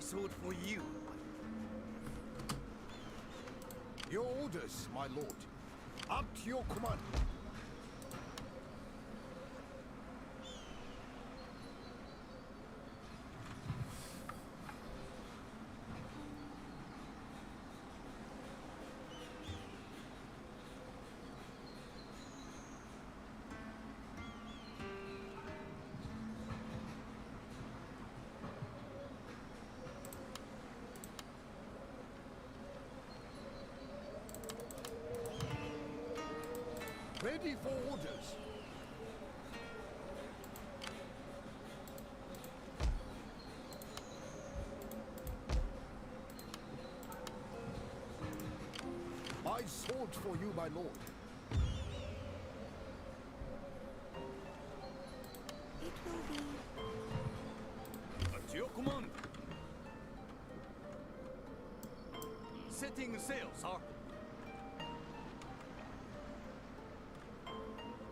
sword for you. Your orders, my lord. Up to your command. Ready for orders. My sword for you, my lord. It will be. At your command. Setting sail, sir.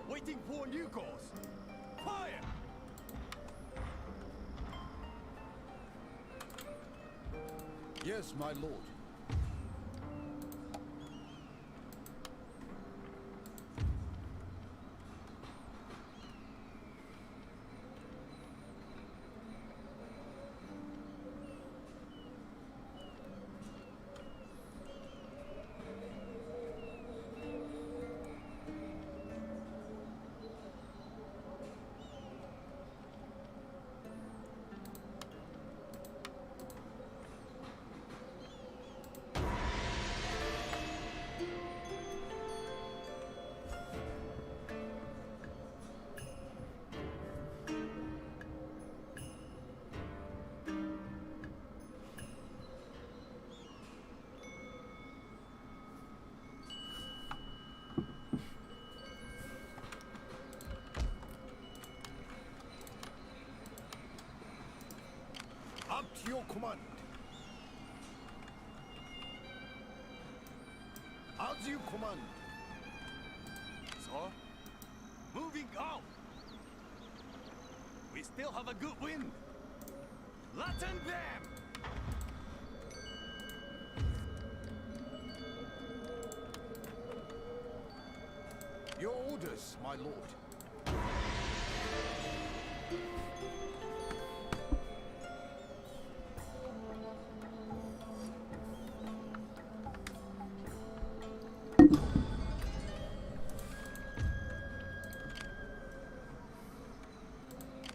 Waiting for a new course. Fire! Yes, my lord. Up to your command. As you command. Sir? Moving out! We still have a good wind. Latin them! Your orders, my lord.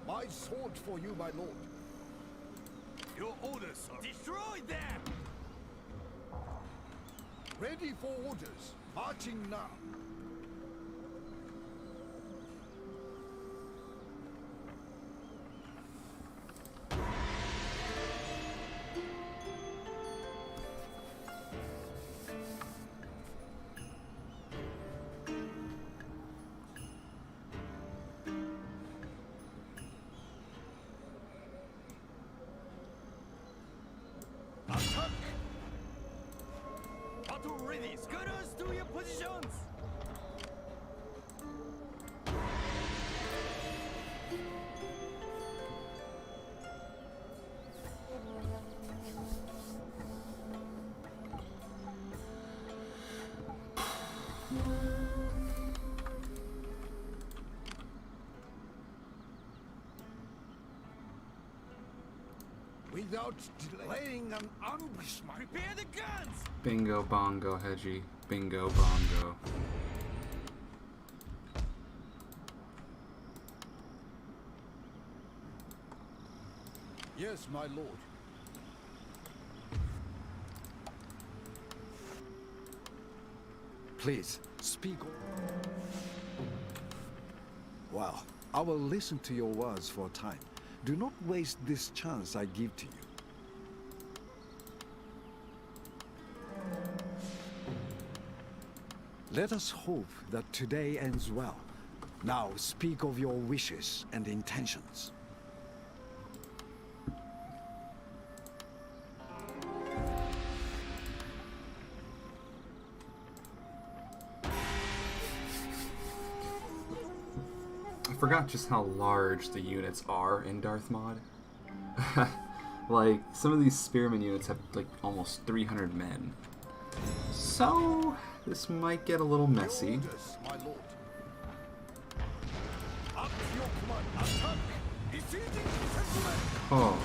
My sword for you, my lord. Your orders, sir. Destroy them! Ready for orders. Marching now. Attack! Battle ready! Scutters to your positions! Without delaying an ambushment. Prepare the guns! Bingo bongo, Hedgie. Bingo bongo. Yes, my lord. Please, speak. Well, I will listen to your words for a time. Do not waste this chance I give to you. Let us hope that today ends well. Now speak of your wishes and intentions. I forgot just how large the units are in Darth mod. Like, some of these spearman units have, like, almost 300 men. So, this might get a little messy. Orders, my lord. Up to your command. Attack. Besieging gentlemen. Oh,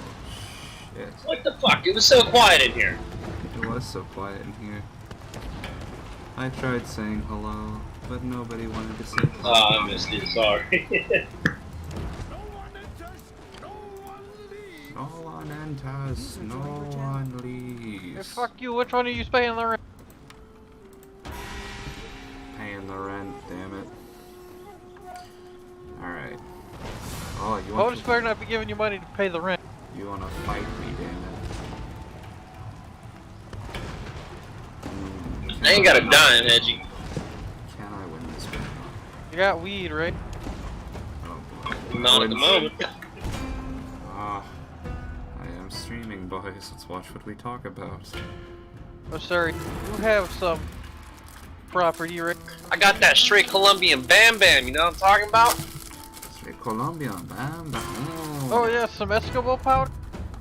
shit. What the fuck? It was so quiet in here. It was so quiet in here. I tried saying hello, but nobody wanted to say hello. Oh, I missed it. Sorry. No one enters. No one leaves. No one enters, no one leaves. Hey, fuck you, which one are you paying the rent? Paying the rent, damn it. Alright. Oh, you Bonus want to, better not be giving you money to pay the rent. you want to fight me, damn it. I ain't got a dime, Edgy. Can I win this one? You got weed, right? Oh, boy. Not at the moment. Ah, I am streaming, boys. Let's watch what we talk about. Oh, sorry. You have some property, right? I got that straight Colombian Bam Bam, you know what I'm talking about? Straight Colombia, bam, bam. Oh, yeah, some Escobar powder?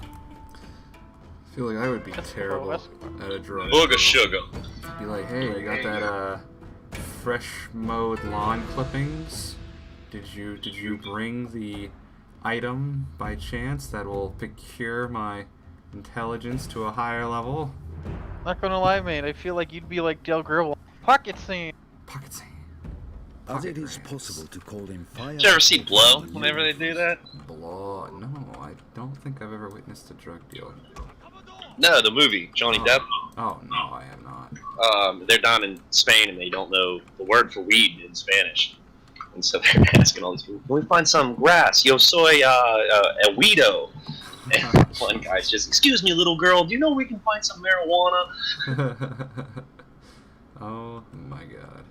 I feel like I would be terrible at a drug. Booga sugar. Be like, hey, you got that fresh mowed lawn clippings? Did you bring the item by chance that will procure my intelligence to a higher level? Not gonna lie, mate, I feel like you'd be like Del Gribble. Pocket scene. Pocket sand. As it is possible to call in fire. Did you ever see Blow whenever they do that? Blood. No, I don't think I've ever witnessed a drug deal. No, the movie, Johnny Depp. Oh, no, I have not. They're down in Spain and they don't know the word for weed in Spanish. And so they're asking all these people, can we find some grass? Yo soy a weedo. And one guy's just, excuse me, little girl, do you know we can find some marijuana? Oh my god.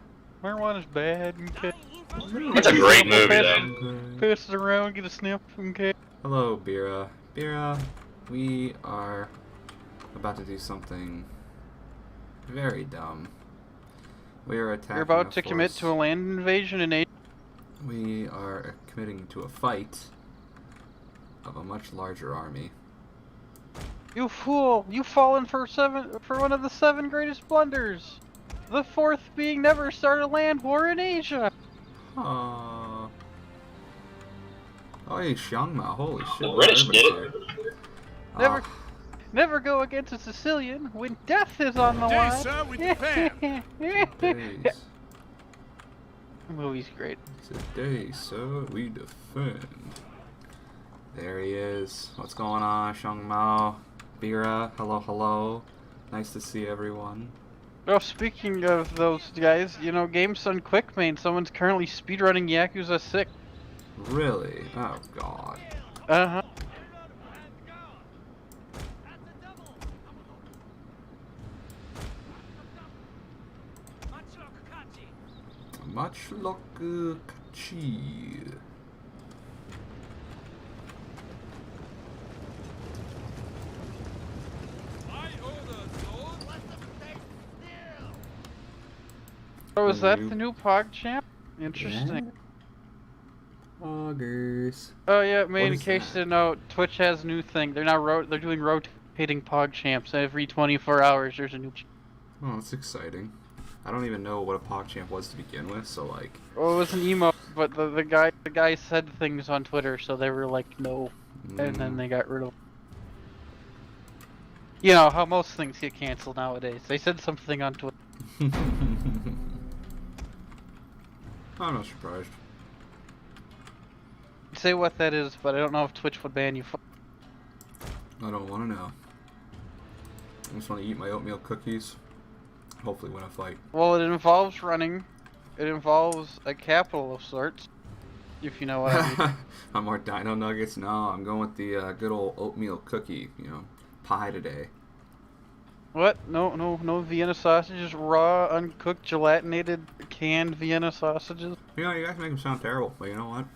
Marijuana's bad, okay? It's a great movie, though. Okay. Pass it around, get a sniff, okay? Hello, Bira. Bira, we are about to do something very dumb. We are attacking You're about a to commit force. to a land invasion in Asia. We are committing to a fight of a much larger army. You fool! You've fallen for one of the 7 greatest blunders! The 4th being never start a land war in Asia! Oh, hey, Xiangma, holy shit. The British did it. Never, Ah, never go against a Sicilian when death is on the Today, line! sir, we defend. days. The movie's great. Today, sir, we defend. There he is. What's going on, Xiangmao? Bira, hello, hello. Nice to see everyone. Oh, speaking of those guys, you know, game's done quick, man. Someone's currently speedrunning Yakuza 6. Really? Oh, God. Uh-huh. Much luck, Kachi. Oh, is that Hello. the new PogChamp? Interesting. Augers. Oh yeah, man, in is case that? you didn't know, Twitch has a new thing. They're doing rotating PogChamps. Every 24 hours there's a new Oh, that's exciting. I don't even know what a PogChamp was to begin with, so like... Oh, it was an emo, but the guy said things on Twitter, so they were like, no. And then they got rid of. You know how most things get canceled nowadays. They said something on Twitter. I'm not surprised. Say what that is, but I don't know if Twitch would ban you for. I don't want to know. I just want to eat my oatmeal cookies. Hopefully win a fight. Well, it involves running. It involves a capital of sorts. If you know what I mean. I'm more dino nuggets? No, I'm going with the good old oatmeal cookie, you know, pie today. What? No Vienna sausages. Raw, uncooked, gelatinated, canned Vienna sausages. You know, you guys make them sound terrible, but you know what?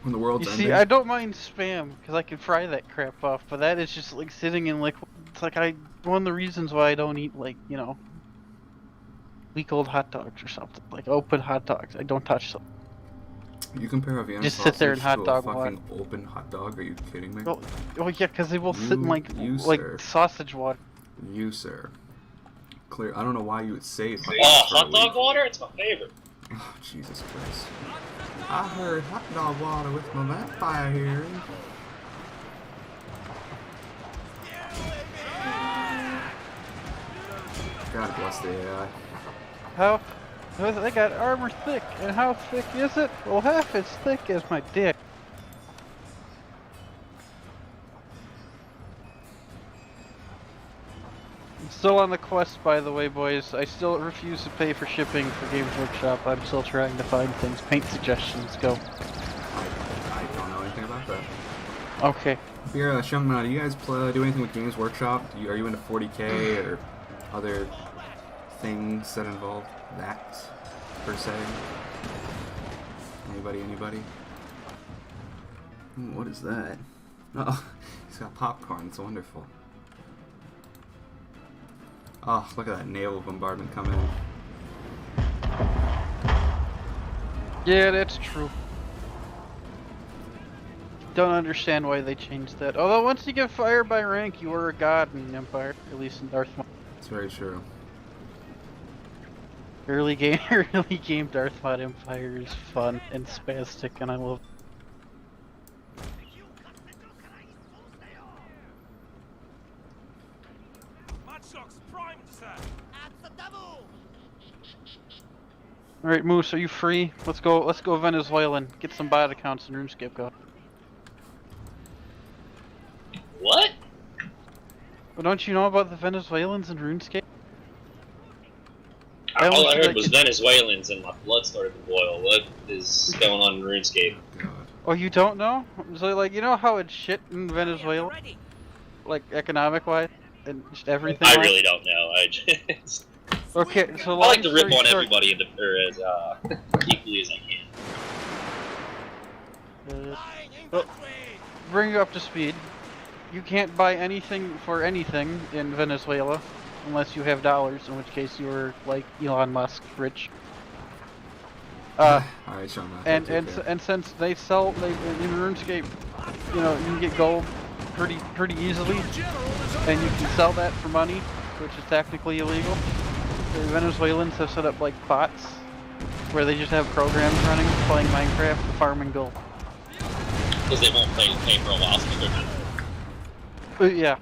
When the world's You ending... see, I don't mind spam, because I can fry that crap off, but that is just like sitting in liquid. It's like one of the reasons why I don't eat, like, you know, week-old hot dogs or something. Like open hot dogs. I don't touch them. You compare a Vienna Just sit there and sausage hot to a dog fucking open hot dog? Are you kidding me? Oh yeah, because they will sit in You, like sir. sausage water. You, sir. Clear. I don't know why you would say hot Oh, dogs for a hot dog week. water? It's my favorite. Oh, Jesus Christ. I heard hot dog water with my vampire hearing. God bless the AI. How? They got armor thick, and how thick is it? Well, half as thick as my dick. I'm still on the quest, by the way, boys. I still refuse to pay for shipping for Games Workshop. I'm still trying to find things. Paint suggestions, go. I don't know anything about that. Okay. Here, Shumna, do you guys do anything with Games Workshop? Are you into 40k or other things that involve that, per se? Anybody? Ooh, what is that? Oh, he's got popcorn. It's wonderful. Oh, look at that naval bombardment coming in. Yeah, that's true. Don't understand why they changed that. Although once you get fired by rank, you are a god in Empire, at least in Darth Maul. It's very true. Early game Darth Maul Empire is fun and spastic, and I love. Matchlock's primed, sir. All right, Moose, are you free? Let's go Venezuelan. Get some bot accounts in RuneScape. Go. What? Well, don't you know about the Venezuelans in RuneScape? All I heard was Venezuelans and my blood started to boil. What is going on in RuneScape? God. Oh, you don't know? So, like, you know how it's shit in Venezuela? Like, economic-wise? And just everything? I really don't know. I just... Okay, so I like to long rip story on short- everybody as equally as I can. Well, bring you up to speed. You can't buy anything for anything in Venezuela unless you have dollars, in which case you are like Elon Musk, rich. Alright, Shumna. And since they in RuneScape, you know, you can get gold pretty easily, and you can sell that for money, which is technically illegal. The Venezuelans have set up like bots where they just have programs running playing Minecraft and farming gold. Because they won't pay for a while, so they're not. Yeah.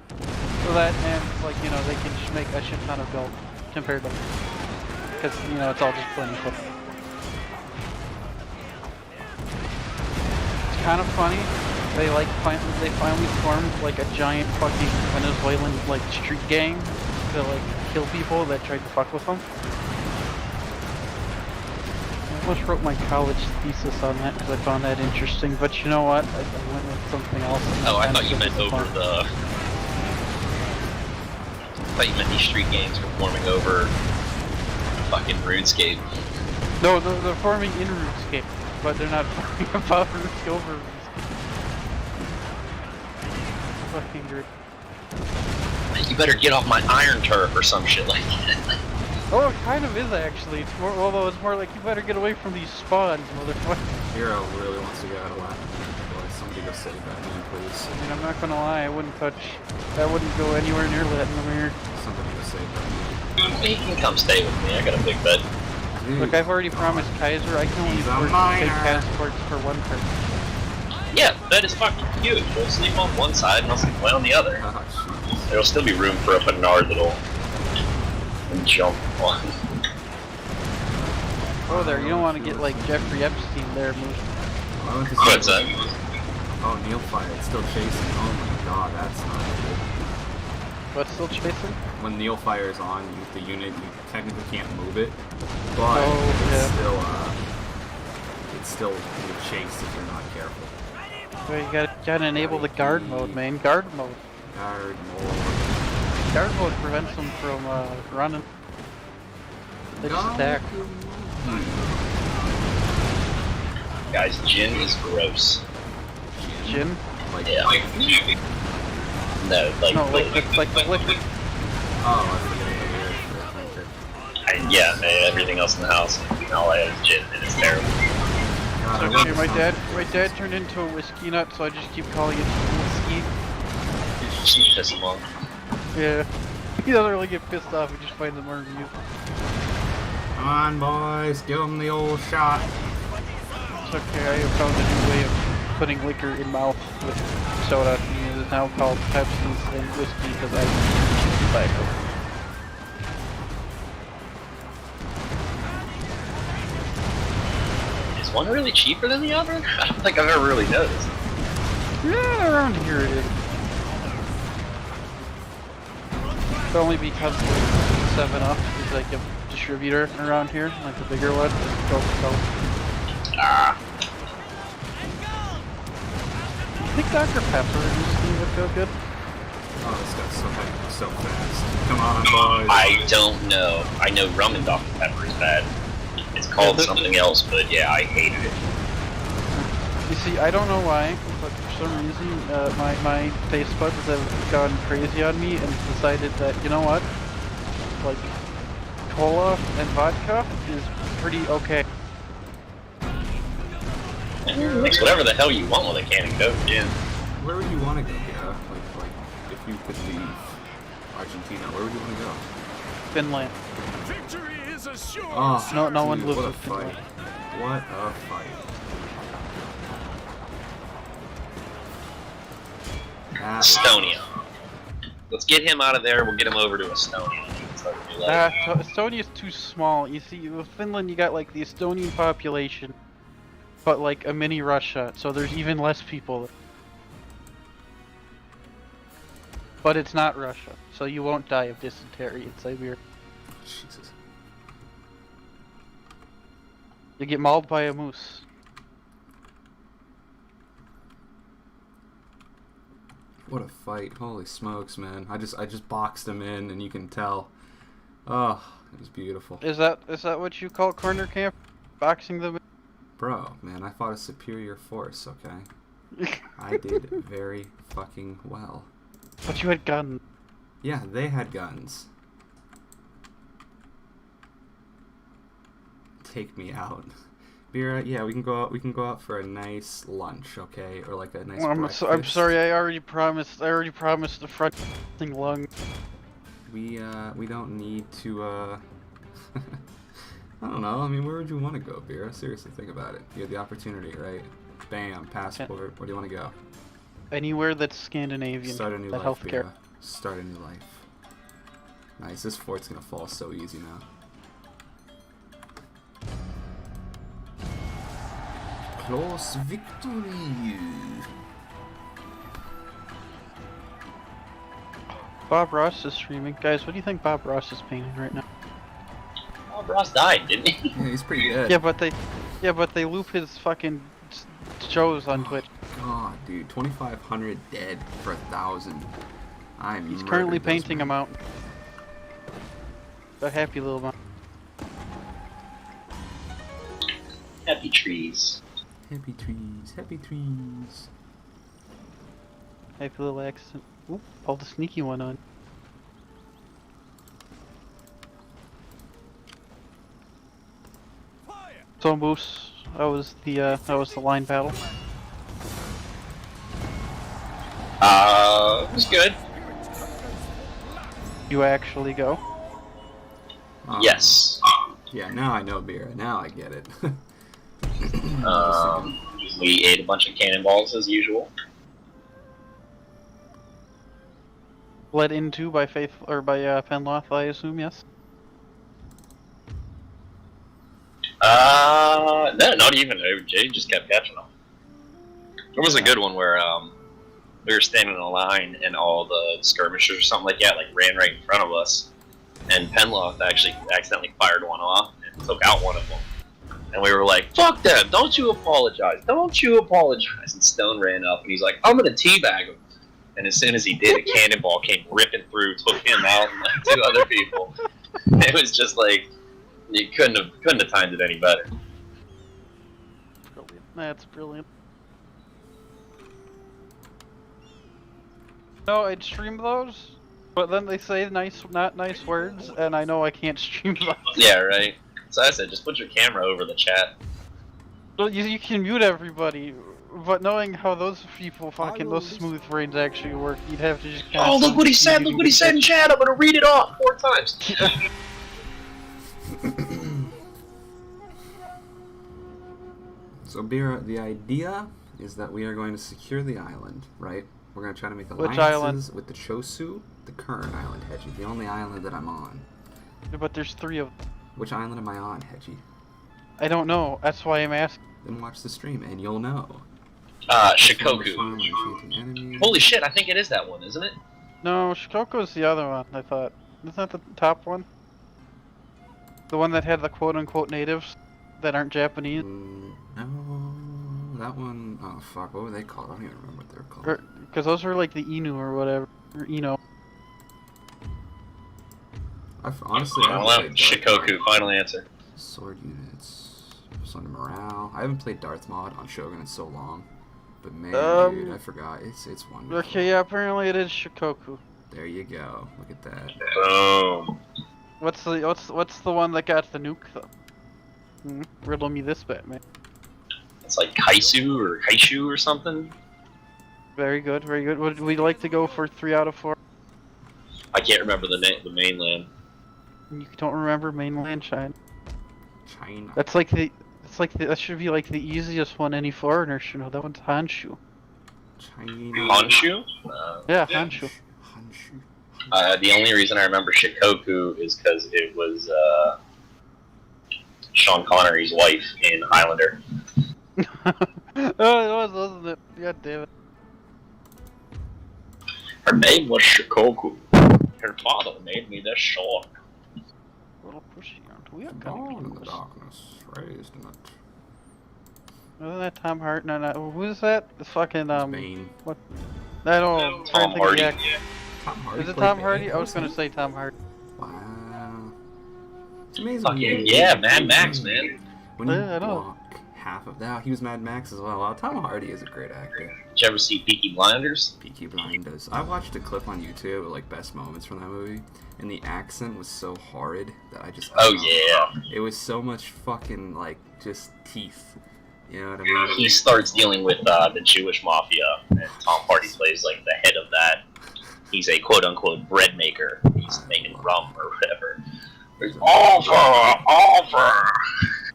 So that, and like, you know, they can just make a shit ton of gold compared to, because, you know, it's all just plentiful. It's kind of funny. They finally formed like a giant fucking Venezuelan like street gang to like kill people that tried to fuck with them. I almost wrote my college thesis on that because I found that interesting, but you know what? I went with something else. Oh, I thought you meant over the... I thought you meant these street gangs were forming over fucking RuneScape. No, they're forming in RuneScape, but they're not forming above RuneScape over RuneScape. Fucking great. You better get off my iron turf or some shit like that. Oh, it kind of is actually. It's more, although it's more like you better get away from these spawns, motherfucker. Hero really wants to get out of line. Boy, somebody go save that man, please. I mean, I'm not gonna lie, I wouldn't go anywhere near Latin America. Somebody go save that man. He can come stay with me. I got a big bed. Dude. Look, I've already promised Kaiser I can only He's a afford to take minor. passports for one person. Yeah, that is fucking huge. We'll sleep on one side and I'll sleep on the other. Oh, jeez. There'll still be room for a Bernard that'll jump on. Oh, there, you don't want to get like Jeffrey Epstein there, Moose. I went to What's that? Oh, Neilfire, it's still chasing. Oh my god, that's not good. What's still chasing? When Neilfire is on the unit, you technically can't move it, but Oh, yeah. it's still you're chased if you're not careful. Well, you gotta enable the guard mode, man. Guard mode. Guard mode. Guard mode prevents them from running. They just attack. Guys, gin is gross. Jin? Like, Yeah. No, like... No, like the liquid. Oh, I forget. yeah, everything else in the house, all I have is gin, and it's terrible. God, God, I It's love okay, this my dad turned into a whiskey nut, so I just keep calling it whiskey. Just piss him off. Yeah. He doesn't really get pissed off, he just finds it more amusing. Come on, boys, give him the old shot. It's okay, I have found a new way of putting liquor in mouth with soda. It is now called Pepsi's and whiskey because I use tobacco. Is one really cheaper than the other? I don't think I've ever really noticed. Yeah, around here it is. But only because 7-Up is like a distributor around here, like the bigger one. Ah. I think Dr. Pepper and whiskey would go good. Oh, this guy's so fast. Come on, boys. I don't know. I know rum and Dr. Pepper is bad. It's called something else, but yeah, I hated it. You see, I don't know why, but for some reason, my taste buds have gone crazy on me and decided that, you know what? Like, cola and vodka is pretty okay. Mix whatever the hell you want with a can of Coke, yeah. Where would you want to go, Gita? Like, if you could leave Argentina, where would you want to go? Finland. Victory is assured. Oh, No one dude, lives what a in fight. Finland. What a fight. Estonia. Let's get him out of there, we'll get him over to Estonia. Estonia's too small. You see, with Finland you got like the Estonian population, but like a mini Russia, so there's even less people. But it's not Russia, so you won't die of dysentery in Siberia. Jesus. You get mauled by a moose. What a fight. Holy smokes, man. I just boxed him in and you can tell. Oh, it was beautiful. Is that what you call corner camp? Boxing them? Bro, man, I fought a superior force, okay? I did very fucking well. But you had guns. Yeah, they had guns. Take me out. Vera, yeah, we can go out for a nice lunch, okay? Or like a nice breakfast. I'm sorry, I already promised the front thing lung. We don't need to I don't know. I mean, where would you want to go, Vera? Seriously, think about it. You had the opportunity, right? Bam, passport. Where do you want to go? Anywhere that's Scandinavian. Start a new life, healthcare. Vera. Start a new life. Nice. This fort's gonna fall so easy now. Close victory. Bob Ross is streaming. Guys, what do you think Bob Ross is painting right now? Oh, Ross died, didn't he? Yeah, he's pretty dead. Yeah, but they loop his fucking shows on Twitch. God, dude, 2,500 dead for 1,000. He's currently painting a mountain. A happy little mountain. Happy trees. Happy trees, happy trees. Happy little accent. Oop, pulled the sneaky one on. Fire. So Moose, that was the line battle. It was good. You actually go. Yes. Yeah, now I know beer. Now I get it. We ate a bunch of cannonballs as usual. Led into by Penloth, I assume, yes? No, not even. Jay just kept catching them. There was a good one where we were standing in a line and all the skirmishers or something like that ran right in front of us, and Penloth actually accidentally fired one off and took out one of them. And we were like, "Fuck them! Don't you apologize! Don't you apologize!" And Stone ran up and he's like, "I'm gonna teabag him." And as soon as he did, a cannonball came ripping through, took him out and two other people. It was just like you couldn't have timed it any better. Brilliant. That's brilliant. No, I'd stream those, but then they say not nice words, and I know I can't stream those. Yeah, right. So I said, just put your camera over the chat. Well, you can mute everybody, but knowing how those people fucking, will those smooth brains actually work, you'd have to just Oh, look what he said! Look what he said in chat! I'm gonna read it off 4 times. So, Bira, the idea is that we are going to secure the island, right? We're going to try to make Which alliances with the Chosu, the current island, Hedgie, the only island that I'm on. But there's 3 of them. Which island am I on, Hedgie? I don't know, that's why I'm asking. Then watch the stream and you'll know. Shikoku. Enemy. Holy shit, I think it is that one, isn't it? No, Shikoku's the other one, I thought. Isn't that the top one? The one that had the quote-unquote natives that aren't Japanese? No, that one, oh fuck, what were they called? I don't even remember what they were called. Because those are like the Inu or whatever, or Ino. Honestly, I Well, haven't played Darth Shikoku, mod. final answer. Sword units, Persona Morale. I haven't played Darth mod on Shogun in so long. But man, dude, I forgot. It's wonderful. Okay, yeah, apparently it is Shikoku. There you go. Look at that. Boom. What's the one that got the nuke though? Riddle me this, Batman. It's like Kaisu or Kaishu or something. Very good, very good. Would we like to go for 3 out of 4? I can't remember the mainland. You don't remember mainland China? China. That's like that should be like the easiest one any foreigner should know. That one's Hanshu. China. Honshu? Yeah, Hanshu. Honshu. The only reason I remember Shikoku is because it was Sean Connery's wife in Highlander. Oh, it was, wasn't it? God damn it. Her name was Shikoku. Her father made me this sword. Little pushy, aren't we? Born in the darkness, raised in it. Wasn't that Tom Hardy? No. Who's that? The fucking Bane. What? I don't. Tom Hardy. Tom Hardy. Is it played Tom Bane? Hardy? I was gonna say Tom Hardy. Wow. It's amazing. Fucking yeah, Mad Max, man. When you Yeah, I know. block half of that, he was Mad Max as well. Wow, Tom Hardy is a great actor. Did you ever see Peaky Blinders? Peaky Blinders. I watched a clip on YouTube of like best moments from that movie, and the accent was so horrid that I just. Oh yeah. It was so much fucking like just teeth. You know what I mean? He starts dealing with the Jewish mafia, and Tom Hardy plays like the head of that. He's a quote-unquote bread maker. He's making rum or whatever. There's offer.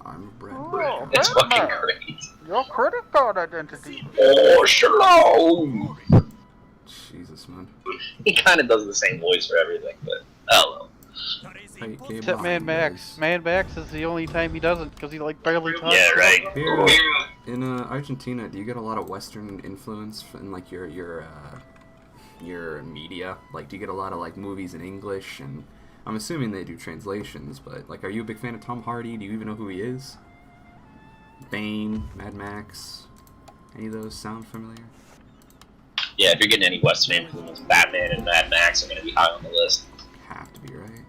I'm a bread Oh, maker. It's Batman. fucking great. Your credit card identity. Oh, shalom. Jesus, man. He kind of does the same voice for everything, but oh Hey, Gabe Except Man Max. Man Max is the only time he doesn't, because he like barely well. talks. Yeah, right. Here, in Argentina, do you get a lot of Western influence in like your media? Like, do you get a lot of like movies in English? And I'm assuming they do translations, but like, are you a big fan of Tom Hardy? Do you even know who he is? Bane, Mad Max, any of those sound familiar? Yeah, if you're getting any Western influence, Batman and Mad Max are going to be high on the list. Have to be, right?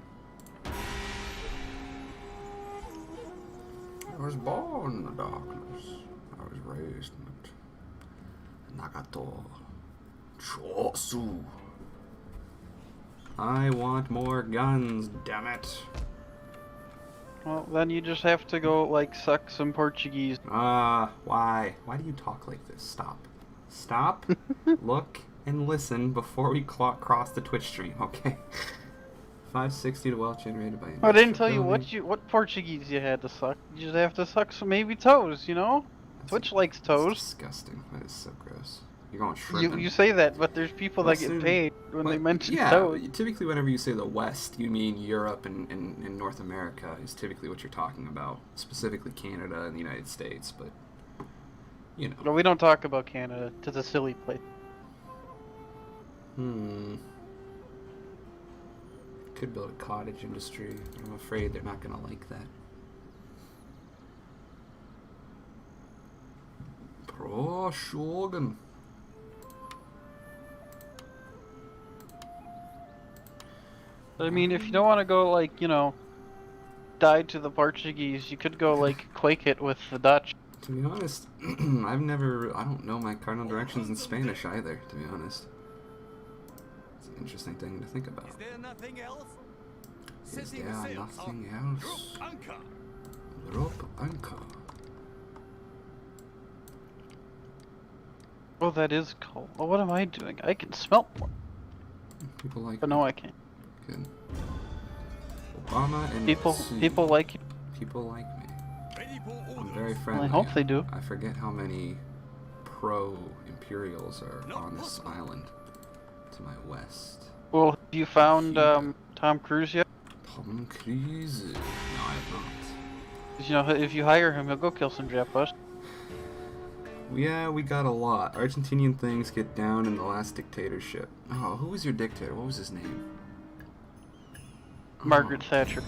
I was born in the darkness. I was raised in it. Nagato. Chosu. I want more guns, damn it. Well, then you just have to go like suck some Portuguese. Why? Why do you talk like this? Stop. Stop, look, and listen before we cross the Twitch stream, okay? 560 to wealth generated by. I didn't tell you what Portuguese you had to suck. You just have to suck some maybe toes, you know? Twitch likes toes. Disgusting. That is so gross. You're going shrimping. You say that, but there's people that get paid when they mention toes. Typically whenever you say the West, you mean Europe and North America is typically what you're talking about. Specifically Canada and the United States, but you know. But we don't talk about Canada. It's a silly place. Could build a cottage industry. I'm afraid they're not gonna like that. Pro Shogun. I mean, if you don't want to go like, you know, die to the Portuguese, you could go like quake it with the Dutch. To be honest, I don't know my cardinal directions in Spanish either, to be honest. It's an interesting thing to think about. Is there nothing else? Is there nothing else? Drop anchor. Oh, that is coal. Well, what am I doing? I can smelt more. People like But no, I can't. Good. Obama and People like you. people like me. Ready for I'm orders. very Well, friendly. I hope they do. I forget how many pro-Imperials are on this island to my west. Well, have you found Cuba. Tom Cruise yet? Tom Cruise. No, I have not. 'Cause, you know, if you hire him, he'll go kill some Japas. Yeah, we got a lot. Argentinian things get down in the last dictatorship. Oh, who was your dictator? What was his name? Margaret Thatcher.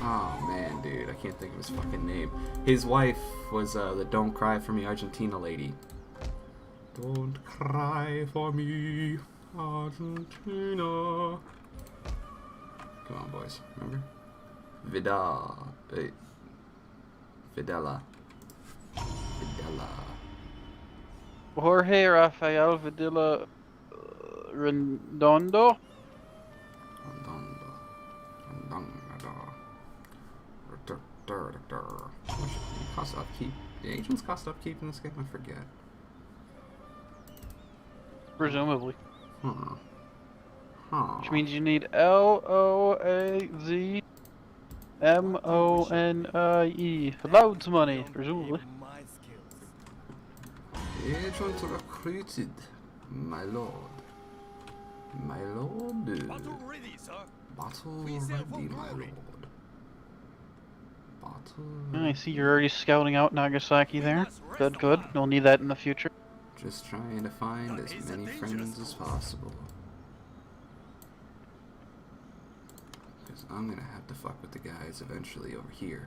Oh man, dude, I can't think of his fucking name. His wife was the "Don't Cry for Me" Argentina lady. Don't cry for me, Argentina. Come on, boys. Remember? Vidal. Wait. Videla. Videla. Jorge Rafael Videla Redondo. Cost upkeep. The agents cost upkeep in this game? I forget. Presumably. Huh. Which means you need LOAZMONIE. Loads money, presumably. My skills. Agent recruited, my lord. My lord. Battle ready, sir. Battle We serve for ready, my glory. lord. Battle. I see you're already scouting out Nagasaki there. Good, good. You'll need that in the future. Just trying to find That as is a many dangerous friends as course. possible. Because I'm gonna have to fuck with the guys eventually over here.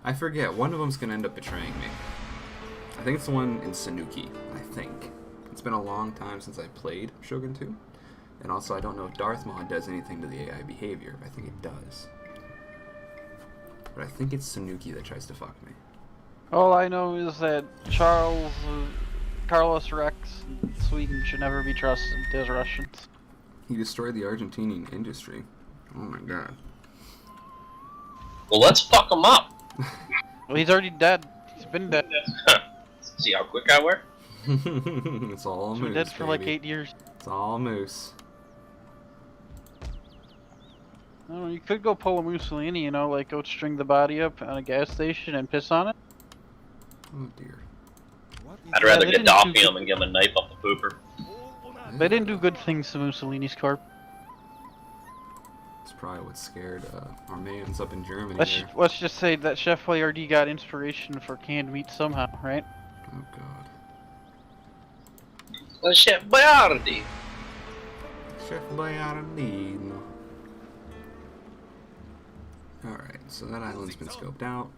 I forget, one of them's gonna end up betraying me. I think it's the one in Sanuki, I think. It's been a long time since I played Shogun 2. And also, I don't know if Darth Mod does anything to the AI behavior. I think it does. But I think it's Sanuki that tries to fuck me. All I know is that Carlos Rex in Sweden should never be trusted as Russians. He destroyed the Argentinian industry. Oh my god. Well, let's fuck him up. Well, he's already dead. He's been dead. See how quick I work? It's all He's moose, been dead for like baby. 8 years. It's all moose. I don't know, you could go pull a Mussolini, you know, like go string the body up on a gas station and piss on it. Oh dear. I'd rather they get didn't do Darth him and give him a knife up the pooper. They didn't do good things to Mussolini's corpse. It's probably what scared our mans up in Germany Let's, there. let's just say that Chef Boyardee got inspiration for canned meat somehow, right? Oh god. Well, Chef Boyardee. Chef Boyardee. Alright, so that island's been scoped out.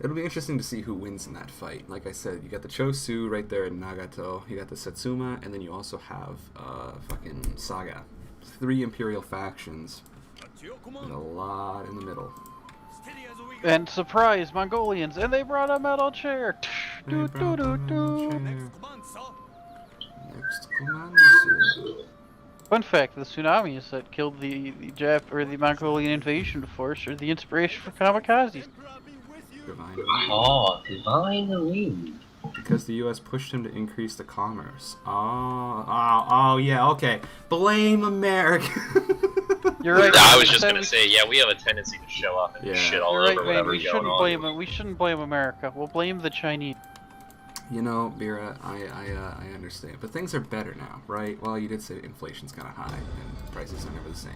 It'll be interesting to see who wins in that fight. Like I said, you got the Chosu right there in Nagato, you got the Satsuma, and then you also have fucking Saga. 3 Imperial factions, At your and command. a lot in the middle. Steady as we go. And surprise, Mongolians, and they brought a metal chair. Do do do do. Next command, sir. Next command, sir. Fun fact: the tsunamis that killed the Mongolian invasion force are the inspiration for kamikazes. Emperor be with you. Divine. Oh, divine wind. Because the U.S. pushed him to increase the commerce. Oh, yeah, okay. Blame America. You're right. I was just Said gonna we- say, yeah, we have a tendency to show up and Yeah. shit all You're over right, man. whatever's We going shouldn't on. blame it. We shouldn't blame America. We'll blame the Chinese. You know, Bira, I understand. But things are better now, right? Well, you did say inflation's kind of high and prices are never the same.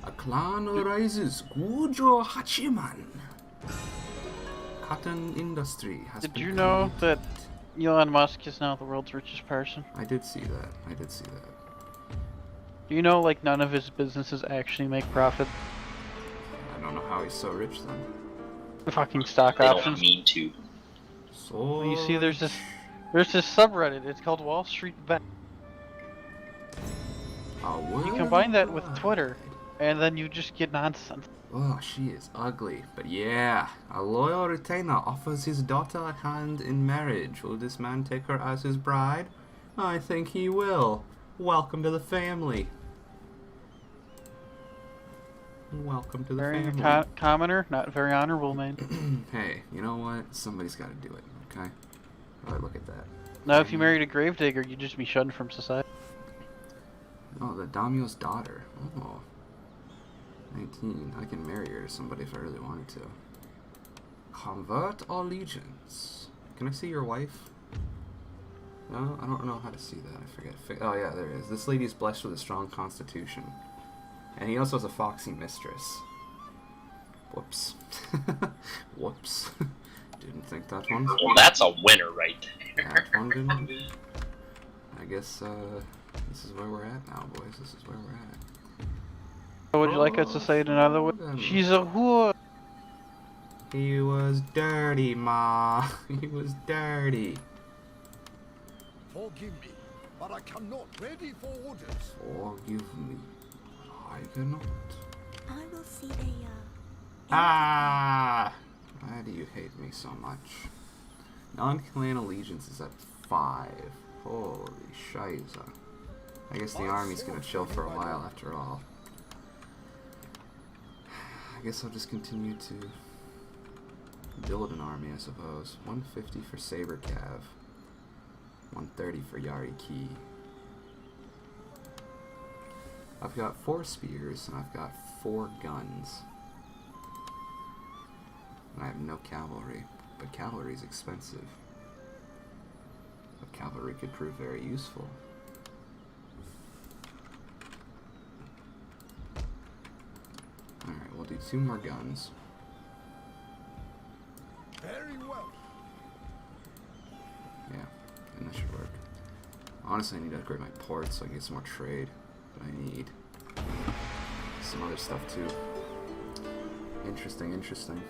A clan rises. Gujo Hachiman. Cotton industry has Did been you know created. that Elon Musk is now the world's richest person? I did see that. Do you know, like, none of his businesses actually make profit? I don't know how he's so rich then. Fucking stock They don't options. mean to. So You see, there's this subreddit. It's called Wall Street Bet. You combine that with Twitter, and then you just get nonsense. Oh, she is ugly. But yeah, a loyal retainer offers his daughter a hand in marriage. Will this man take her as his bride? I think he will. Welcome to the family. Welcome to the Very family. commoner, not very honorable, man. Hey, you know what? Somebody's got to do it, okay? Alright, look at that. Now, if you married a gravedigger, you'd just be shunned from society. Oh, the daimyo's daughter. Oh. 19. I can marry her to somebody if I really wanted to. Convert allegiance. Can I see your wife? No, I don't know how to see that. I forget. Oh yeah, there it is. This lady is blessed with a strong constitution. And he also has a foxy mistress. Whoops. Whoops. Didn't think that one. Well, that's a winner right there. That one didn't. I guess this is where we're at now, boys. This is where we're at. Would you like us to say it another way? She's a whore. He was dirty, Ma. He was dirty. Forgive me, but I cannot. Ready for orders. Forgive me. I cannot. I will see the, Ah! Why do you hate me so much? Non-clan allegiance is at 5. Holy shiza. I guess the army's gonna chill for a while after all. I guess I'll just continue to build an army, I suppose. 150 for Saber Cav. 130 for Yari Key. I've got 4 spears and I've got 4 guns. And I have no cavalry, but cavalry is expensive. But cavalry could prove very useful. Alright, we'll do 2 more guns. Very well. Yeah, and that should work. Honestly, I need to upgrade my ports so I get some more trade. But I need some other stuff too. Interesting, interesting.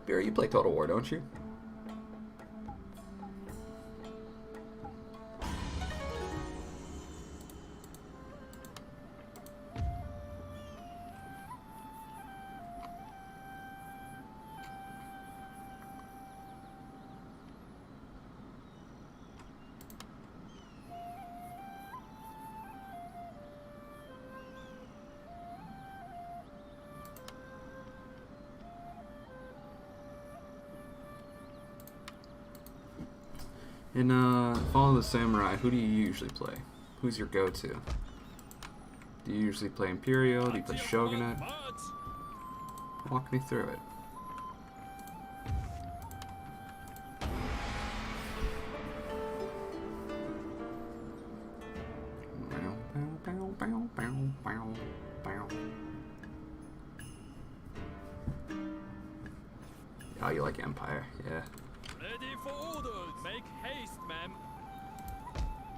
Beer, you play Total War, don't you? In Follow the Samurai, who do you usually play? Who's your go-to? Do you usually play Imperial? Do you play Shogunate? Walk me through it. Oh, you like Empire, yeah. Ready for orders. Make haste, ma'am.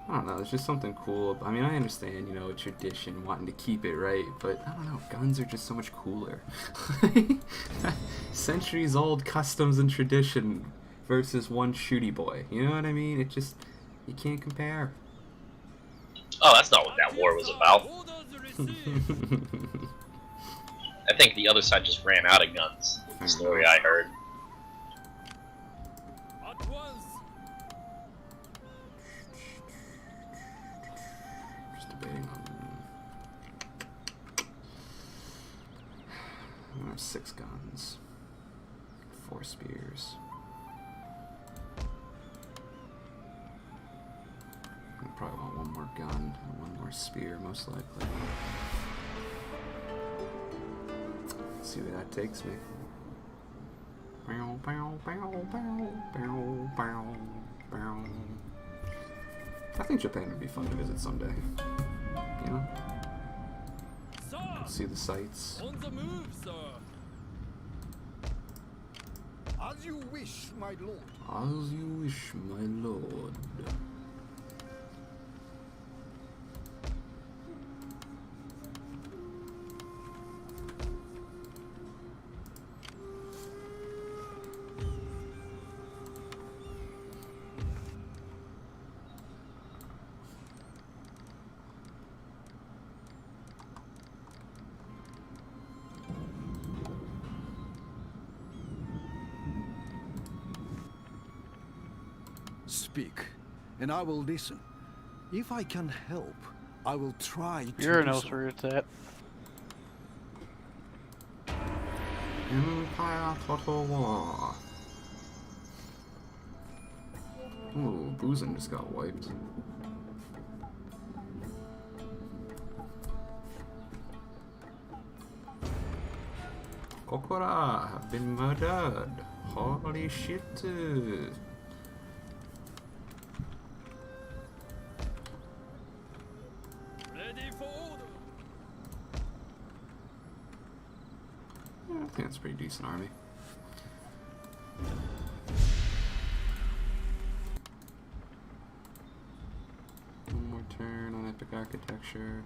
I don't know, there's just something cool. I mean, I understand, you know, tradition, wanting to keep it right, but I don't know, guns are just so much cooler. Centuries old customs and tradition versus one shooty boy. You know what I mean? It just, you can't compare. Oh, that's not what that war was about. Orders received. I think the other side just ran out of guns. The story I heard. At once. Just debating on... I have 6 guns. 4 spears. I probably want 1 more gun and 1 more spear, most likely. Let's see where that takes me. Bow, bow, bow, bow, bow, bow, bow. I think Japan would be fun to visit someday. You know? Sir, See the sights. on the move, sir. As you wish, my lord. As you wish, my lord. Speak, and I will listen. If I can help, I will try to Bureau do knows so. where it's at. Empire Total War. Ooh, Boozin just got wiped. Kokora have been murdered. Holy shit. Ready for order. Yeah, I think that's a pretty decent army. One more turn on epic architecture.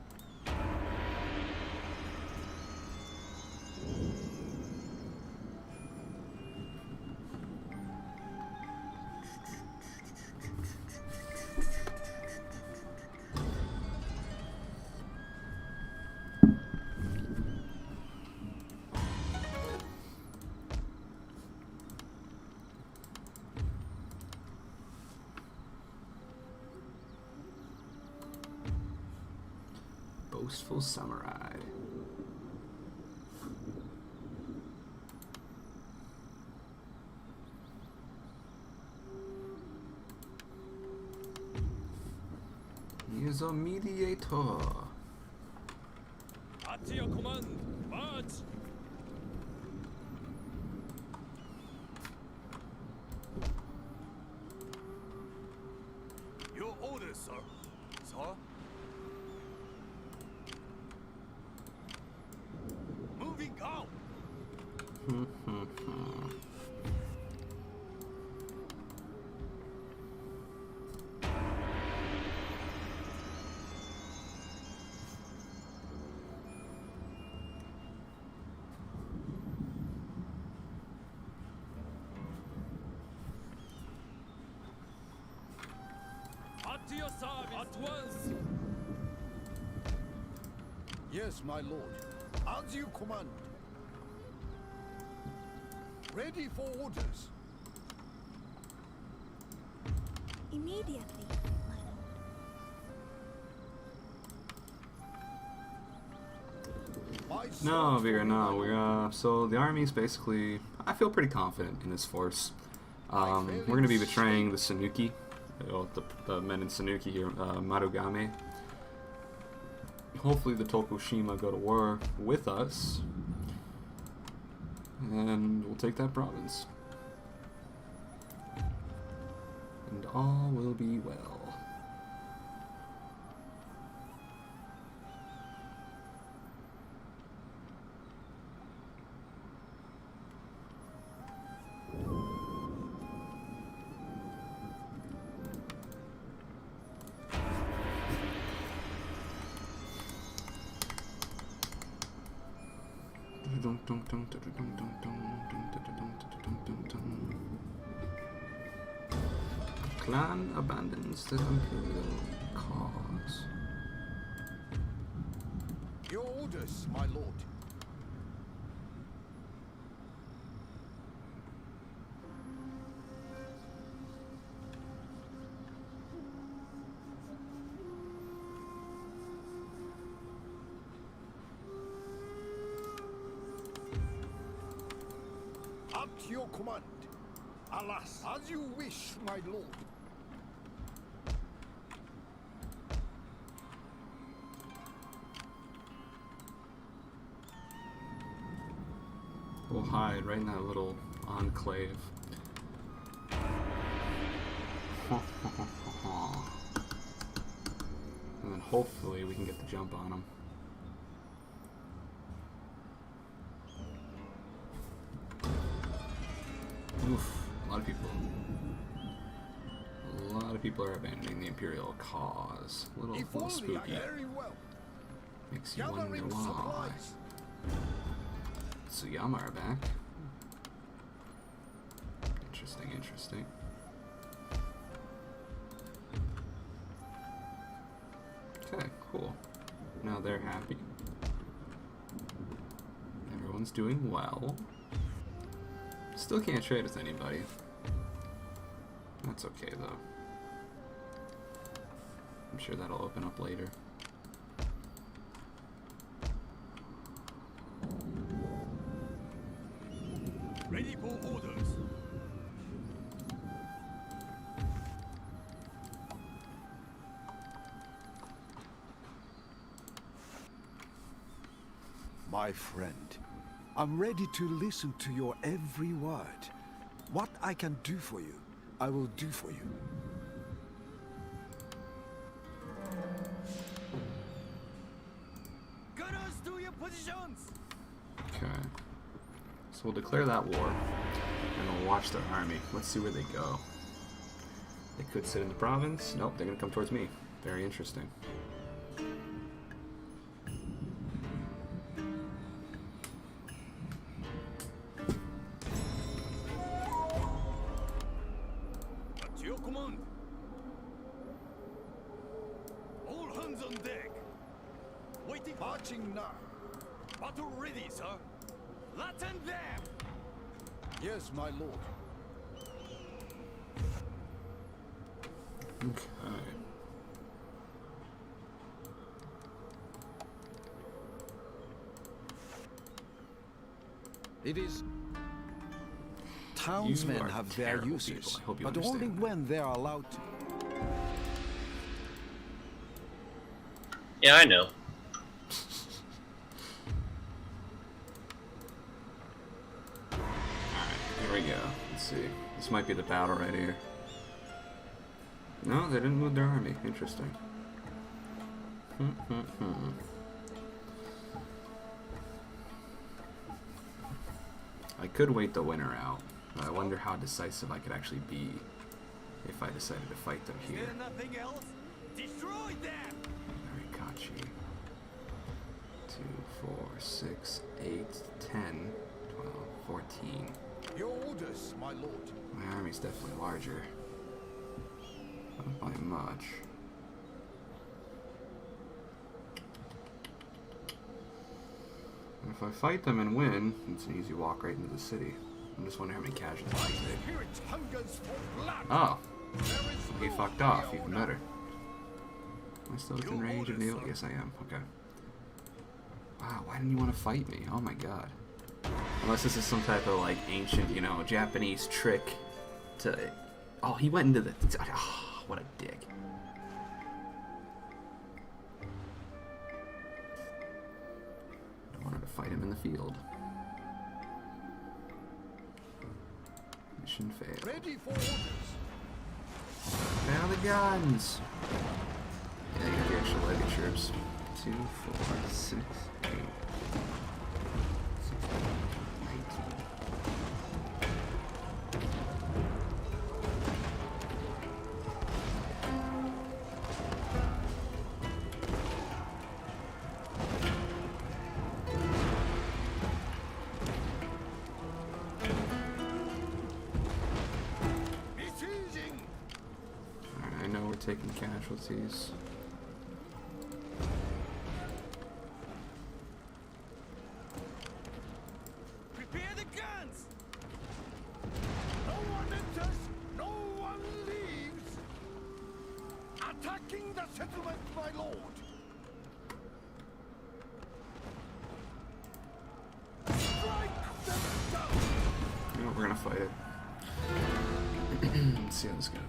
Boastful Samurai. He is a mediator. At your command. March. Your orders, sir. Sir? Moving out. At your service. At once. Yes, my lord. As you command. Ready for orders. Immediately, my lord. My No, sword Veer, for no. you, my We're so the army's basically. I feel pretty confident in this force. We're gonna be betraying the Sanuki, the men in Sanuki here, Marugame. Hopefully the Tokushima go to war with us, and we'll take that province. And all will be well. Clan abandons the Imperial cause. Your orders, my lord. At your command. Alas, as you wish, my lord. We'll hide right in that little enclave. And then hopefully we can get the jump on them. Oof, a lot of people are abandoning the Imperial cause. A little If only spooky. very well. Makes you wonder Gathering why. supplies. Tsuyama are back. Interesting, interesting. Okay, cool. Now they're happy. Everyone's doing well. Still can't trade with anybody. That's okay though. I'm sure that'll open up later. Ready for orders. my friend. I'm ready to listen to your every word. What I can do for you, I will do for you. Gunners to your positions! Okay. So we'll declare that war, and we'll watch their army. Let's see where they go. They could sit in the province. Nope, they're gonna come towards me. Very interesting. At your command. All hands on deck. Waiting. Marching now. Battle ready, sir. Latin them. Yes, my lord. Okay. It is... Townsmen are have their terrible uses, people. I hope you but only understand that. when they are allowed to. Yeah, I know. Here we go. Let's see. This might be the battle right here. No, they didn't move their army. Interesting. I could wait the winter out, but I wonder how decisive I could actually be if I decided to fight them here. Hear nothing else? Destroy them! Arikachi. 2, 4, 6, 8, 10, 12, 14. Your orders, my lord. My army's definitely larger. Not by much. And if I fight them and win, it's an easy walk right into the city. I'm just wondering how many casualties I take. Spirit hungers for blood. Oh, There is he no fucked off. fear Even now. better. Am I still within range of Neil? Yes, I am. Okay. Wow, why didn't you want to fight me? Oh my god. Unless this is some type of, like, ancient, you know, Japanese trick to... Oh, he went into the... Oh, what a dick. I wanted to fight him in the field. Mission failed. Ready for orders. Now the guns! Yeah, you got the extra leg troops. 2, 4, 6, 8, 16, 19. Besieging. Alright, I know we're taking casualties. Prepare the guns! No one enters, no one leaves. Attacking the settlement, my lord. Strike them down. You know what, we're gonna fight it. Let's see how this goes.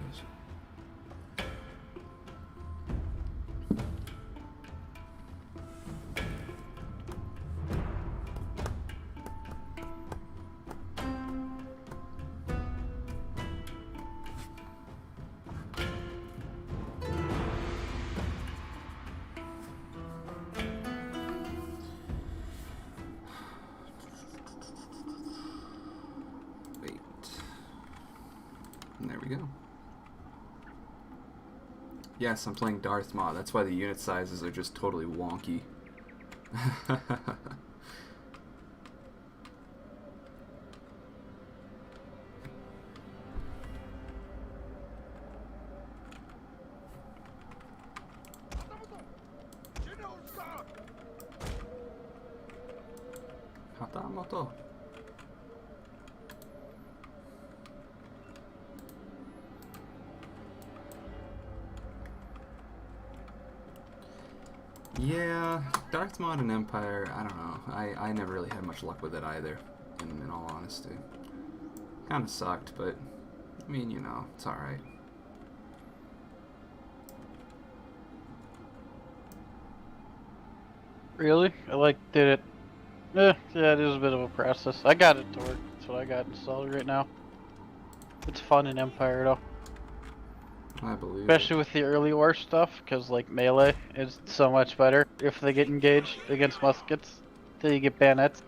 Wait. And there we go. Yes, I'm playing Darth mod. That's why the unit sizes are just totally wonky. Hatamoto. Yeah, Darth mod and Empire, I don't know. I never really had much luck with it either, in all honesty. Kinda sucked, but, I mean, you know, it's alright. Really? I liked it Yeah, it is a bit of a process. I got it to work. That's what I got installed right now. It's fun in Empire though. I believe. Especially with the early war stuff, because like melee is so much better if they get engaged against muskets. Till you get bayonets.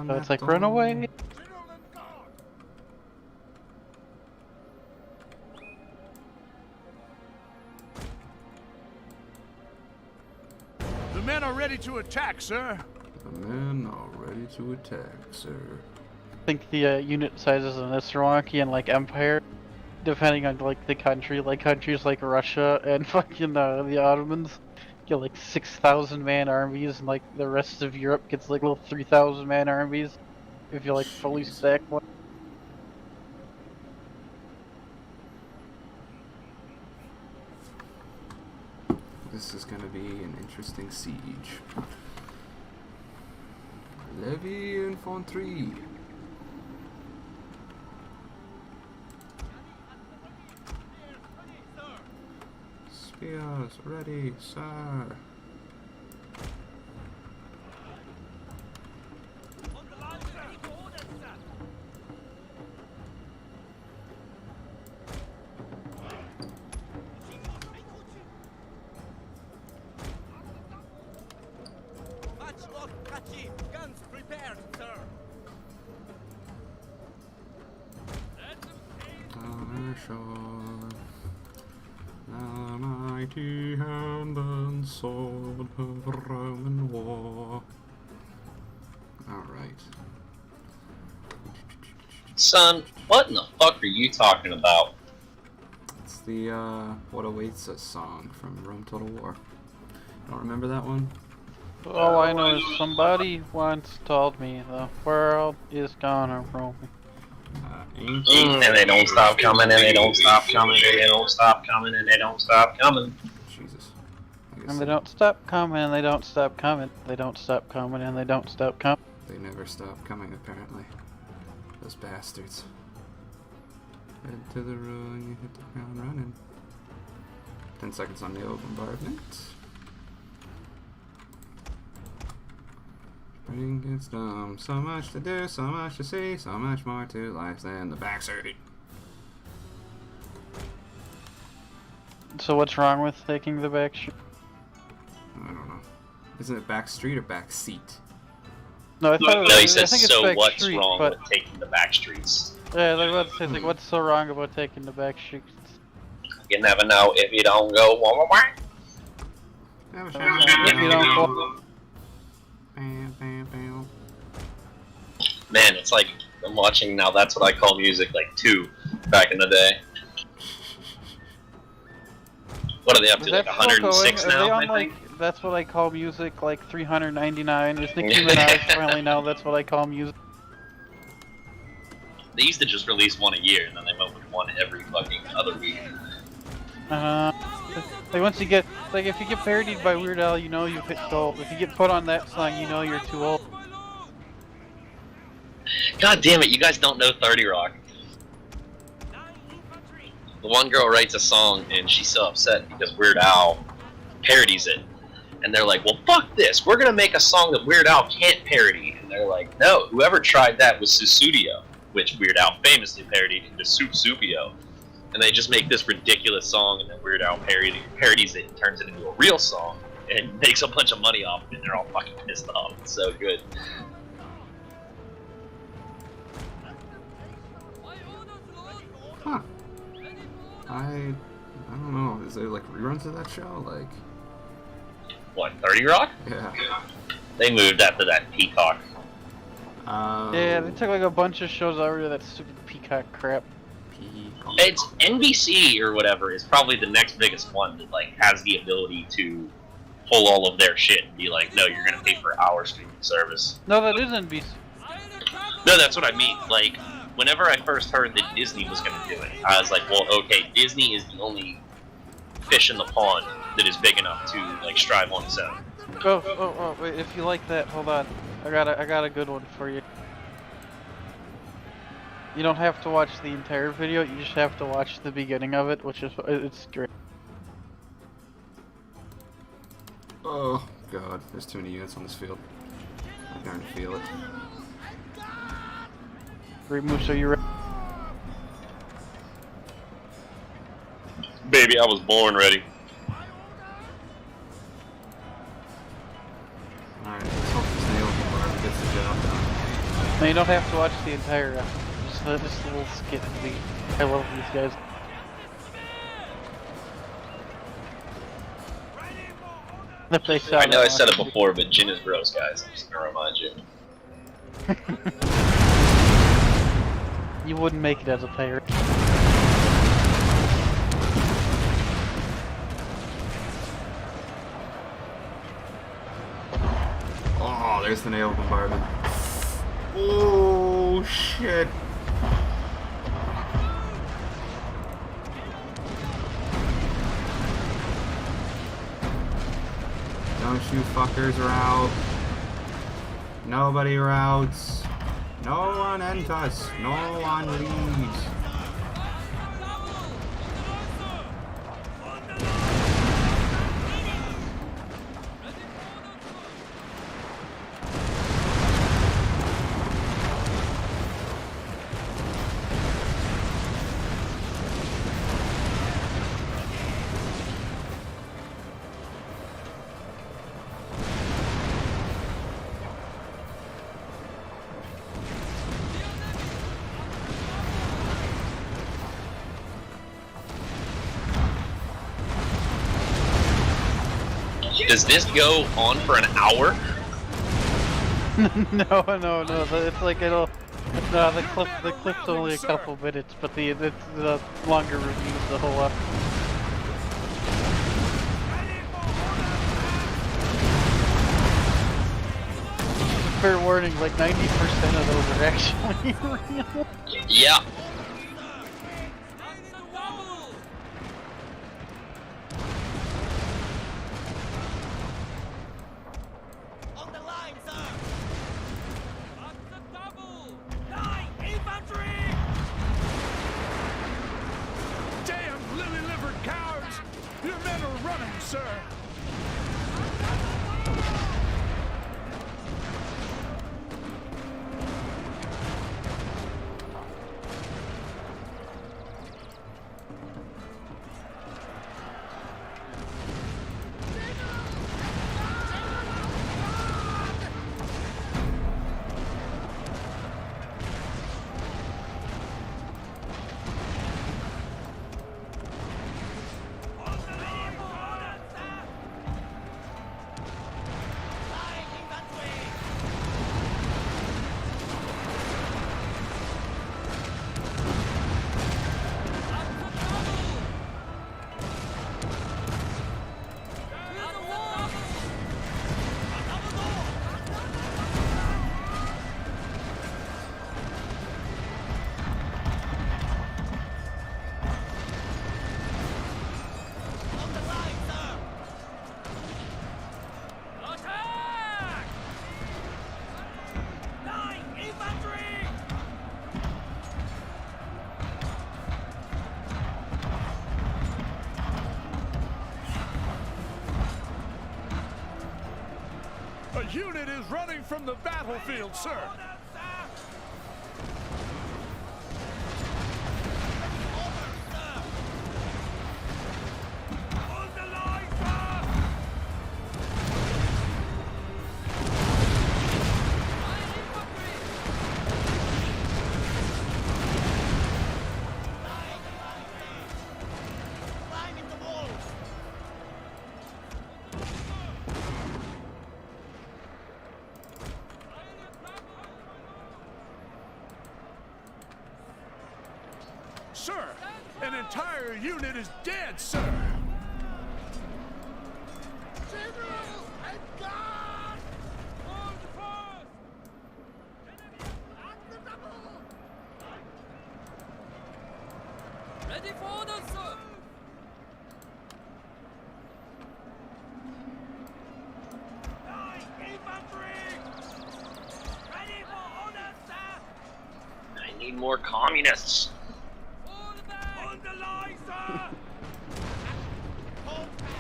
So it's like, run away! The men are ready to attack, sir. The men are ready to attack, sir. I think the unit sizes in this are wonky and like Empire, depending on like the country, like countries like Russia and fucking the Ottomans get like 6,000 man armies, and like the rest of Europe gets like little 3,000 man armies if you like fully stack one. This is gonna be an interesting siege. Levy infantry. Spears ready, sir. Guns prepared, sir. Shore, the mighty hand and sword of Roman war. Alright. Son, what in the fuck are you talking about? It's the What Awaits Us song from Rome Total War. Don't remember that one? All I know is somebody once told me the world is gonna roll me. And they don't stop coming, and they don't stop coming, and they don't stop coming, and they don't stop coming. Jesus. And they don't stop coming, and they don't stop coming. They don't stop coming, and they don't stop coming. They never stop coming, apparently. Those bastards. Head to the road and you hit the ground running. 10 seconds on the bombardment. Spring gets dumb. So much to do, so much to see, so much more to life than the backseat. So what's wrong with taking the back street? I don't know. Isn't it back street or back seat? No, I thought it was, No, he I said, think it's so back what's street, wrong but with taking the back streets? yeah, I was saying, like, what's so wrong about taking the back streets? You never know if you don't go wah wah wah. If you don't go, Bam, bam, bam. Man, it's like I'm watching now. That's what I call music, like 2 back in the day. What are they up is to? that Like still 106 going? Are now, they on I think. like that's what I call music, like 399? Is Nicki Minaj finally now? That's what I call music. They used to just release one a year, and then they went with one every fucking other week. Like once you get, like if you get parodied by Weird Al, you know you've hit gold. If you get put on that song, you know you're too old. God damn it, you guys don't know 30 Rock. The one girl writes a song, and she's so upset because Weird Al parodies it. And they're like, well, fuck this. We're going to make a song that Weird Al can't parody. And they're like, no, whoever tried that was Sussudio, which Weird Al famously parodied into Supio. And they just make this ridiculous song, and then Weird Al parodies it and turns it into a real song and makes a bunch of money off it, and they're all fucking pissed off. It's so good. Huh. I don't know. Is there like reruns of that show? Like, What, 30 Rock? yeah. They moved after that Peacock. Yeah, they took like a bunch of shows over to that stupid Peacock crap. Peacock. It's NBC or whatever is probably the next biggest one that like has the ability to pull all of their shit and be like, no, you're gonna pay for our streaming service. No, that is NBC. No, that's what I mean. Like, whenever I first heard that Disney was gonna do it, I was like, well, okay, Disney is the only fish in the pond that is big enough to like strive on its own. Oh, wait, if you like that, hold on. I got a good one for you. You don't have to watch the entire video, you just have to watch the beginning of it, which is, it's great. Oh god, there's too many units on this field. Starting to feel it. Great Moose, are you ready? Baby, I was born ready. Alright, let's hope this nail bar gets the job done. No, you don't have to watch the entire just a little skit. I love these guys. If they saw I know that I said it one. before, but gin is gross, guys. I'm just gonna remind you. You wouldn't make it as a pirate. Oh, there's the naval bombardment. Oh, shit. Don't you fuckers route. Nobody routes. No one enters. No one leaves. Does this go on for an hour? No. It's like it'll. No, the clip's only a couple minutes, but the longer reviews the whole. Fair warning, like 90% of those are actually real. Yeah. On the line, sir! Up the double! 9 infantry! Damn lily-livered cowards! Your men are running, sir! A unit is running from the battlefield, sir! On the line, sir! Climb in the walls! Sir, an entire unit is dead, sir! General and guard! Hold fast! Enemy at the double! Ready for orders, sir! Infantry! Ready for orders, sir! I need more communists. All back! On the line, sir! Hold back!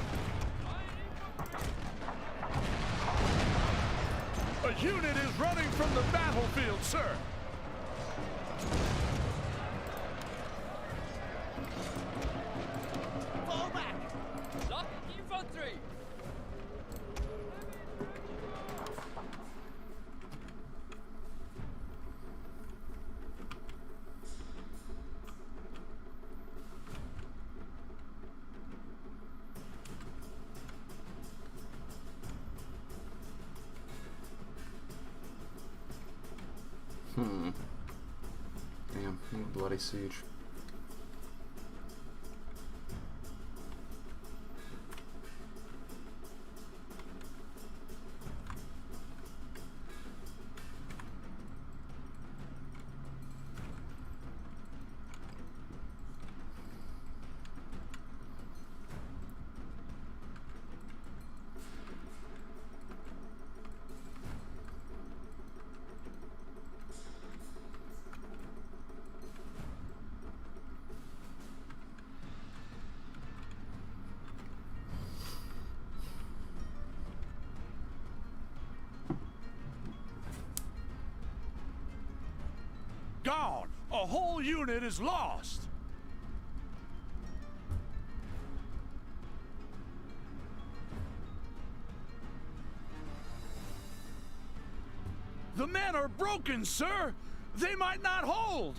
A unit unit is running from the battlefield, sir. Fall back! Lock infantry! Damn, bloody siege. Gone. A whole unit is lost. The men are broken, sir. They might not hold.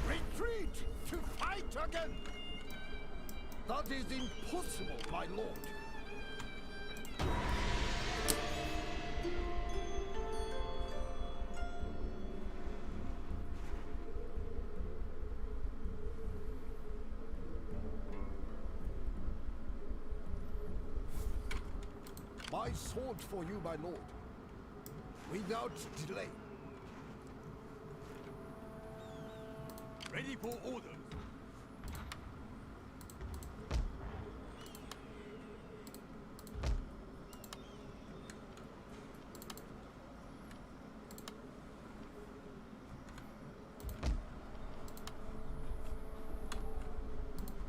Retreat to fight again! That is impossible, my lord. My sword for you, my lord. Without delay. Ready for orders.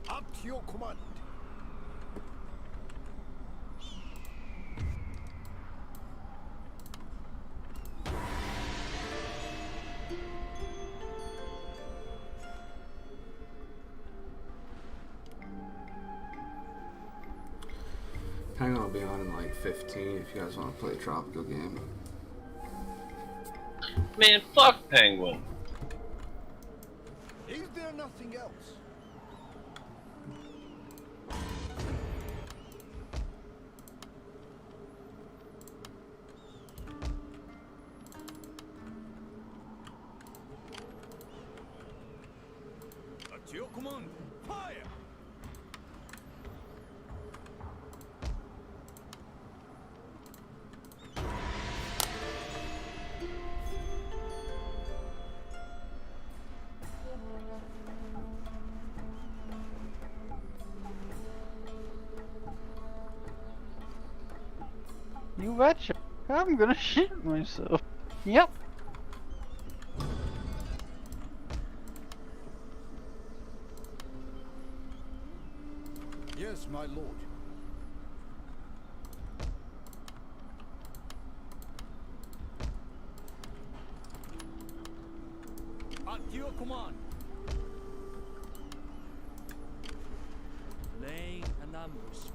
At your command. Hang on, I'll be on in like 15 if you guys want to play a tropical game. Man, fuck Penguin. Is there nothing else? At your command. Fire! You betcha. I'm gonna shit myself. Yep. Yes, my lord. At your command. Laying an ambush.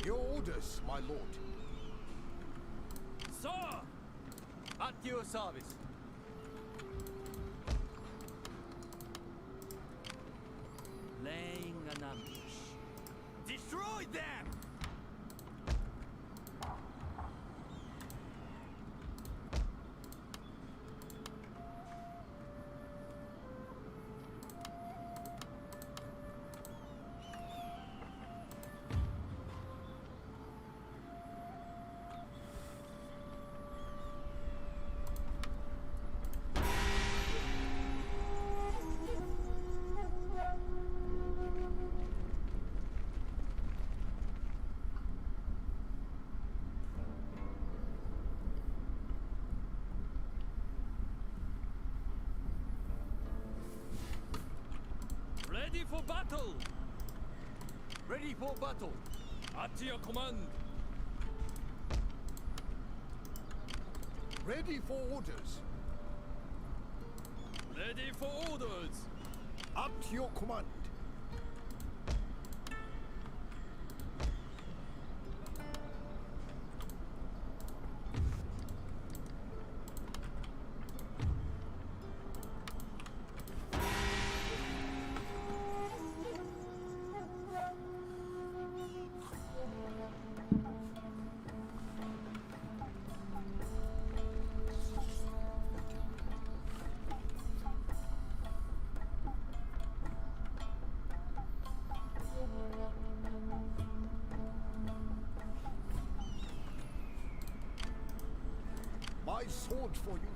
Your orders, my lord. Sir! At your service. with them! Ready for battle! Ready for battle! At your command! Ready for orders. Ready for orders! At your command. My sword for you.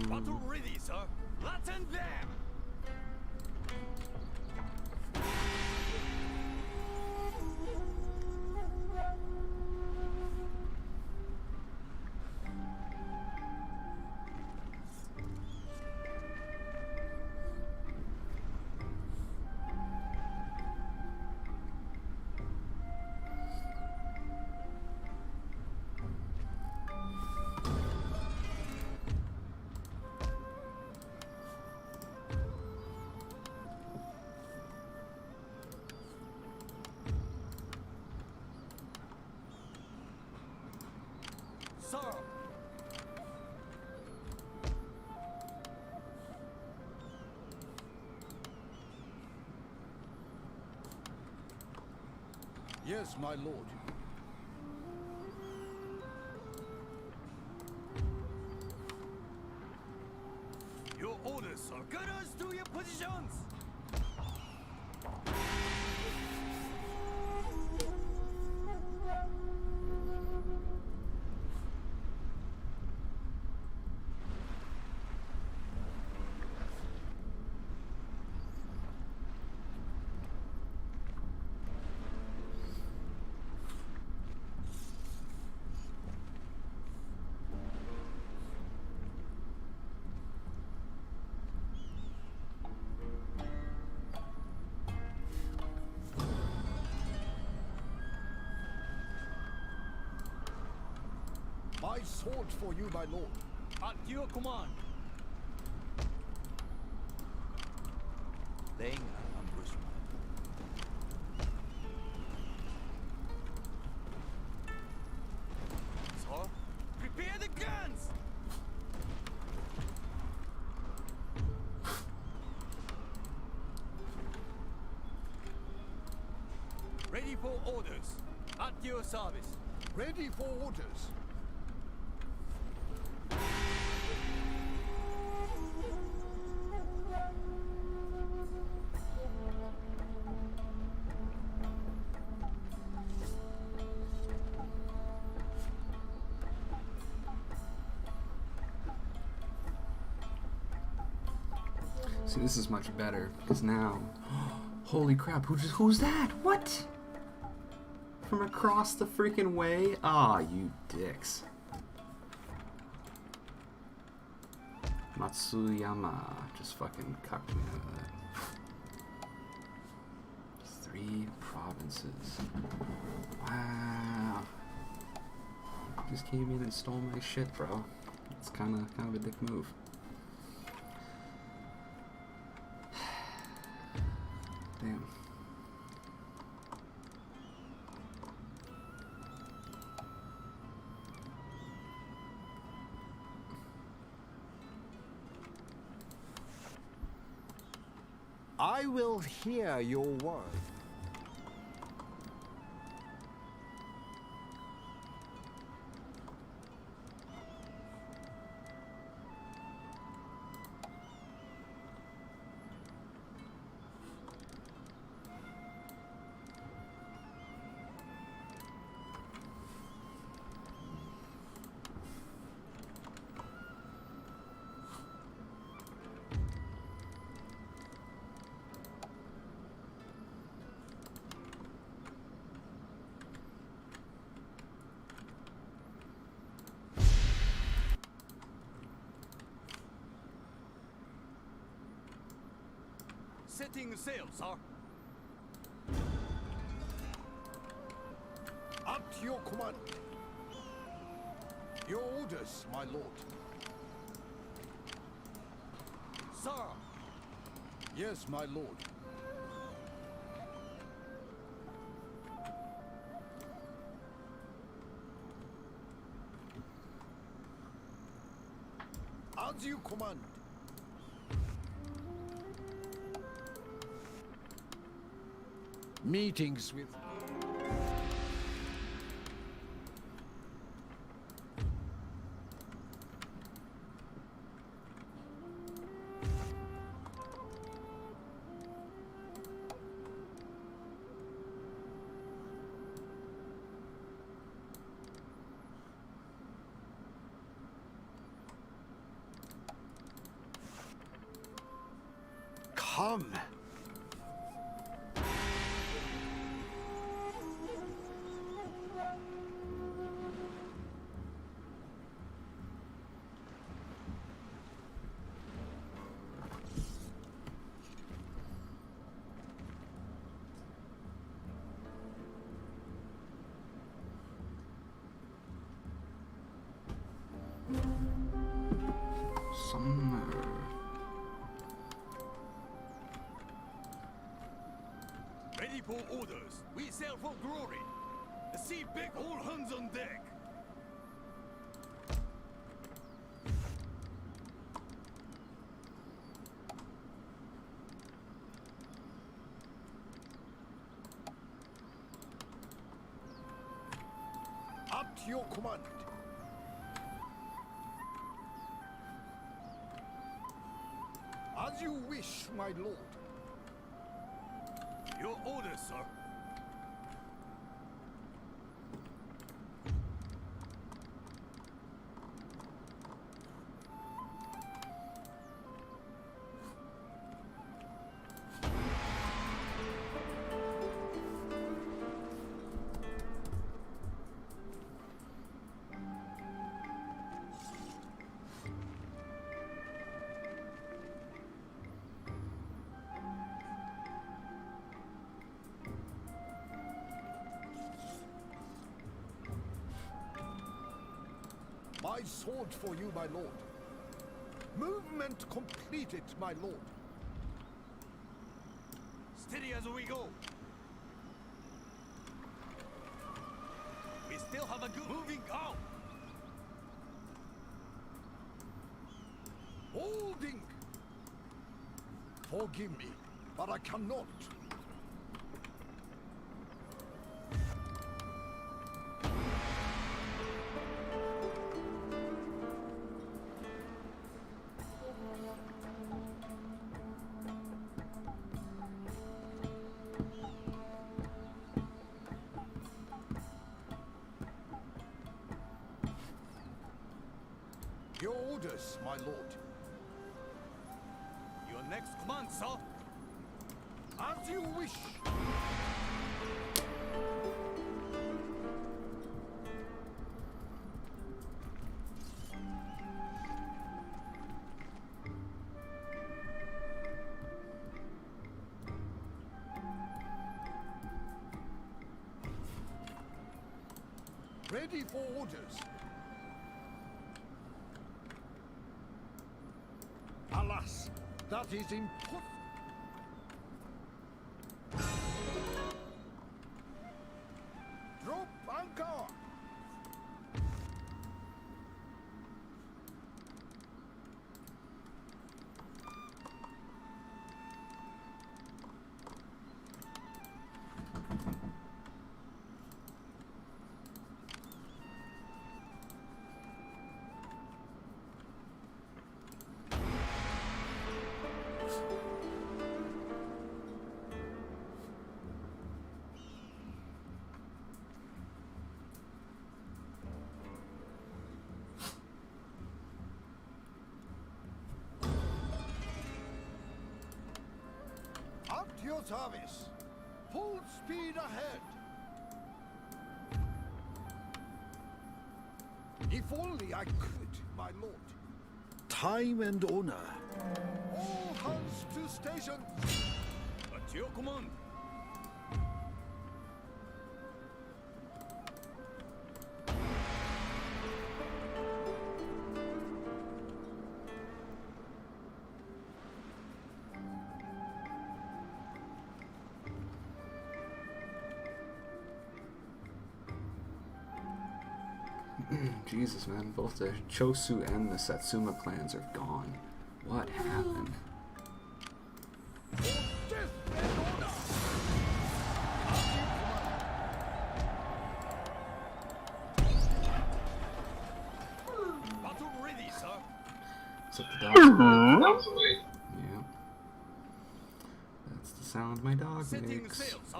Battle ready, sir! Flatten them! Sir! Yes, my lord. Your orders, sir! Gunners to your positions! My sword for you, my lord. At your command! Laying an ambush. Sir, prepare the guns! Ready for orders. At your service. Ready for orders. See, this is much better because now, holy crap! Who's that? What? From across the freaking way? Ah, you dicks. Matsuyama just fucking cucked me out of that. 3 provinces. Wow. Just came in and stole my shit, bro. It's kind of a dick move. Damn. I will hear your word. Setting sail, sir. At your command. Your orders, my lord. Sir, Yes, my lord. As you command. Meetings with... Come. Summer. ready for orders. We sail for glory. The sea big, all hands on deck. At your command. As you wish, my lord. Your orders, sir. My sword for you, my lord. Movement completed, my lord. Steady as we go. We still have a good moving out. Holding! Forgive me, but I cannot. Your orders, my lord. Your next command, sir. As you wish. Ready for orders. Alas, that is impossible. Drop anchor! At your service. Full speed ahead. If only I could, my lord. Time and honor. All hands to station. At your command. Jesus, man, both the Chosu and the Satsuma clans are gone. What happened? Battle ready, sir. Except the dog's yeah. That's the sound my dog Setting makes. sail, sir.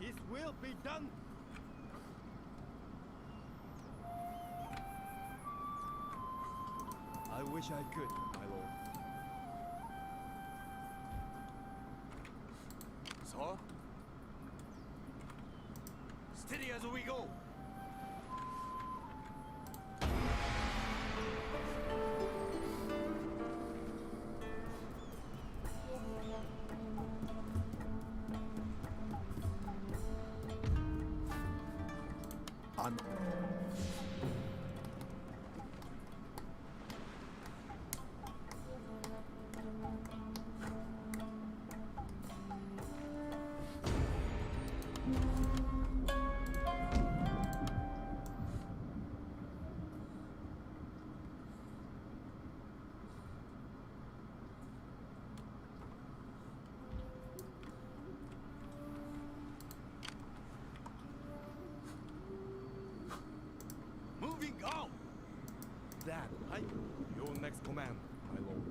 It will be done. I wish I could, my lord. Sir? Steady as we go. I'm Moving out. That, your next command, my lord.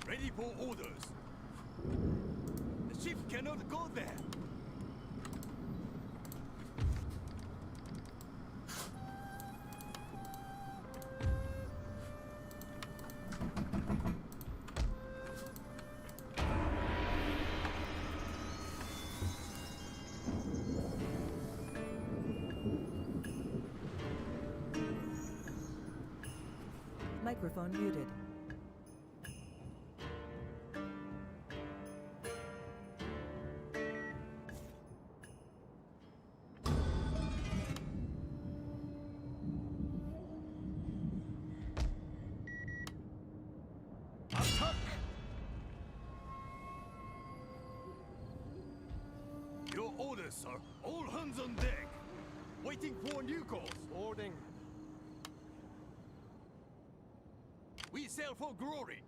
Ready for orders. The ship cannot go there. Microphone muted. Attack! Your orders, sir. All hands on deck. Waiting for new calls. Boarding. We sail for glory.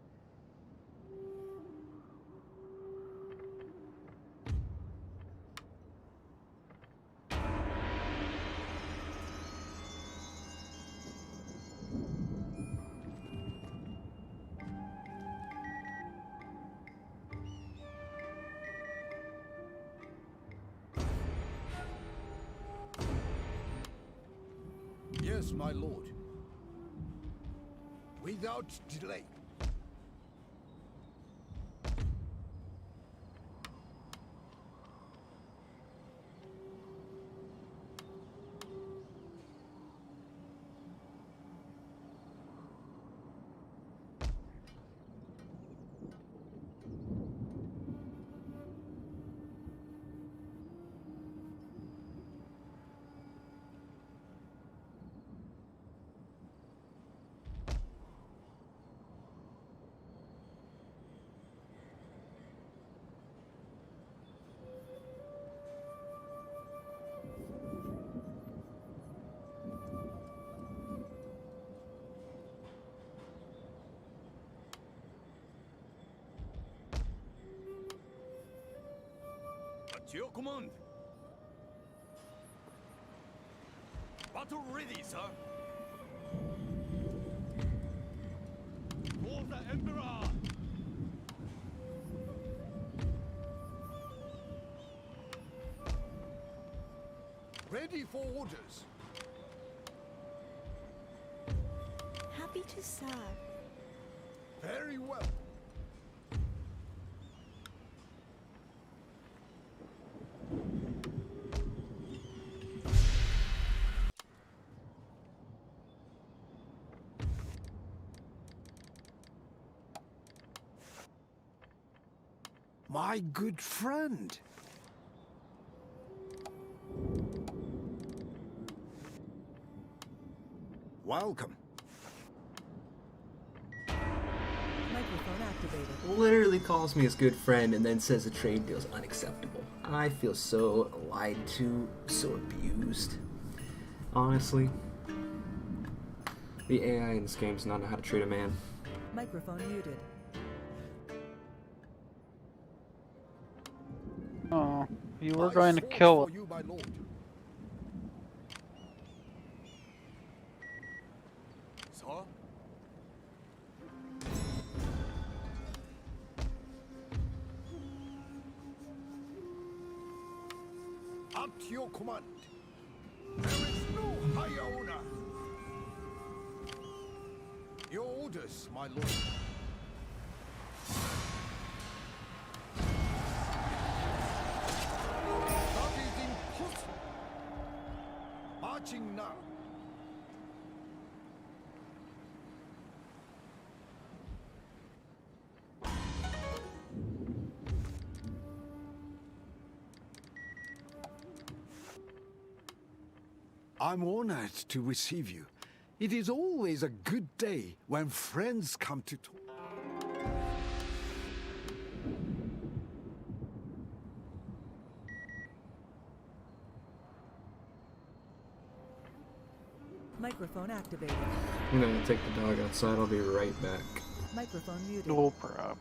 Yes, my lord. Without delay. your command. Battle ready, sir. For the Emperor! Ready for orders. Happy to serve. Very well. My good friend. Welcome. Microphone activated. Literally calls me his good friend and then says the trade deal is unacceptable. I feel so lied to, so abused. Honestly, the AI in this game does not know how to treat a man. Microphone muted. Oh, you were I going to sword kill for you, my lord. Sir? Up to your command. There is no higher honor. Your orders, my lord. That is impossible. Marching now. I'm honored to receive you. It is always a good day when friends come to talk. Microphone activated. I'm gonna take the dog outside. I'll be right back. Microphone muted. no problem.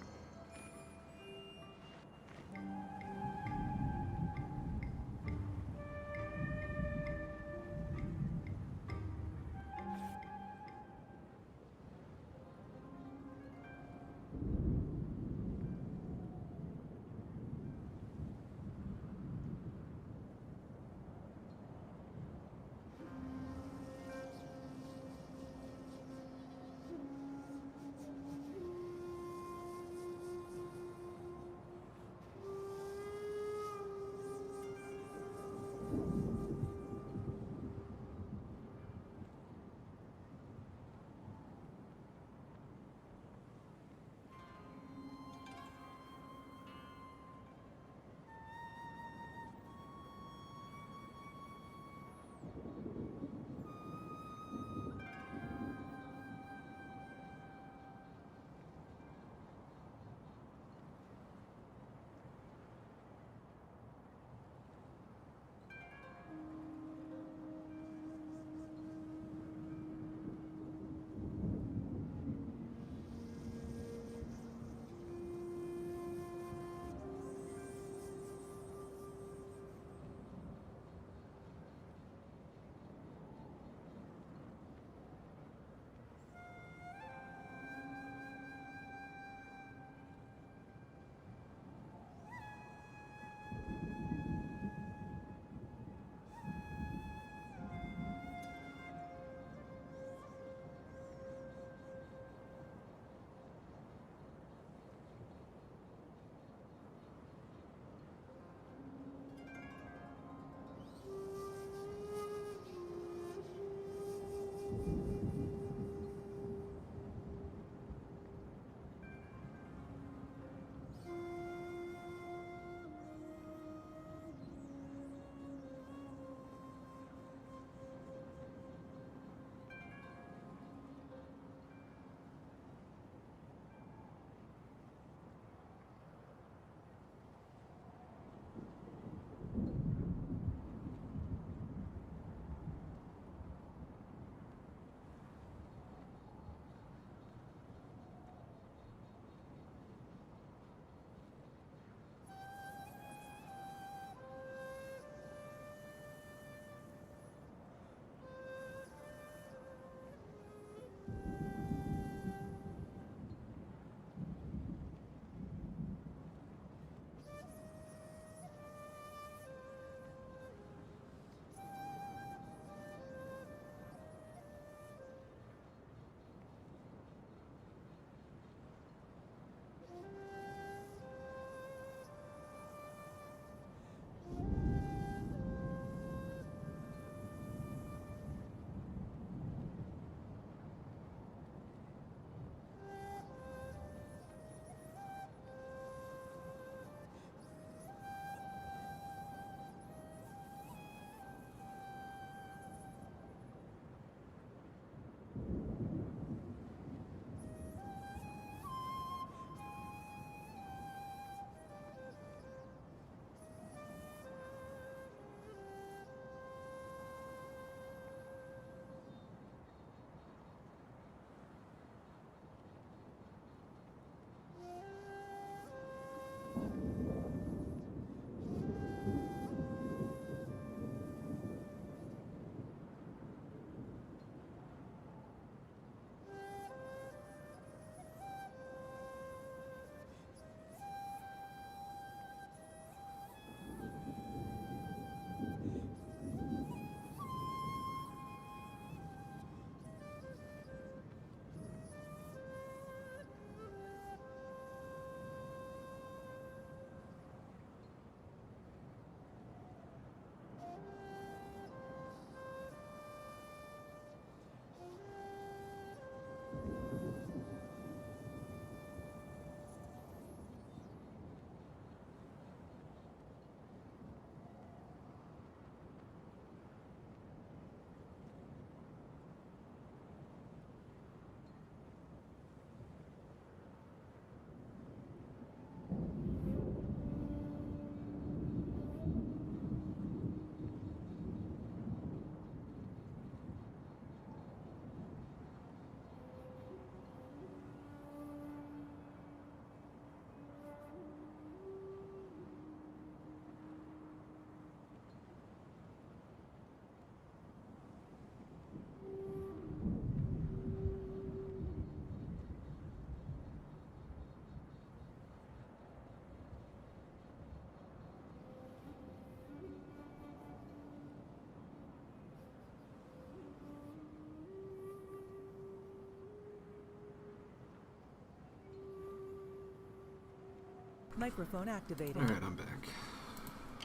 Microphone activated. Alright, I'm back.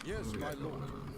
Yes, What do we my got going lord. on?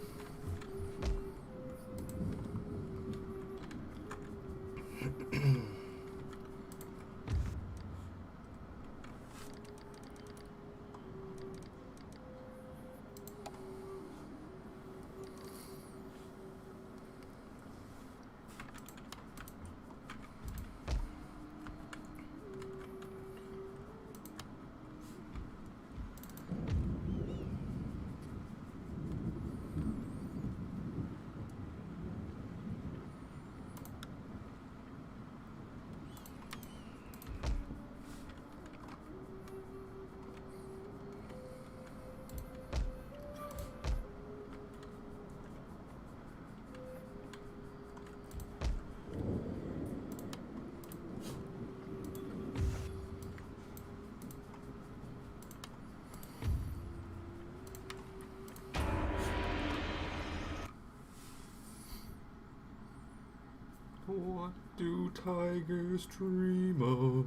What do tigers dream of?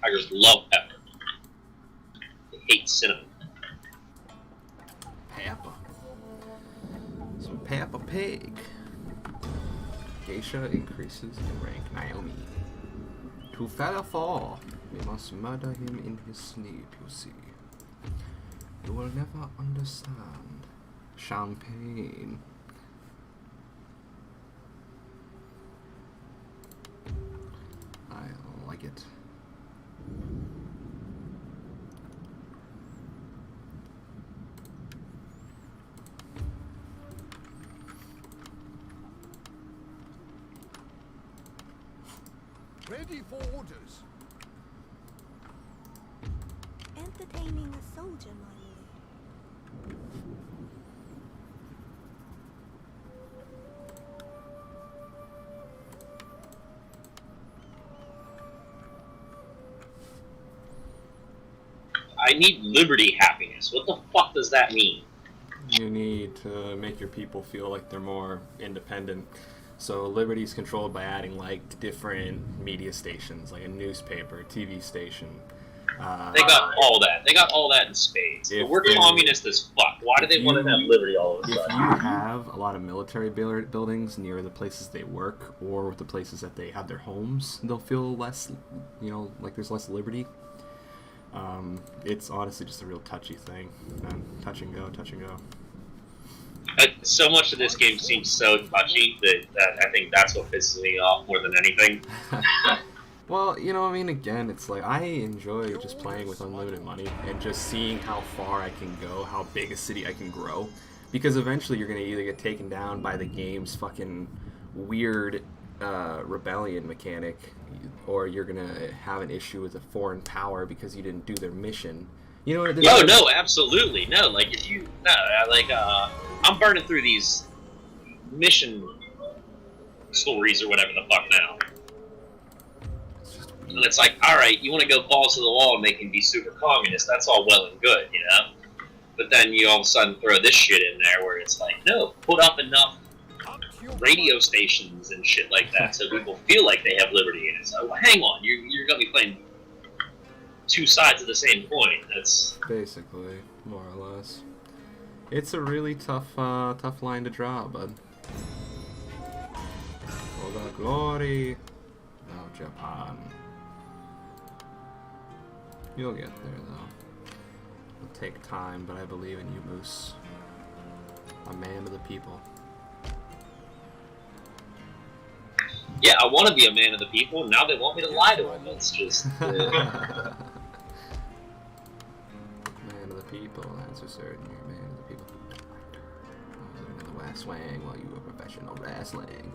Tigers love pepper. They hate cinnamon. Peppa. Some Peppa Pig. Geisha increases in rank. Naomi. To feather fall, we must murder him in his sleep, you see. You will never understand. Champagne. I like it. Ready for orders. Entertaining a soldier, my lord. I need liberty happiness. What the fuck does that mean? You need to make your people feel like they're more independent. So liberty is controlled by adding like different media stations, like a newspaper, TV station. They got all that. They got all that in spades. But we're communist as fuck. Why do they want to have liberty all of a If sudden? you have a lot of military buildings near the places they work or the places that they have their homes, they'll feel less, like there's less liberty. It's honestly just a real touchy thing. Touch and go, touch and go. So much of this game seems so touchy that I think that's what pisses me off more than anything. Well, again, it's like I enjoy just playing with unlimited money and just seeing how far I can go, how big a city I can grow. Because eventually you're going to either get taken down by the game's fucking weird rebellion mechanic, or you're going to have an issue with a foreign power because you didn't do their mission. You know what? Oh, no, absolutely. No, like, I'm burning through these mission stories or whatever the fuck now. And it's like, alright, you want to go balls to the wall and they can be super communist, that's all well and good, But then you all of a sudden throw this shit in there where it's like, no, put up enough radio stations and shit like that so people feel like they have liberty. And it's like, well, hang on, you're going to be playing two sides of the same coin. That's basically, more or less. It's a really tough line to draw, bud. For the glory of Japan. You'll get there, though. It'll take time, but I believe in you, Moose. A man of the people. yeah, I want to be a man of the people, and now they want me to lie to them. It's just... Man of the people, that's for certain. You're a man of the people. I was living in the West Wing while you were professional wrestling.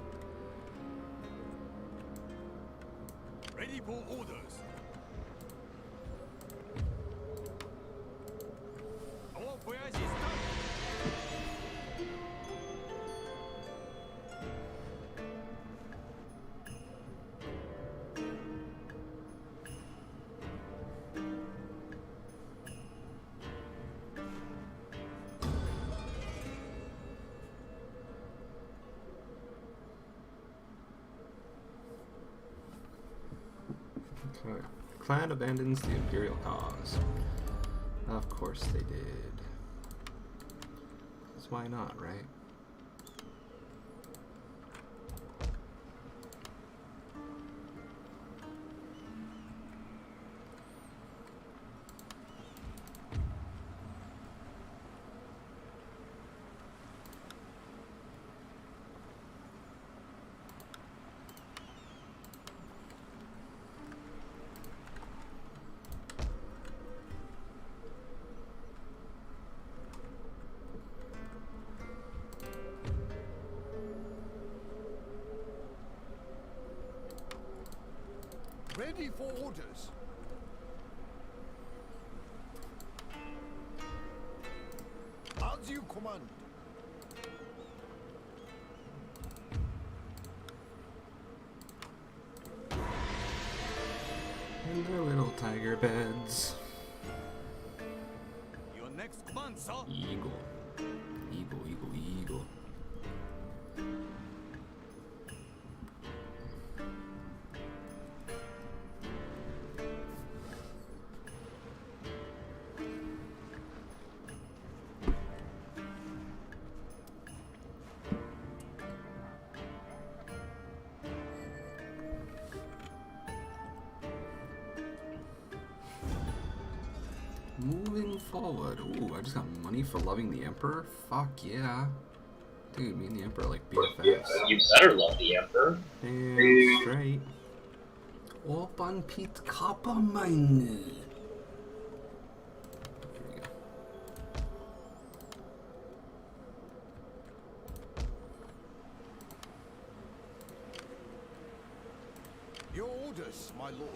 Ready for orders. Our voyage is done. Okay. Clan abandons the Imperial cause. Of course they did. 'Cause why not, right? Ready for orders. As you command. And their little tiger beds. Your next command, sir. Eagle. Eagle, eagle, eagle. Moving forward. Ooh, I just got money for loving the Emperor? Fuck yeah. Dude, me and the Emperor are like BFFs. You better love the Emperor. Damn straight. Open pit copper mine. Here we go. Your orders, my lord.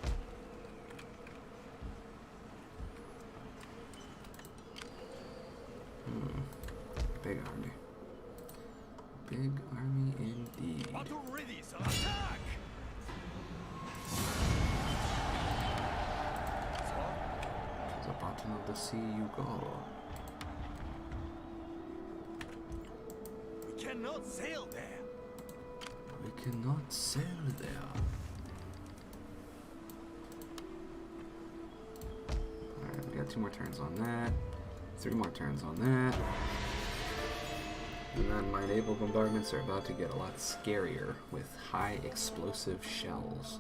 Big army. Big army indeed. Battle ready, sir. Attack! To the bottom of the sea you go. We cannot sail there. We cannot sail there. Alright, we got 2 more turns on that. 3 more turns on that. And then my naval bombardments are about to get a lot scarier with high explosive shells.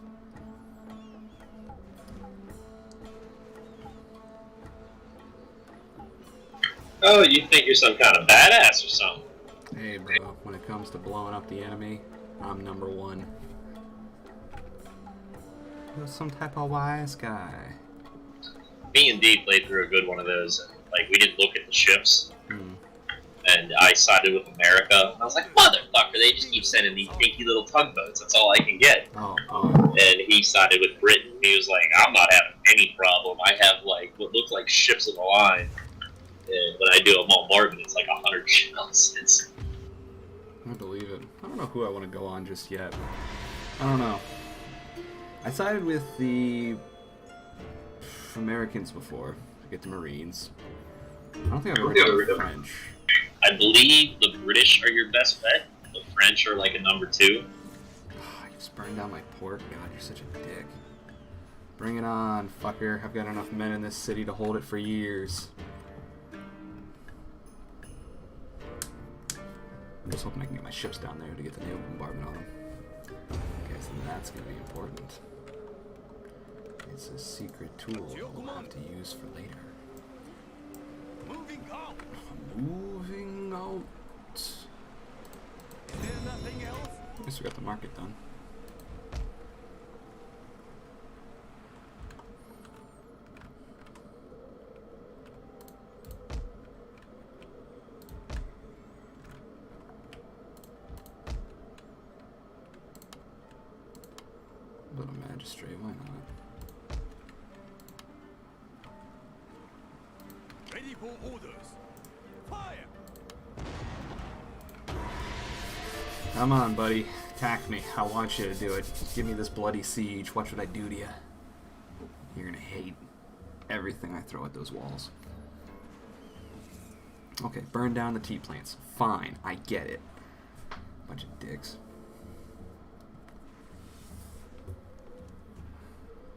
Oh, you think you're some kind of badass or something? Hey bro, when it comes to blowing up the enemy, I'm number 1. You're some type of wise guy. Me and D played through a good one of those, and like we didn't look at the ships, Hmm. and I sided with America. And I was like, motherfucker, they just keep sending these dinky little tugboats. That's all I can get. Oh boy. And he sided with Britain. He was like, I'm not having any problem. I have like what look like ships of the line, and when I do a bombardment, it's like 100 shells. It's I believe it. I don't know who I want to go on just yet. I don't know. I sided with the Americans before to get the Marines. I don't think I've ever done the French. I believe the British are your best bet. The French are like a number 2. You just burned down my port? God, you're such a dick. Bring it on, fucker. I've got enough men in this city to hold it for years. I'm just hoping I can get my ships down there to get the naval bombardment on them. Okay, so that's going to be important. It's a secret tool we'll have to use for later. Moving out. Moving out. Is there nothing else? I guess we got the market done. Little magistrate, why not? Ready for orders. Fire! Come on, buddy. Attack me. I want you to do it. Give me this bloody siege. Watch what I do to you. You're gonna hate everything I throw at those walls. Okay, burn down the tea plants. Fine, I get it. Bunch of dicks.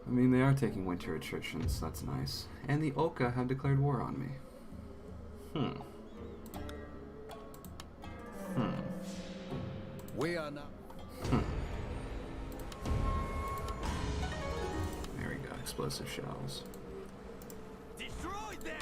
I mean, they are taking winter attrition, so that's nice. And the Oka have declared war on me. We are now. There we go, explosive shells. Destroy them!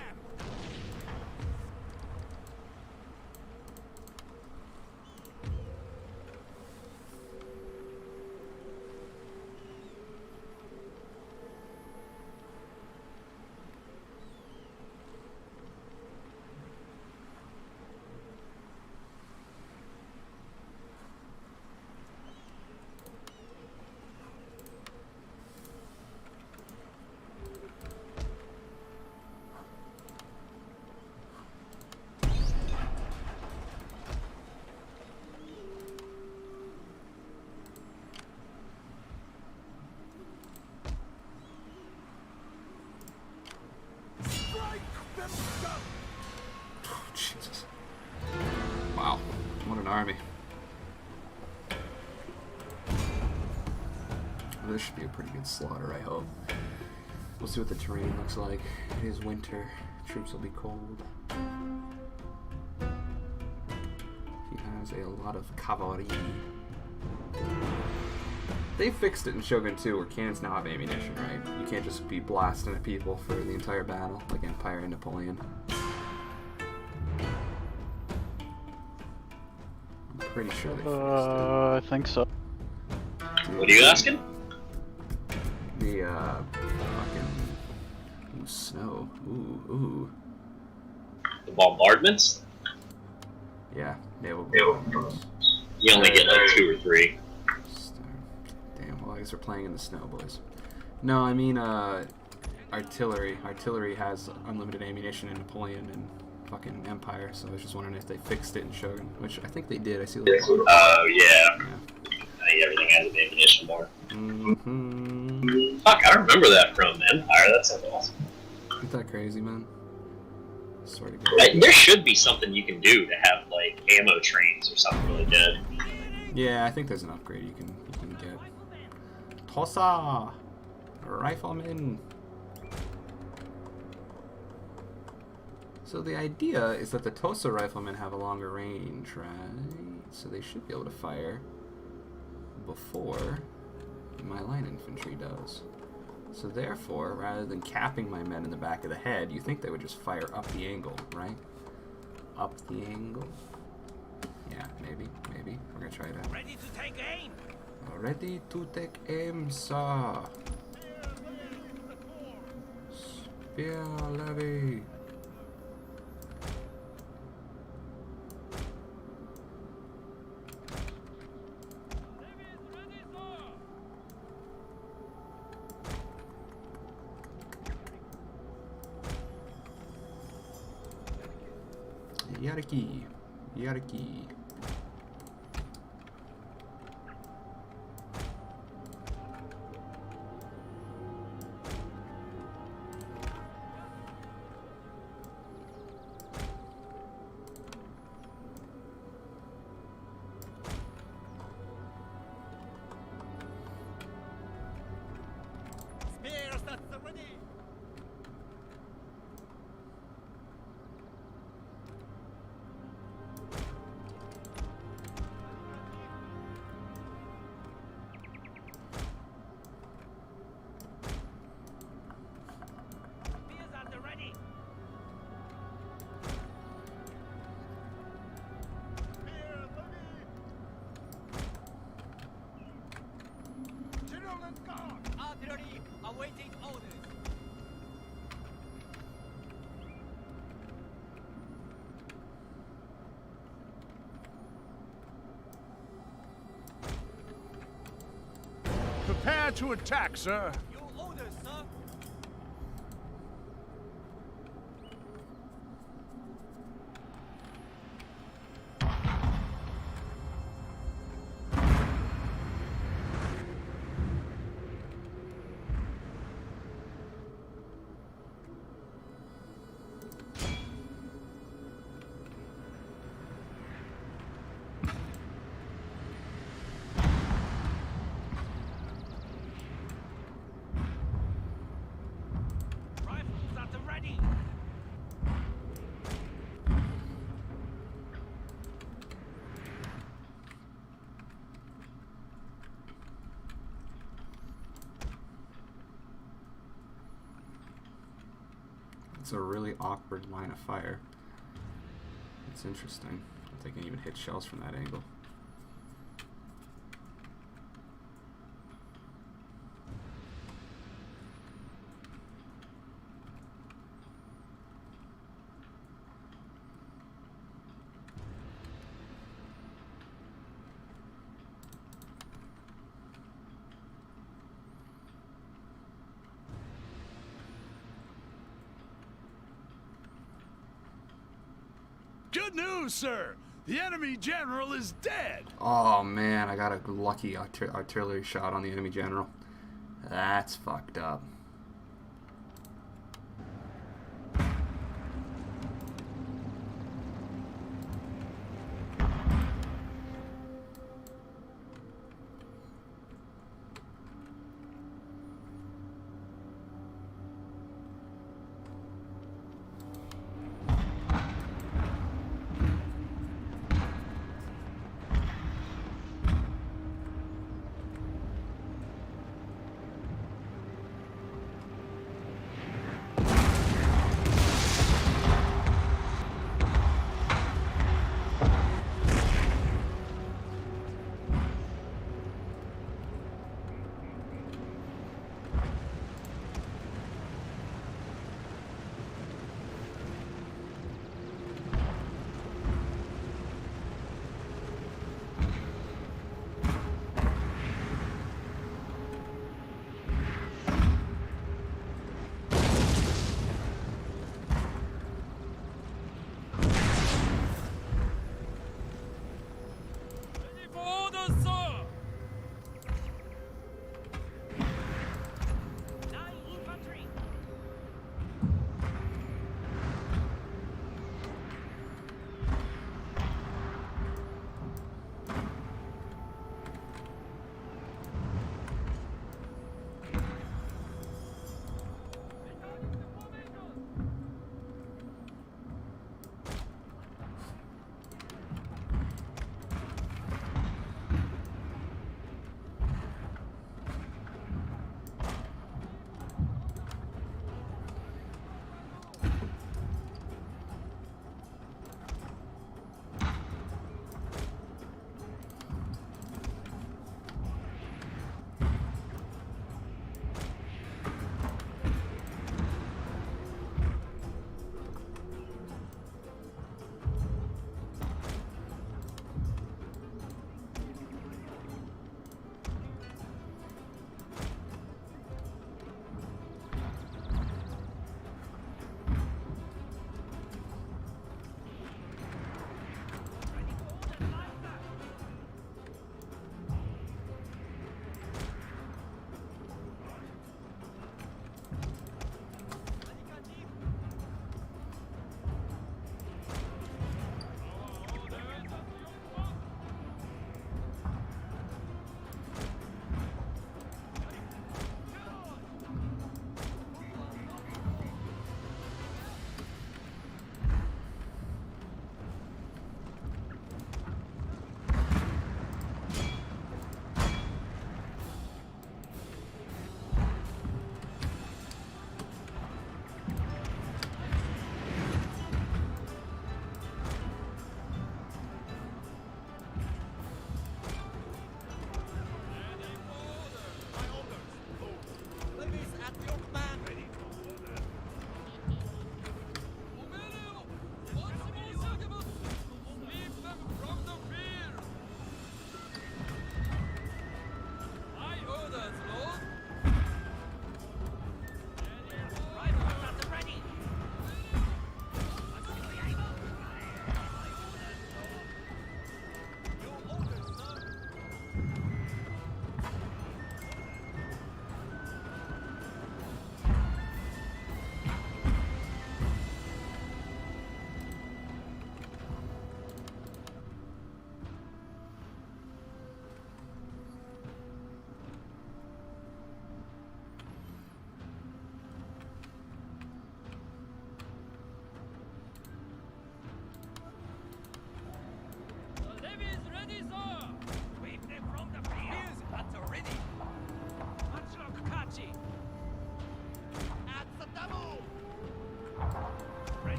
Jesus. Wow, what an army. Well, this should be a pretty good slaughter, I hope. We'll see what the terrain looks like. It is winter. Troops will be cold. He has a lot of cavalry. They fixed it in Shogun 2 where cannons now have ammunition, right? You can't just be blasting at people for the entire battle, like Empire and Napoleon. I'm pretty sure they fixed it. I think so. What are you asking? The, fucking... Ooh, snow. Ooh. The bombardments? Yeah, naval bombardments. You only get like 2 or 3. Damn, well, I guess we're playing in the snow, boys. No, I mean, artillery. Artillery has unlimited ammunition in Napoleon and fucking Empire, so I was just wondering if they fixed it in Shogun, which I think they did. I see a little... Oh, yeah. Yeah. I think everything has an ammunition bar. Mm-hmm. Fuck, I remember that from Empire. That sounds awesome. Isn't that crazy, man? I swear to God. There should be something you can do to have, like, ammo trains or something really good. Yeah, I think there's an upgrade you can get. Tosa! Rifleman! So the idea is that the Tosa riflemen have a longer range, right? So they should be able to fire before my line infantry does. So therefore, rather than capping my men in the back of the head, you think they would just fire up the angle, right? Up the angle. Yeah, maybe. We're gonna try that. Ready to take aim! Ready to take aim, sir. Spear levy. Yariki. Spears, that's ready! Spears at the ready! General and guard. Artillery awaiting orders. Prepare to attack, sir. Your orders, sir. It's a really awkward line of fire. It's interesting. They can even hit shells from that angle. Good news, sir! The enemy general is dead! Oh man, I got a lucky artillery shot on the enemy general. That's fucked up.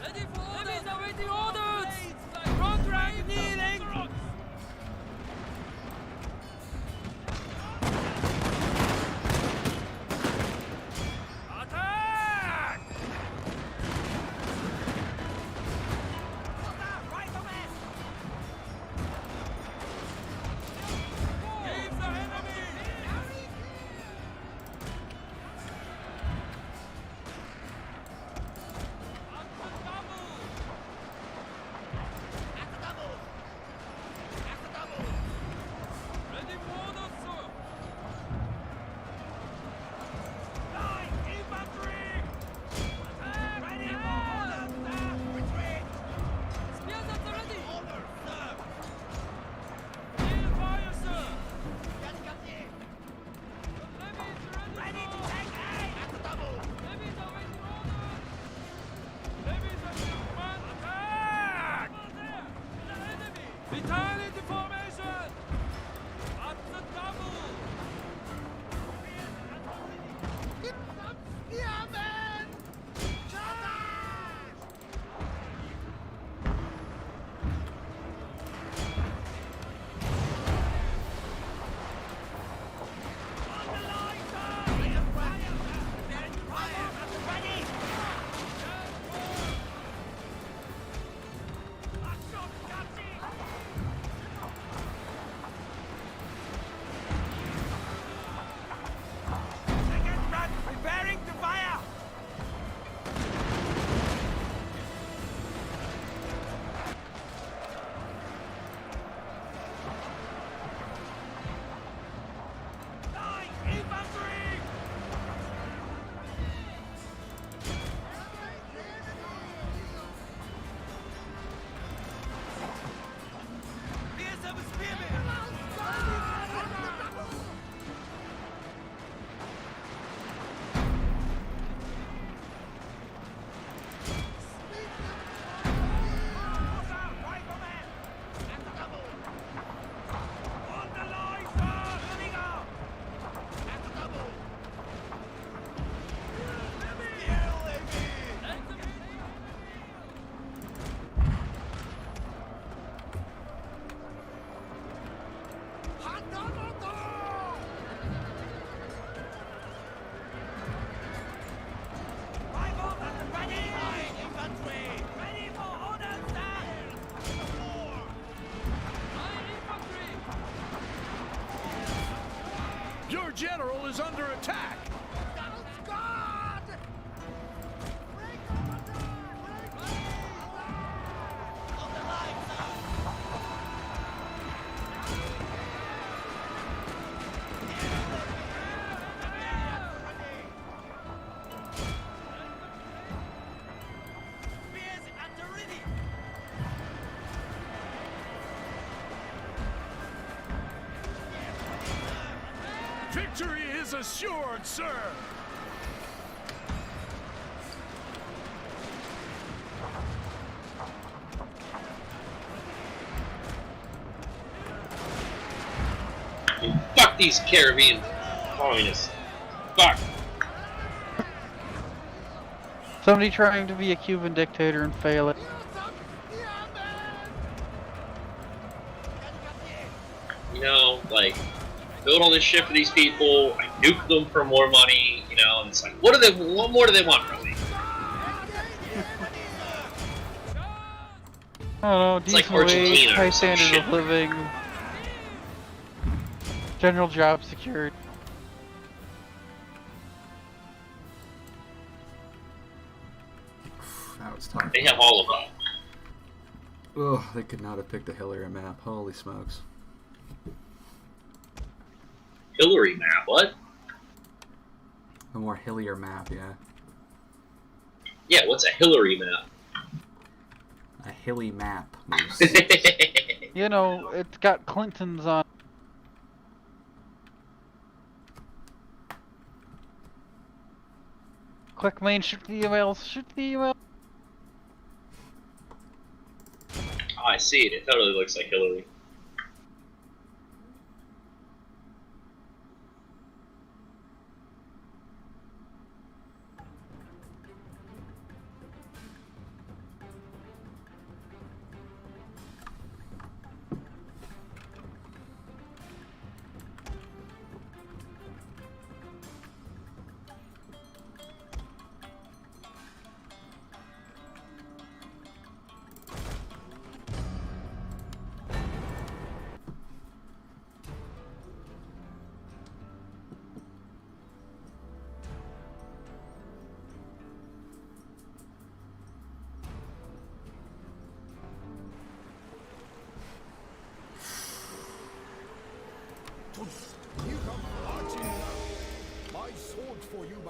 Ready for orders! Enemies awaiting orders! Front rank kneeling! Attack! Rifleman! Leave the enemy! Ready for orders, sir! Line infantry! Attack! Ready for orders, sir! Retreat! Spears at the ready! Orders, sir! Clear fire, sir! Levies ready, to take aim! Levies awaiting orders! Levies at your command! Attack! There! The enemy! Vitality formation! At the double! Preparing to fire! Line infantry! Here's some spearmen! Rifleman! At the double! On the line, sir! Moving up! At the double! Rifles at the ready! Line infantry! Ready for orders, sir! Line infantry! Your general is under attack. On the line, sir! Spears at the ready! Victory is assured, sir. Fuck these Caribbean communists. Fuck. Somebody trying to be a Cuban dictator and failing. You know, like, build all this shit for these people, I nuke them for more money, you know, and it's like, what more do they want from me? I don't know, It's like decent wage, Argentina or high some standard shit. of living, general job security. That was tough. They have all of that. Ugh, they could not have picked a hillier map. Holy smokes. Hillary map, what? A more hillier map, yeah. Yeah, what's a Hillary map? A hilly map. Moose. You know, it's got Clintons on. Click main, shoot the emails, shoot the email. Oh, I see it. It totally looks like Hillary.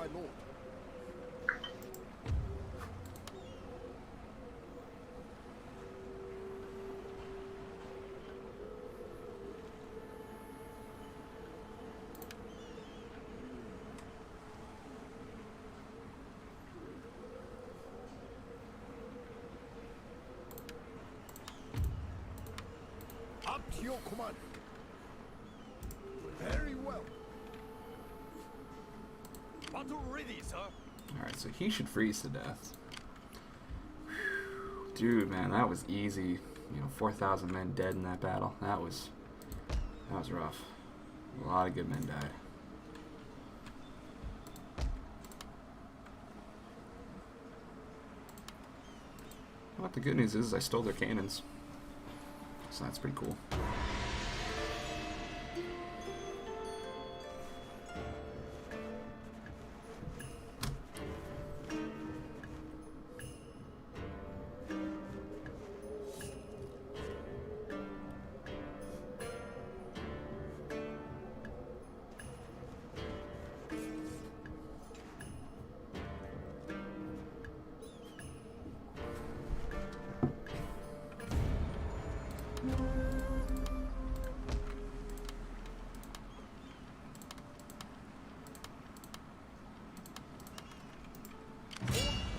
my lord. Up to your command. Very well. Battle ready, sir. Alright, so he should freeze to death. Dude, man, that was easy. 4,000 men dead in that battle. That was rough. A lot of good men died. Well, the good news is I stole their cannons. So that's pretty cool.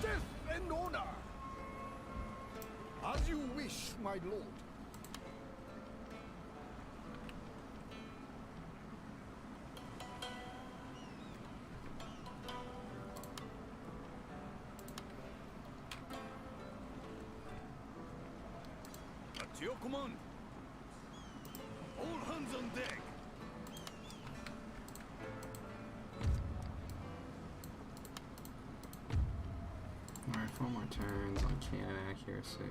Death and honor. As you wish, my lord. At your command. All hands on deck. Alright, 4 more turns on cannon accuracy. Sir?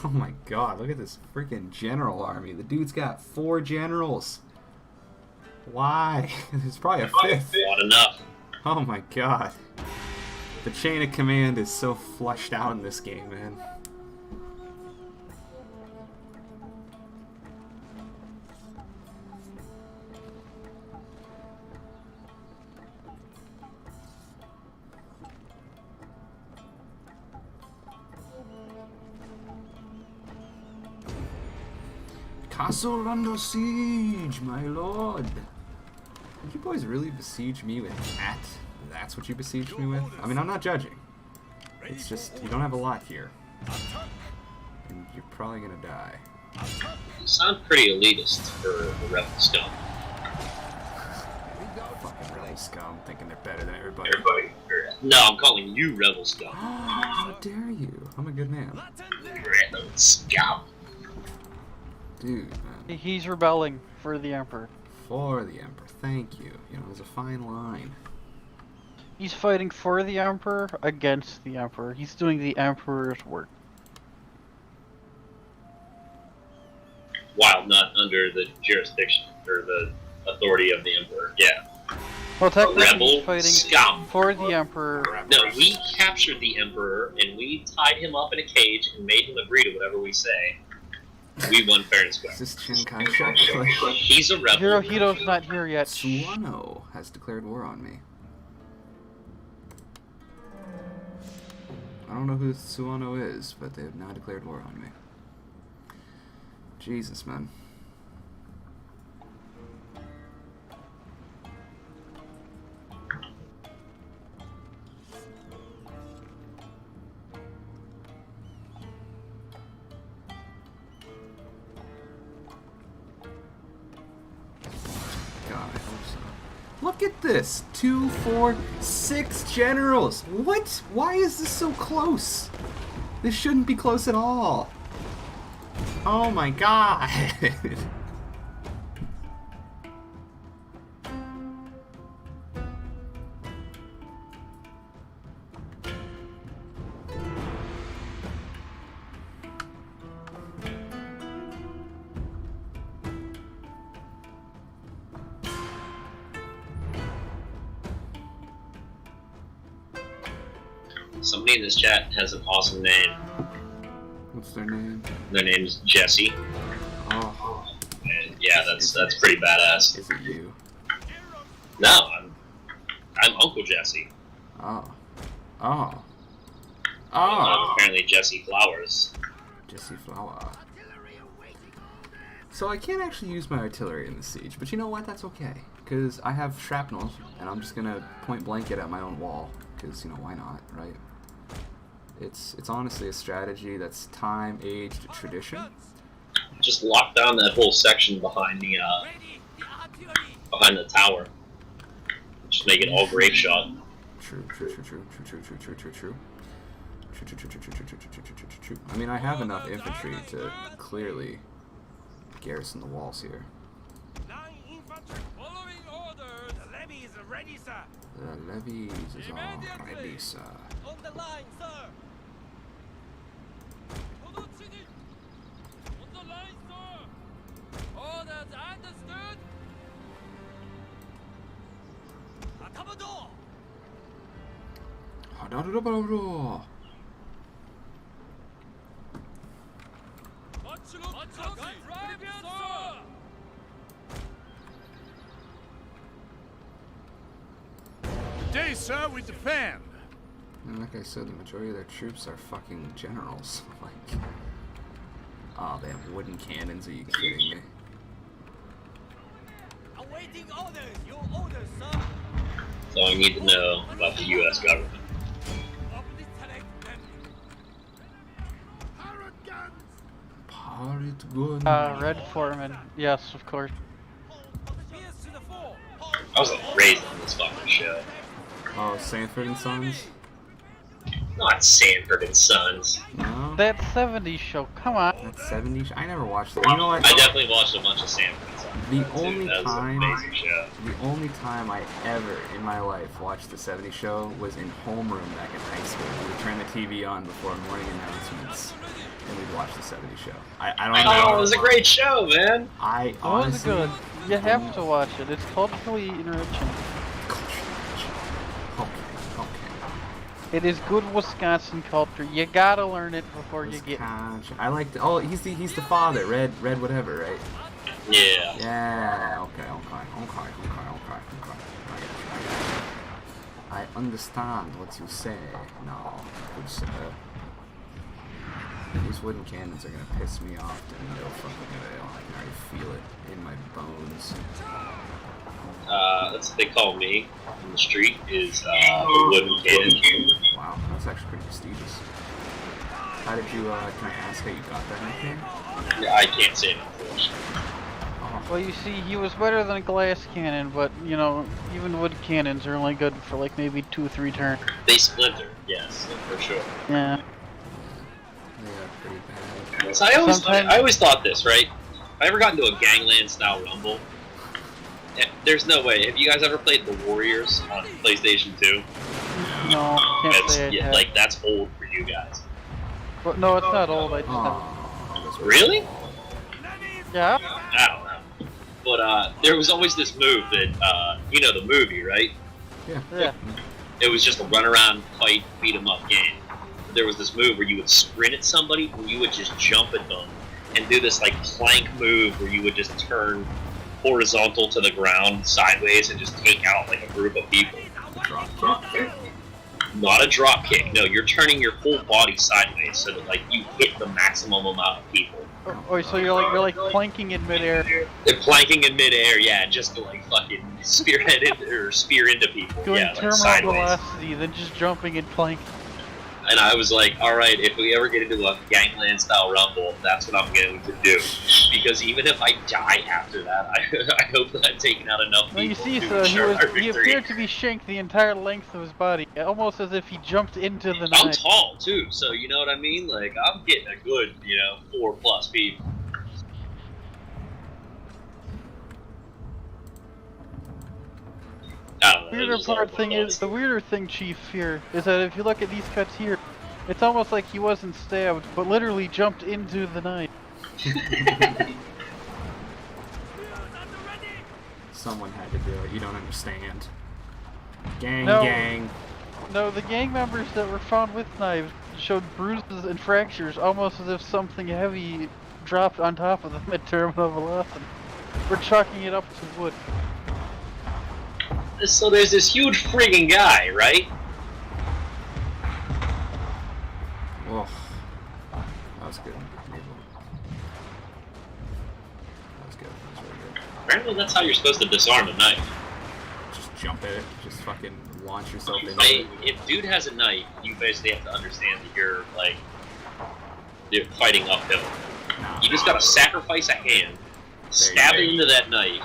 Oh my god, look at this freaking general army. The dude's got 4 generals. Why? There's probably a 5th. Not enough. Oh my god. The chain of command is so flushed out in this game, man. Castle under siege, my lord. Did you boys really besiege me with that? That's what you besieged me with? I mean, I'm not judging. It's just, you don't have a lot here. And you're probably gonna die. You sound pretty elitist for the rebel scum. Fucking rebel scum, thinking they're better than everybody. No, I'm calling you rebel scum. How dare you? I'm a good man. Rebel scum. Dude, man. He's rebelling for the Emperor. For the Emperor, thank you. There's a fine line. He's fighting for the Emperor against the Emperor. He's doing the Emperor's work. While not under the jurisdiction or the authority of the Emperor. Yeah. Well, technically Rebel he's fighting scum. for the Emperor. No, we captured the Emperor and we tied him up in a cage and made him agree to whatever we say. We won fair and square. Is this Chiang Kai-shek? He's a rebel. Hirohito's not here yet. Suwano has declared war on me. I don't know who Suwano is, but they have now declared war on me. Jesus, man. God, I hope so. Look at this! 2, 4, 6 generals! What? Why is this so close? This shouldn't be close at all. Oh my god! Somebody in this chat has an awesome name. What's their name? Their name's Jesse. Oh. And yeah, that's pretty badass. Is it you? No, I'm Uncle Jesse. Oh. Oh. Oh. Apparently Jesse Flowers. Jesse Flower. So I can't actually use my artillery in the siege, but you know what? That's okay. Because I have shrapnel, and I'm just gonna point blank it at my own wall. Because, you know, why not, right? It's honestly a strategy that's time-aged tradition. Just lock down that whole section behind the tower. Just make it all grave shot. True. I mean, I have enough infantry to clearly garrison the walls here. Following orders. The levy is ready, sir. The levies is all ready, sir. On the line, sir. On the line, sir. Orders understood. Atabado. Today, sir, we defend. And like I said, the majority of their troops are fucking generals. Like, oh, they have wooden cannons. Are you kidding me? Awaiting orders. Your orders, sir. That's all you need to know about the U.S. government. Pirate gun. Red Foreman. Yes, of course. I was like raised on this fucking show. Oh, Sanford and Sons? Not Sanford and Sons. No? That 70s show, come on. That 70s? I never watched it. You know what? I definitely watched a bunch of Sanford and Sons. The only That was an time, amazing show. the only time I ever in my life watched the 70s show was in homeroom back in high school. We would turn the TV on before morning announcements, and we'd watch the 70s show. I don't know. Oh, it was a great show, man. I It was honestly... good. You have to watch it. It's culturally enriching. Okay. It is good Wisconsin culture. You gotta learn it before you get. I like the... Oh, he's the father. Red whatever, right? Yeah. Yeah, okay. I understand what you say. No, good sir. These wooden cannons are gonna piss me off to no fucking avail. I can already feel it in my bones. That's what they call me in the street, is the wooden cannon. Wow, that's actually pretty prestigious. How did you, can I ask how you got that nickname? Yeah, I can't say it, unfortunately. Well, you see, he was better than a glass cannon, but, you know, even wood cannons are only good for like maybe 2 or 3 turns. They splinter, yes, for sure. Yeah. Yeah, pretty bad. So I always thought this, right? If I ever got into a gangland style rumble, there's no way. Have you guys ever played The Warriors on PlayStation 2? No, can't say I have. Like, that's old for you guys. But no, it's not old. I just Oh, Really? Yeah. I don't know. But there was always this move that, you know the movie, right? Yeah. It was just a run around, fight, beat 'em up game. There was this move where you would sprint at somebody and you would just jump at them and do this like plank move where you would just turn horizontal to the ground sideways and just take out like a group of people. drop kick. Not a drop kick. No, you're turning your whole body sideways so that like you hit the maximum amount of people. Oh, so you're like planking in midair. They're planking in midair, yeah, just to like fucking spearhead it or spear into people. Doing Yeah, like terminal sideways. velocity, then just jumping and planking. And I was like, alright, if we ever get into a gangland style rumble, that's what I'm going to do. Because even if I die after that, I hope that I've taken out enough people Well, you see, to so ensure our he victory. appeared to be shanked the entire length of his body, almost as if he jumped into the I'm night. tall too, so you know what I mean? Like, I'm getting a good, 4+ people. I don't know, The weirder just like part one thing of is, those. the weirder thing, Chief, here, is that if you look at these cuts here, it's almost like he wasn't stabbed, but literally jumped into the night. Someone had to do it. You don't understand. Gang, No. gang. No, the gang members that were found with knives showed bruises and fractures, almost as if something heavy dropped on top of them at terminal velocity. We're chalking it up to wood. So there's this huge friggin' guy, right? Oh, that was good. That was good. That was really good. Apparently that's how you're supposed to disarm a knife. Just jump at it. Just fucking launch yourself into Hey, it. if dude has a knife, you basically have to understand that you're, like, you're fighting uphill. Nah. You just gotta sacrifice a hand, stab it into that knife,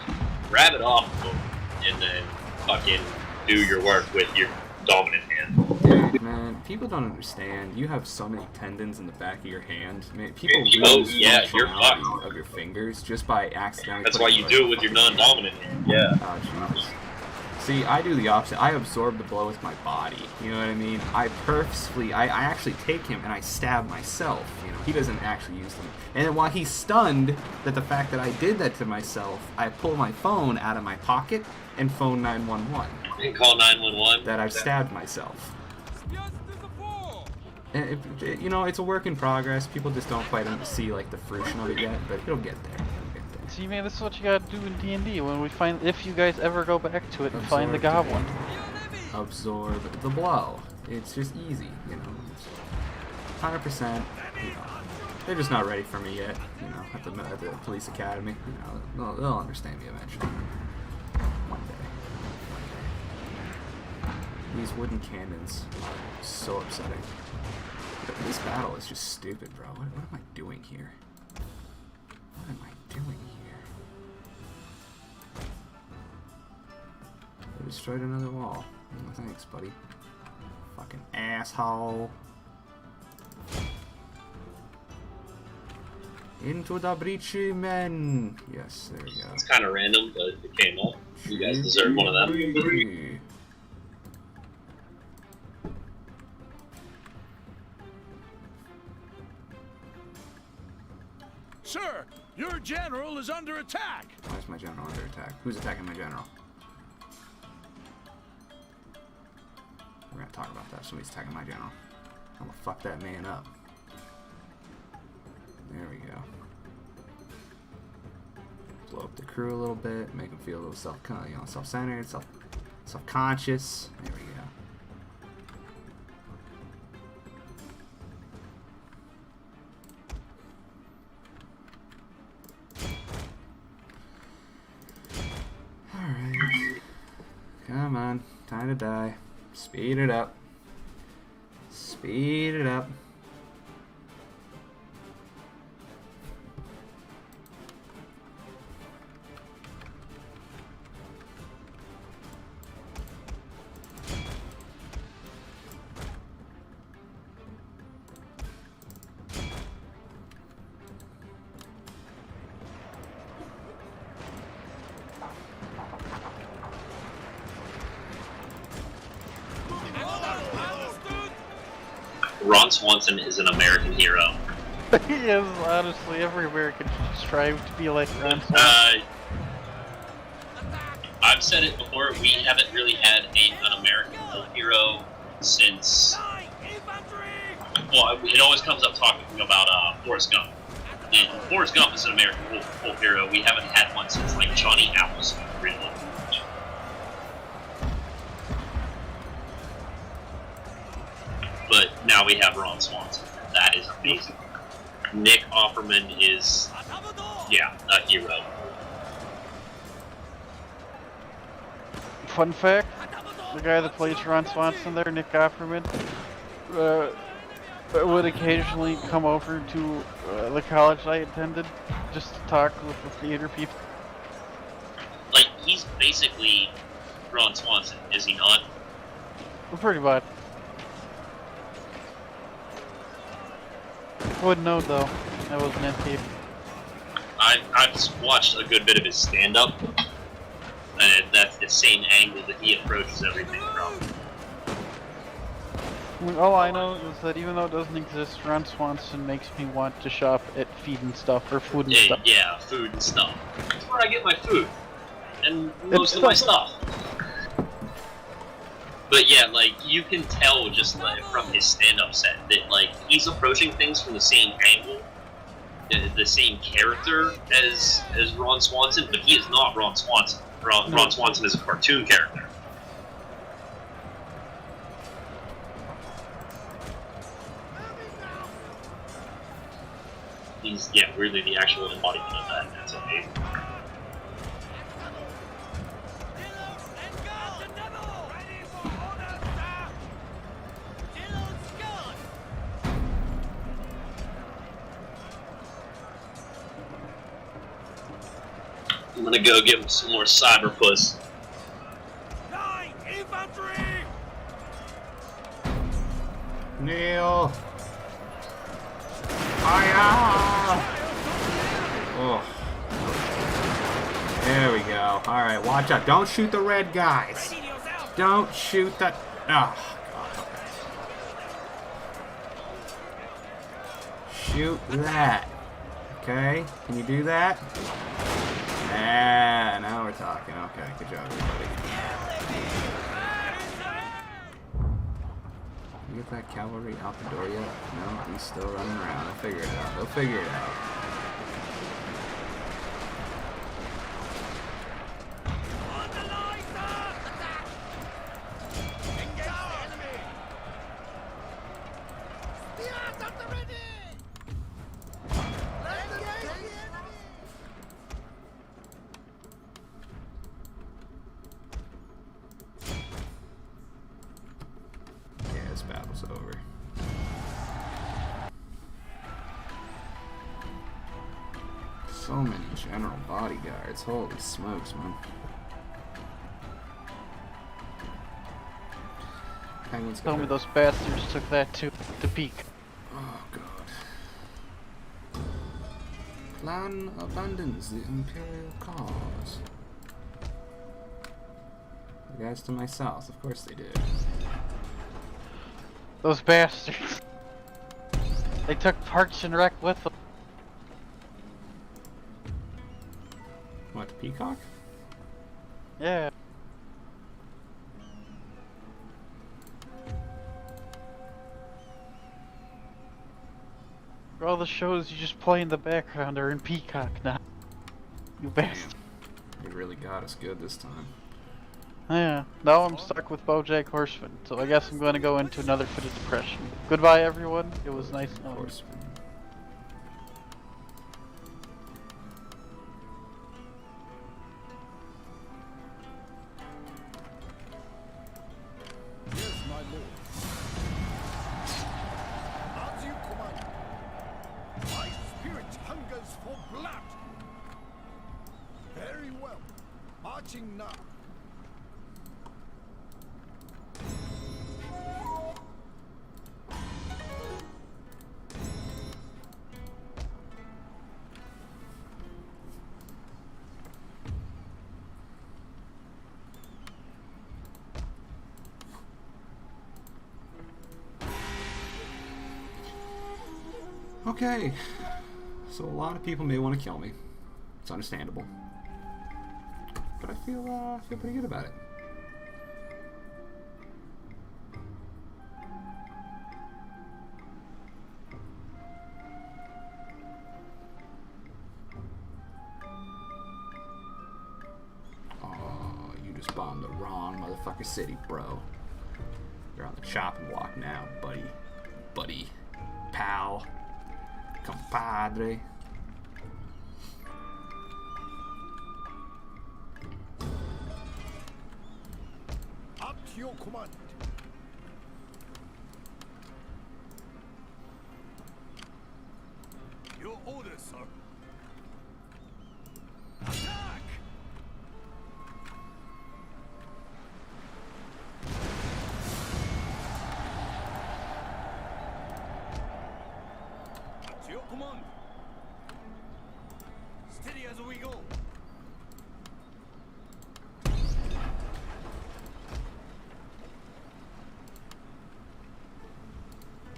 grab it off of him, and then fucking do your work with your dominant hand. Dude, man, people don't understand. You have so many tendons in the back of your hand. Man, people lose yeah, you're functionality of your fingers just by accidentally. That's why you do it with your non-dominant hand. Yeah. Oh, Jesus. See, I do the opposite. I absorb the blow with my body. You know what I mean? I purposefully, I actually take him and I stab myself. You know, he doesn't actually use them. And then while he's stunned at the fact that I did that to myself, I pull my phone out of my pocket and phone 911. And call 911. That I've stabbed myself. And you know, it's a work in progress. People just don't quite see like the fruition of it yet, but it'll get there. See, man, this is what you gotta do in D&D when we find, if you guys ever go back to it and find the goblin. Absorb the blow. It's just easy, you know. 100%. You know, they're just not ready for me yet. You know, at the police academy. You know, they'll understand me eventually. One day. These wooden cannons are so upsetting. But this battle is just stupid, bro. What am I doing here? What am I doing here? I destroyed another wall. Oh, thanks, buddy. Fucking asshole. Into the breach, men. Yes, there we go. It's kind of random, but it came up. You guys deserve one of them. Sir, your general is under attack. Why is my general under attack? Who's attacking my general? We're gonna talk about that. Somebody's attacking my general. I'm gonna fuck that man up. There we go. Blow up the crew a little bit, make them feel a little self-centered, self-conscious. There we go. Alright. Come on. Time to die. Speed it up. Speed it up. Ron Swanson is an American hero. He is, honestly. Every American should strive to be like Ron Swanson. I've said it before, we haven't really had an American hero since... Well, it always comes up talking about Forrest Gump. And Forrest Gump is an American full hero. We haven't had one since, like, Johnny Appleseed, really. But now we have Ron Swanson. That is amazing. Nick Offerman is, yeah, a hero. Fun fact, the guy that plays Ron Swanson there, Nick Offerman, would occasionally come over to the college I attended just to talk with the theater people. Like, he's basically Ron Swanson, is he not? Pretty much. Wouldn't know though. That wasn't in tape. I've watched a good bit of his stand-up, and that's the same angle that he approaches everything from. I mean, all I know is that even though it doesn't exist, Ron Swanson makes me want to shop at Feed and Stuff, or Food and Stuff. Yeah, food and stuff. That's where I get my food. And most of my stuff. But yeah, like, you can tell just like, from his stand-up set that, like, he's approaching things from the same angle, the same character as Ron Swanson, but he is not Ron Swanson. Ron Swanson is a cartoon character. He's, yeah, really the actual embodiment of that. That's amazing. I'm gonna go give him some more cyber puss. Light infantry! Neil! Fire! Oh. There we go. Alright, watch out. Don't shoot the red guys. Don't shoot the... Oh, God. Shoot that. Okay? Can you do that? Yeah, now we're talking. Okay, good job, everybody. You get that cavalry out the door yet? No, he's still running around. They'll figure it out. They'll figure it out. This battle's over. So many general bodyguards. Holy smokes, man. Penguins Tell me those bastards took that to peak. Oh, God. Plan abandons the Imperial cause. The guys to my south, of course they did. Those bastards. They took Parks and Rec with them. What, Peacock? Yeah. All the shows you just play in the background are in Peacock now. You bastard. They really got us good this time. Yeah, now I'm stuck with BoJack Horseman, so I guess I'm going to go into another fit of depression. Goodbye, everyone. It was nice knowing you. Horseman. Yes, my lord. As you command. My spirit hungers for blood. Very well. Marching now. Okay, so a lot of people may want to kill me. It's understandable, but I feel pretty good about it. Oh, you just bombed the wrong motherfucker city, bro. You're on the chopping block now, buddy, pal. Compadre. At your command. Your orders, sir. Attack! To your command. Steady as we go.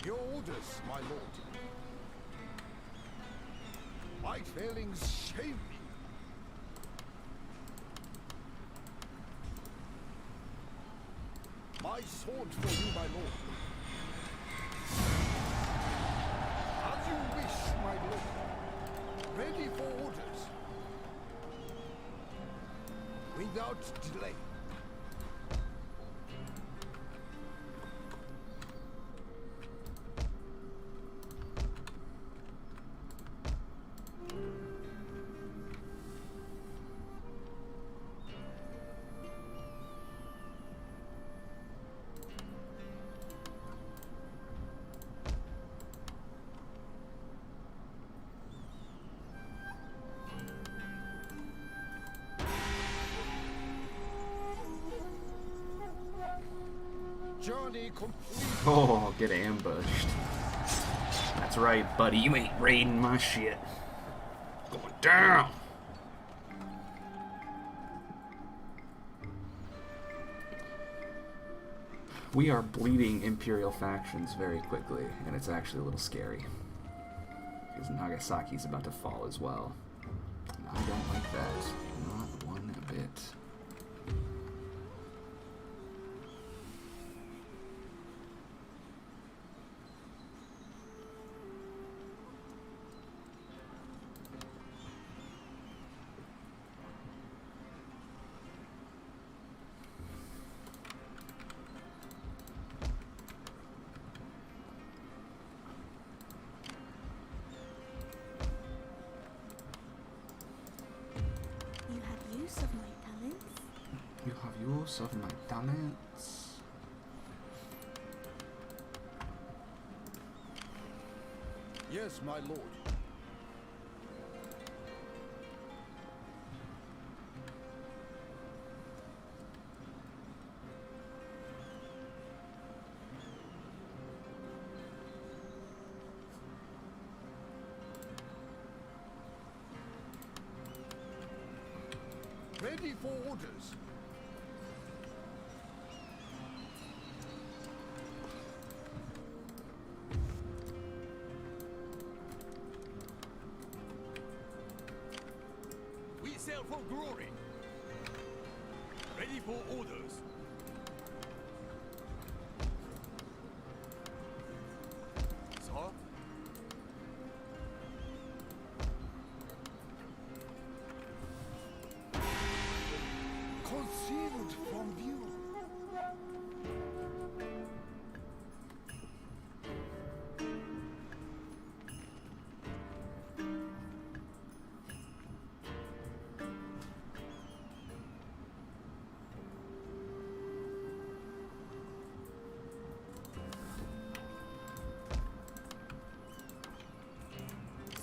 Your orders, my lord. My failings shame me. My My sword for you, my lord. As you wish, my lord. Ready for orders. Without delay. Journey complete. Oh, get ambushed. That's right, buddy. You ain't raiding my shit. Going down. We are bleeding Imperial factions very quickly, and it's actually a little scary. Because Nagasaki's about to fall as well. And I don't like that. Not one bit. You have use of my talents? You have use of my talents. Yes, my lord. Ready for orders. We sail for glory. Ready for orders. Sir? Concealed from view.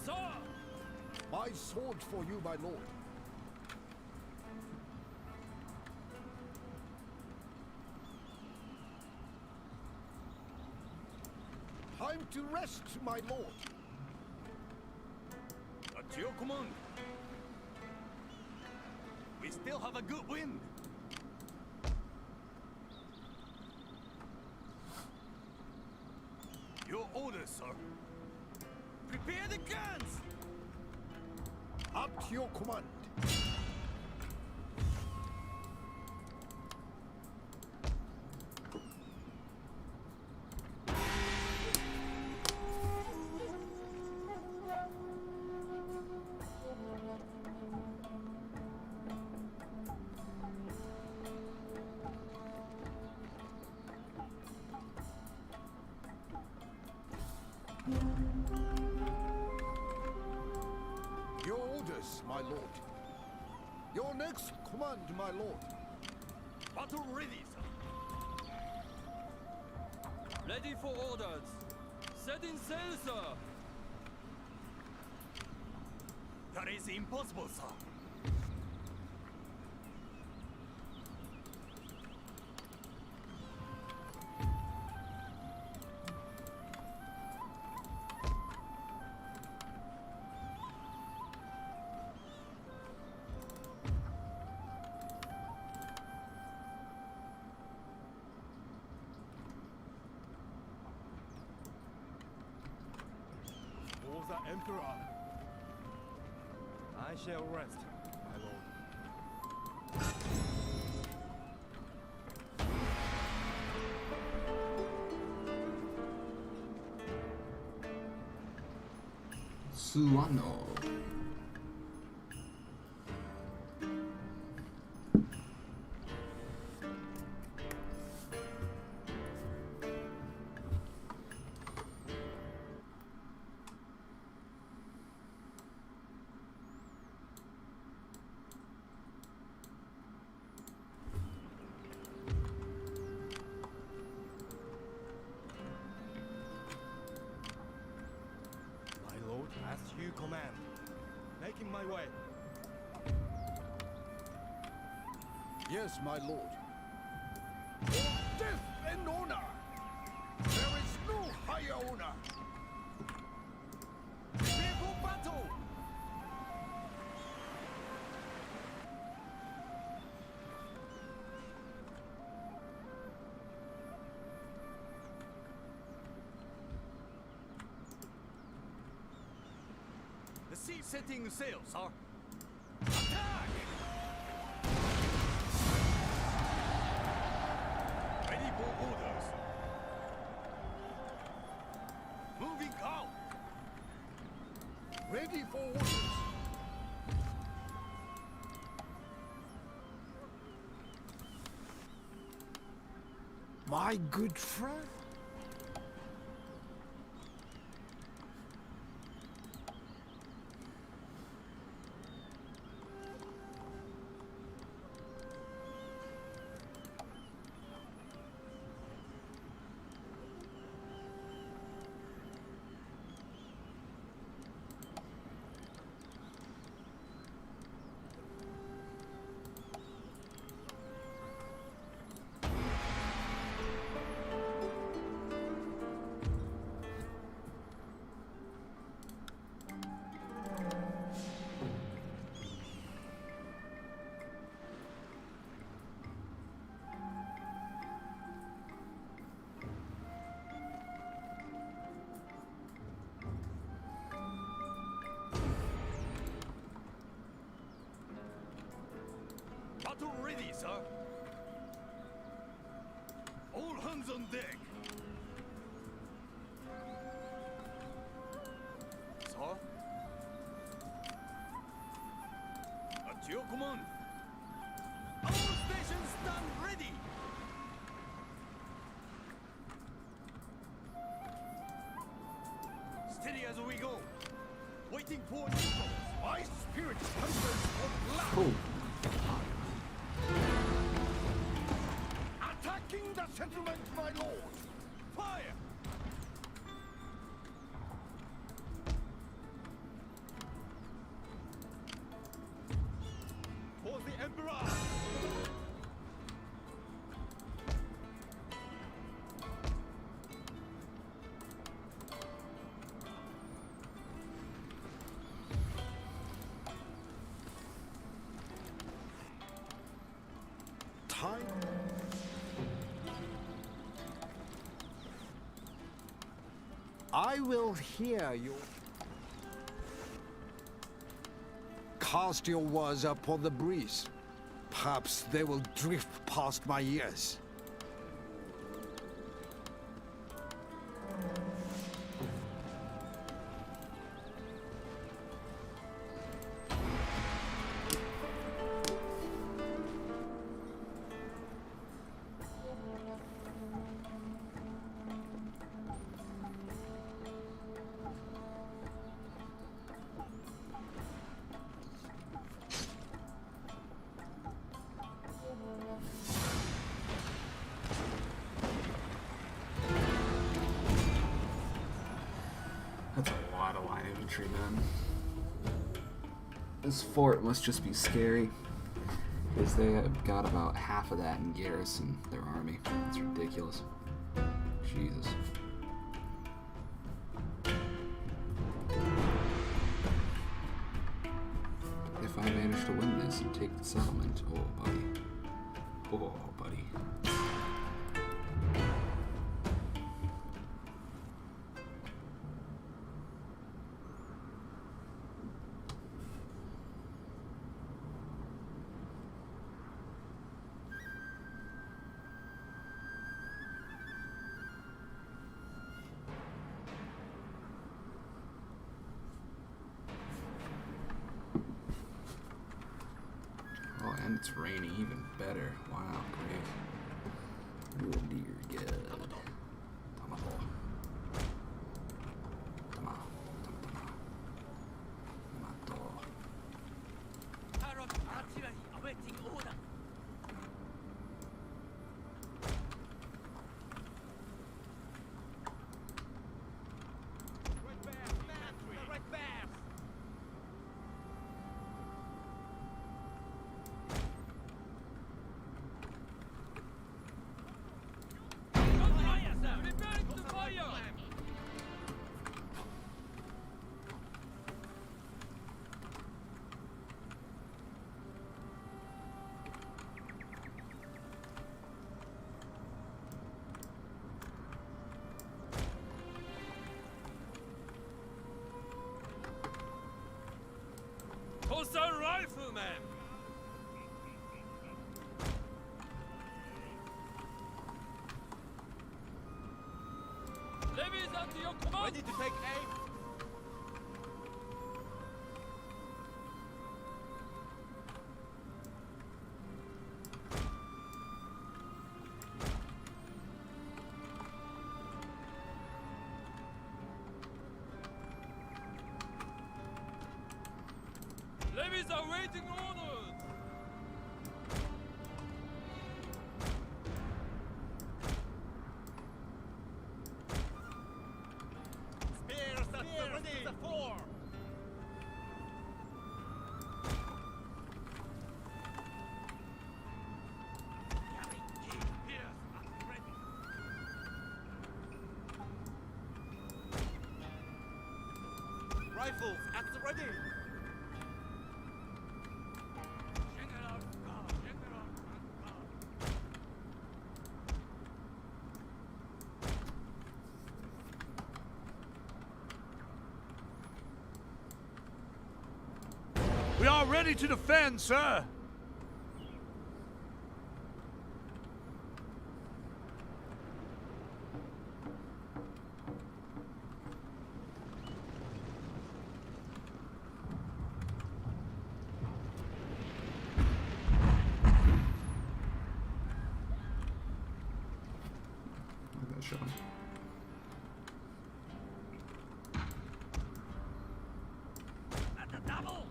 Sir! My sword for you, my lord. Time to rest, my lord. At your command. We still have a good wind. Your orders, sir. Prepare the guns! At your command. Your orders, my lord. Your next command, my lord. Battle ready, sir. Ready for orders. Setting sail, sir. That is impossible, sir. For the Emperor. I shall rest, my lord. Suano. My lord, as you command. Making my way. Yes, my lord. For death and honor! There is no higher honor! Prepare for battle! The sea setting sail, sir. Attack! Ready for orders. Moving out. Ready for orders! My good friend? Battle ready, sir. All hands on deck. Sir? At your command. All stations stand ready. Steady as we go. Waiting for new. My spirit hungers for blood! Oh. Attacking the settlement, my lord! Fire! For the Emperor! Time. I will hear you. Cast your words upon the breeze. Perhaps they will drift past my ears. That's a lot of line infantry, man. This fort must just be scary. Because they have got about half of that in garrison, their army. It's ridiculous. Jesus. If I manage to win this and take the settlement, oh buddy. Oh buddy. it's raining, even better. Wow, great. Oh dear God. Tamaho. Tamato. Tarot artillery awaiting order. Red Bears, the Red Bears. Fire, sir! Preparing to fire! Tosa rifleman! Levies under your command! Ready to take aim! Levies are waiting orders! Spears at the fore! Rifles at the ready! General, go! General, go! We are ready to defend, sir. Look at that shot. At the double!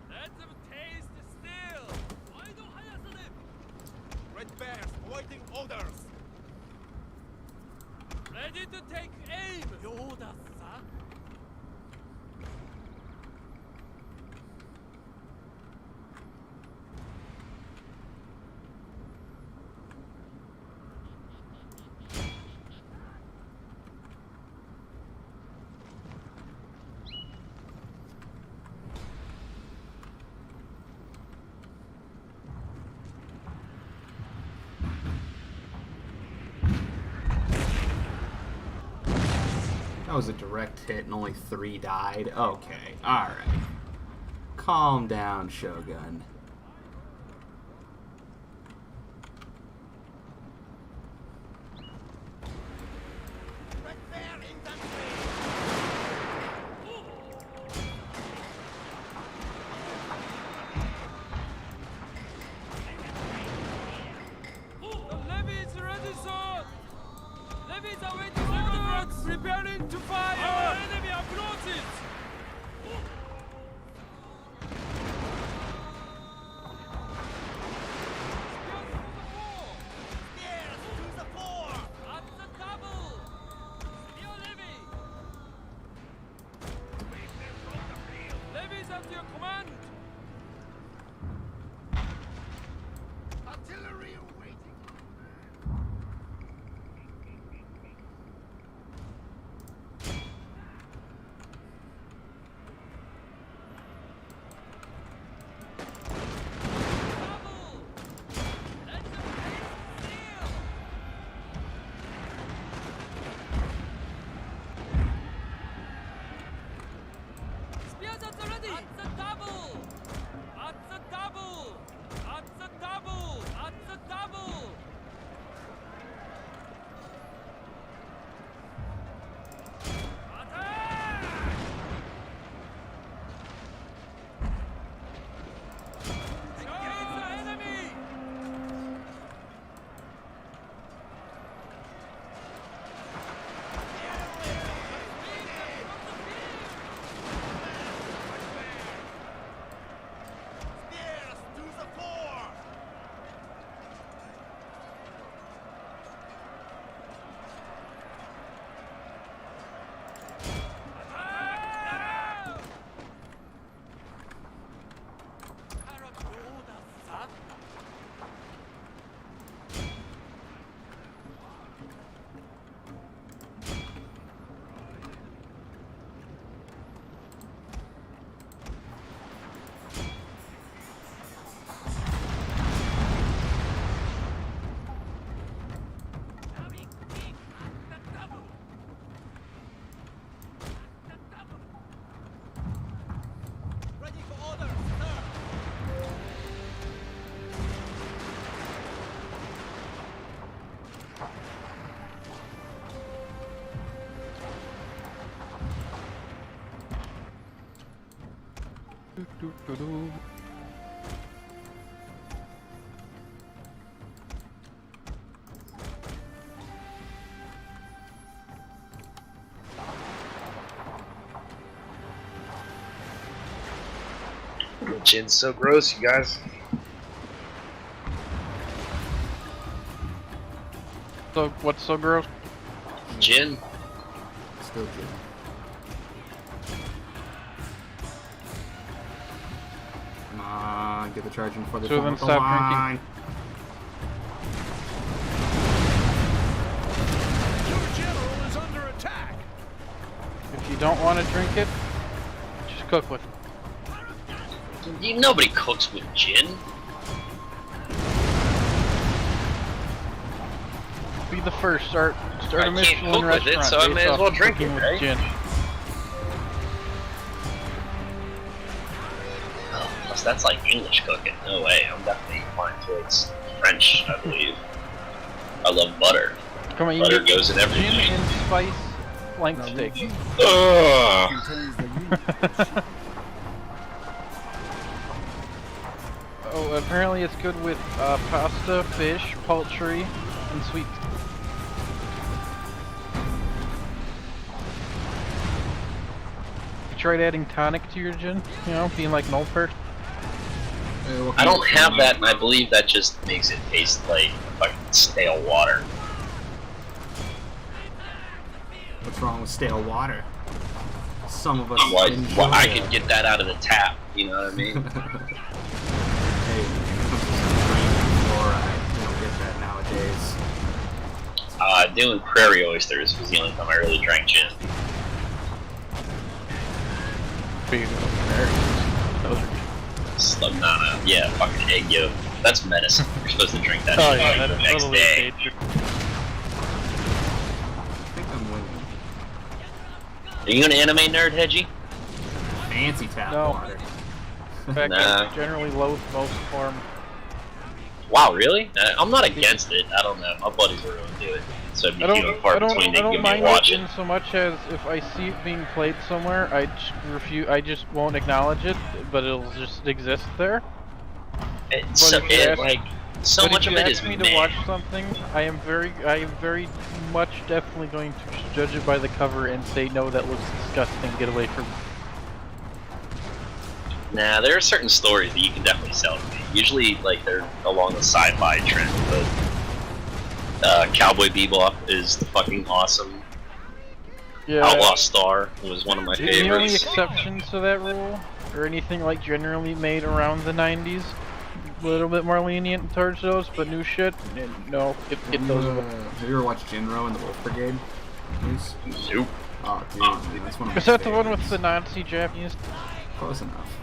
Let them taste the steel! Why do Hayasanem? Red Bears awaiting orders! Ready to take aim! Your orders, sir! That was a direct hit and only 3 died. Okay, alright. Calm down, Shogun. Red Bear infantry! The levy is ready, sir! Levies are waiting orders! Preparing to fire! Our enemy approaches! Spears to the fore! At the double! Spear levy! Levies at your command! Artillery awaiting. Double! Let them taste steel! Spears at the ready! At the double! At the double! At the double! At the double! Attack! Gin's so gross, you guys. So what's so gross? Gin. Still good. Come on, get the charging for the So then with the stop line. Your general is under attack. If you don't want to drink it, just cook with it. Nobody cooks with gin. Be the first. Start I a can't Michelin cook with it, restaurant. so I may based as off well of drink cooking it, with right? Gin. Oh, plus that's like English cooking. No way. I'm definitely inclined towards French, I believe. I love butter. Come on, you Butter can get goes in everything. gin and spice flank steak. Ugh. Contains the unit. Oh, apparently it's good with pasta, fish, poultry, and sweet. You tried adding tonic to your gin? You know, being like an old person? I don't have that, and I believe that just makes it taste like fucking stale water. What's wrong with stale water? Some of us Well, enjoy I it. could get that out of the tap, you know what I mean? Hey, fluoride, you don't get that nowadays. Doing prairie oysters was the only time I really drank gin. Those are Slumnana, yeah, fucking egg yolk. That's medicine. You're supposed to drink that oh shit yeah, like that the is next totally day. dangerous. I think I'm winning. Are you an anime nerd, Hedgie? Fancy tap No. water. In fact, Nah. I generally loathe most form. Wow, really? I'm not against it. I don't know. My buddies were going to do it. So it'd be I few and don't, far I don't, between I they don't give me mind a watch it it. in so much as if I see it being played somewhere, I just refuse. I just won't acknowledge it, but it'll just exist there. It's so, if you it, ask- like, so but much if of you it ask is me meh. to watch something, I am very much definitely going to judge it by the cover and say no, that looks disgusting. Get away from me. Nah, there are certain stories that you can definitely sell to me. Usually, like, they're along the sci-fi trend, but Cowboy Bebop is the fucking awesome. Yeah. Outlaw Star was one of my The only favorites. exception to that rule, or anything like generally made around the 90s, a little bit more lenient towards those, but new shit, no, get those away. Have you ever watched Jinro and the Wolf Brigade? Please? Nope. Oh, dude, that's one of my Is that the one with favorites. the Nazi Japanese? Close enough.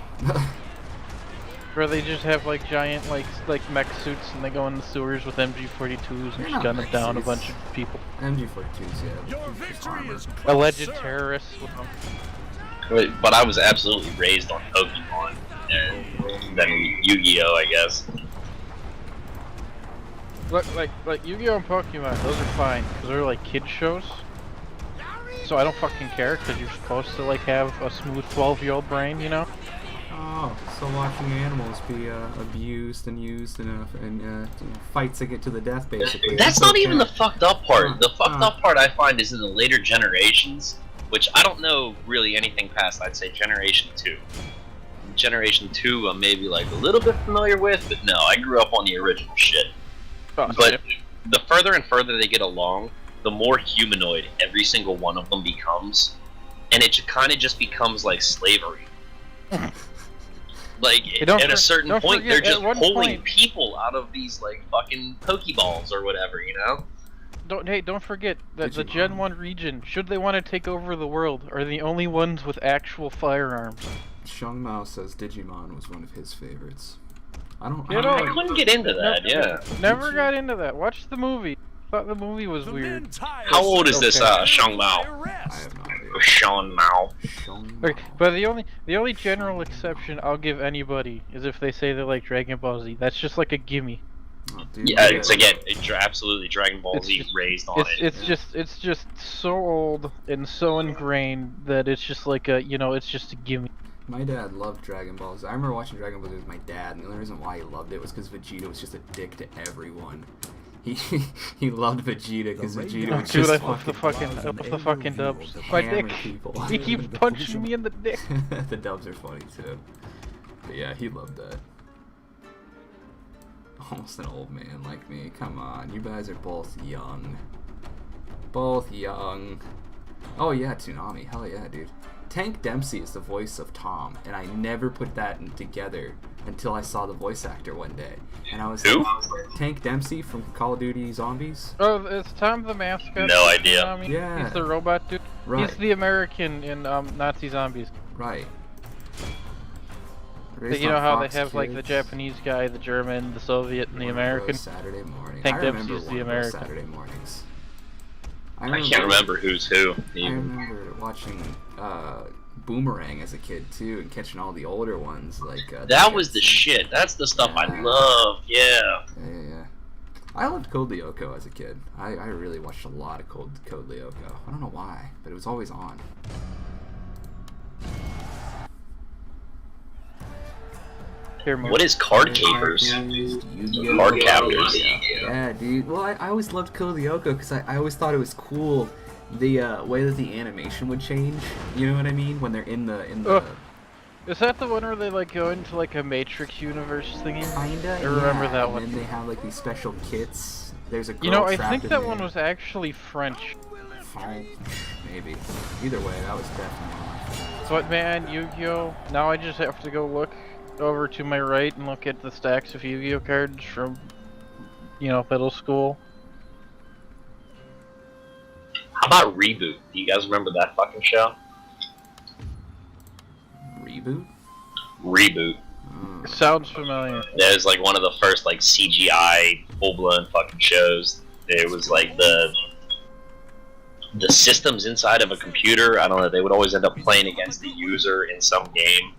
Where they just have like giant like mech suits and they go in the sewers with MG42s and They're just not gun mech them down a suits. bunch of people. MG42s, yeah. Your just victory armor. is close, Alleged sir. terrorists with them. But I was absolutely raised on Pokemon and then Yu-Gi-Oh, I guess. Look, like Yu-Gi-Oh and Pokemon, those are fine because they're like kid shows. So I don't fucking care because you're supposed to like have a smooth 12-year-old brain, you know? Oh, so watching animals be abused and used in fights that get to the death, basically. That's not even the fucked up part. The fucked Huh. up part I find is in the later generations, which I don't know really anything past, I'd say Generation 2. Generation 2 I'm maybe like a little bit familiar with, but no, I grew up on the original shit. Oh, But the further and further they get along, the more humanoid every single one of them becomes, and it kind of just becomes like slavery. Like, Hey, don't at a for- certain don't point, forget, they're just at one pulling point- people out of these like fucking Pokeballs or whatever, you know? Don't forget that the Digimon. Gen 1 region, should they want to take over the world, are the only ones with actual firearms. Shung Mao says Digimon was one of his favorites. I don't. You I know, I don't couldn't get into that, yeah. Never got into that. Watch the movie. Thought the movie was The weird. men tire, How old is sir. this, Shang Mao? By arrest. I have no idea. Or Sean Mao? Shung Mao. Okay, but the only general exception I'll give anybody is if they say they like Dragon Ball Z. That's just like a gimme. Oh, dude, Yeah, look it's at- again, absolutely Dragon Ball It's Z just- raised on it. It's just so old and so ingrained that it's just like a it's just a gimme. My dad loved Dragon Ball Z. I remember watching Dragon Ball Z with my dad, and the only reason why he loved it was because Vegeta was just a dick to everyone. He loved Vegeta because Vegeta was Dude, just I love the fucking dubs. My dick. people. He keeps punching me in the dick. The dubs are funny too. But yeah, he loved that. Almost an old man like me. Come on, you guys are both young. Both young. Oh yeah, Toonami. Hell yeah, dude. Tank Dempsey is the voice of Tom, and I never put that together until I saw the voice actor one day. And I was Who? like, Tank Dempsey from Call of Duty Zombies? Oh, it's Tom the mascot. No idea. Tsunami. Yeah. He's the robot dude. Right. He's the American in Nazi Zombies. Right. So Based you know on how Fox they have like the Kids. Japanese guy, the German, the Soviet, and the American. Saturday morning. Tank I Dempsey's remember the one of those American. Saturday mornings. I can't remember who's who. I remember watching Boomerang as a kid too, and catching all the older ones like. That was the shit. That's the stuff I love. Yeah. Yeah. I loved Code Lyoko as a kid. I really watched a lot of Code Lyoko. I don't know why, but it was always on. What is Card Capers? Card Captors. Yeah, dude. Well, I always loved Code Lyoko because I always thought it was cool the way that the animation would change. You know what I mean? When they're in the. Is that the one where they like go into like a Matrix universe thingy? Kinda. I remember that and one. And then they have like these special kits. There's a girl You know, I trapped think in that there. one was actually French. Oh, maybe. Either way, that was definitely on. But man, Yu-Gi-Oh! Now I just have to go look over to my right and look at the stacks of Yu-Gi-Oh! Cards from, you know, middle school. How about Reboot? Do you guys remember that fucking show? Reboot? Reboot. Sounds familiar. That was like one of the first like CGI full-blown fucking shows. It was like the systems inside of a computer. I don't know. They would always end up playing against the user in some game.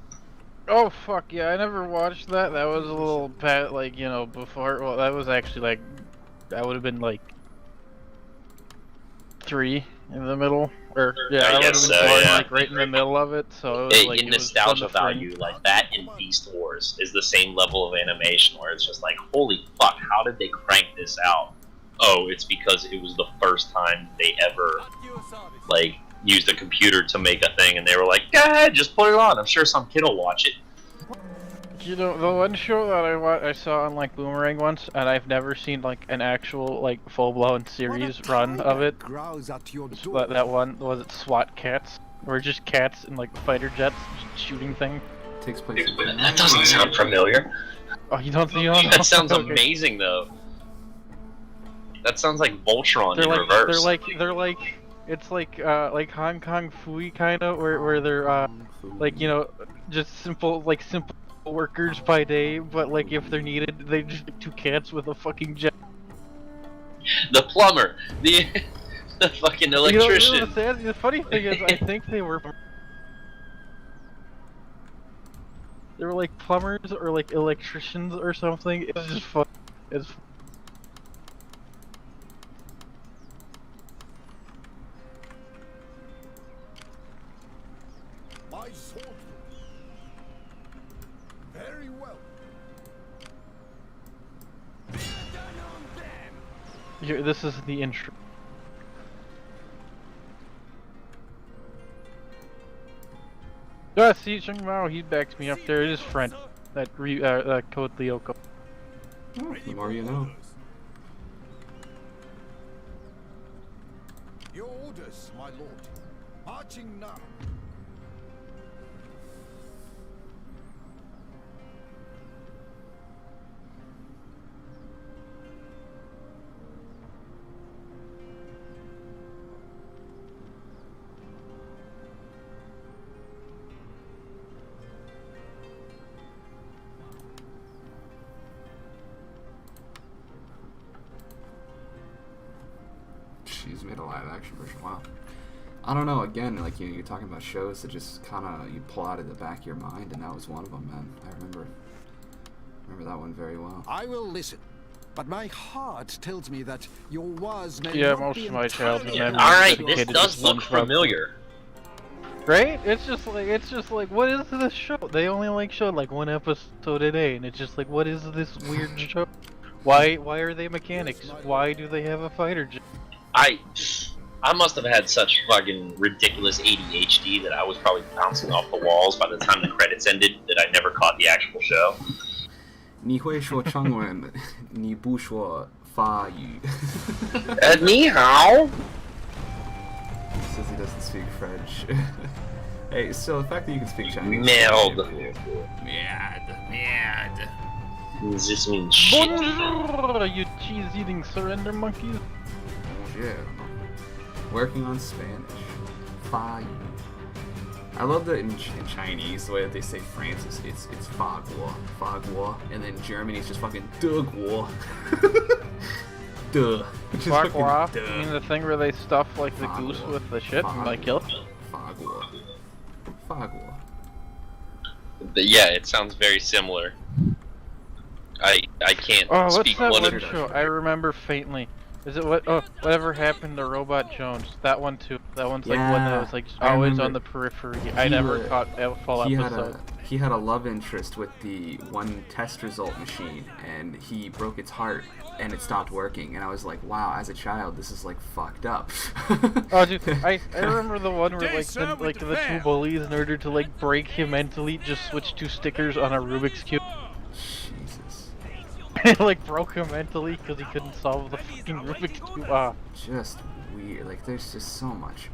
Oh fuck yeah! I never watched that. That was a little like, you know, before. Well, that was actually like, that would have been like 3 in the middle, or yeah, I guess so, born, yeah. like right in the middle of it. So it was, Hey, like, in it was fun nostalgia to frame. value, like that in Beast Wars is the same level of animation where it's just like, holy fuck, how did they crank this out? Oh, it's because it was the first time they ever like used a computer to make a thing, and they were like, go ahead, just put it on. I'm sure some kid will watch it. You know, the one show that I saw on like Boomerang once, and I've never seen like an actual like full-blown series run of it. Growls at your door. That one was it SWAT cats, or just cats in like fighter jets shooting thing. Takes place. That doesn't sound familiar. Oh, you don't know? That sounds Okay. amazing though. That sounds like Voltron They're in like reverse. they're like it's like Hong Kong Fooey kind of where they're like, you know, just simple workers by day, but like if they're needed, they just like 2 cats with a fucking jet. The plumber, the fucking electrician. You know, the funny thing is, I think they were like plumbers or like electricians or something. It's just fun. It's My sword. Very well. here. This is the intro. Ah, see, Chung Mao, he backs me up there. It is friend. That Code Lyoko. Oh, the more you know. Your orders, my lord. Marching now. She's made a live action version. Wow. I don't know. Again, like you're talking about shows that just kind of you pull out of the back of your mind, and that was one of them, man. I remember that one very well. I will listen, but my heart tells me that your words may Yeah, not most be of my childhood entirely memories All right, dedicated this to does look SpongeBob. familiar. Right? It's just like, what is this show? They only like showed like one episode a day, and it's just like, what is this weird show? Why are they mechanics? Why do they have a fighter jet? I must have had such fucking ridiculous ADHD that I was probably bouncing off the walls by the time the credits ended that I never caught the actual show. 你会说中文，你不说法语。Ni hao. Says he doesn't speak French. Hey, so the fact that you can speak Chinese. Merde. Merde. This means shit. Bonjour, you cheese-eating surrender monkeys. Yeah. Working on Spanish. Fa. I love that in Chinese, the way that they say France is it's fa guo, and then Germany's just fucking de guo. Duh. Fuck off. You mean the thing where they stuff like the goose with the shit and like kill it? Fagua. Yeah, it sounds very similar. I can't Oh, what's speak that one one of show? I remember faintly. Is it whatever happened to Robot Jones? That one too. That one's like one that was like just always on the periphery. I never caught a full episode. He had a love interest with the one test result machine, and he broke its heart, and it stopped working. And I was like, wow, as a child, this is like fucked up. Oh, dude, I remember the one where like the two bullies, in order to like break him mentally, just switched 2 stickers on a Rubik's cube. Jesus. It like broke him mentally because he couldn't solve the fucking Rubik's cube. Just weird. Like there's just so much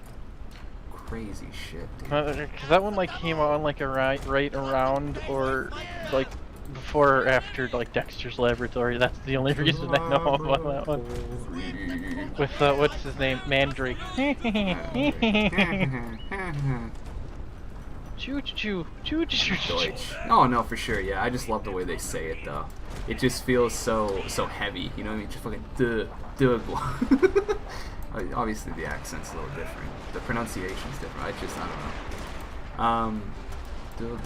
crazy shit, dude. Cause that one like came on like right around or like before or after like Dexter's Laboratory. That's the only reason I know about that one. With what's his name, Mandrake. Choo choo choo choo choo. Deutsch. Oh no, for sure. Yeah, I just love the way they say it though. It just feels so heavy. You know what I mean? Just fucking duh. Obviously the accent's a little different. The pronunciation's different. I don't know.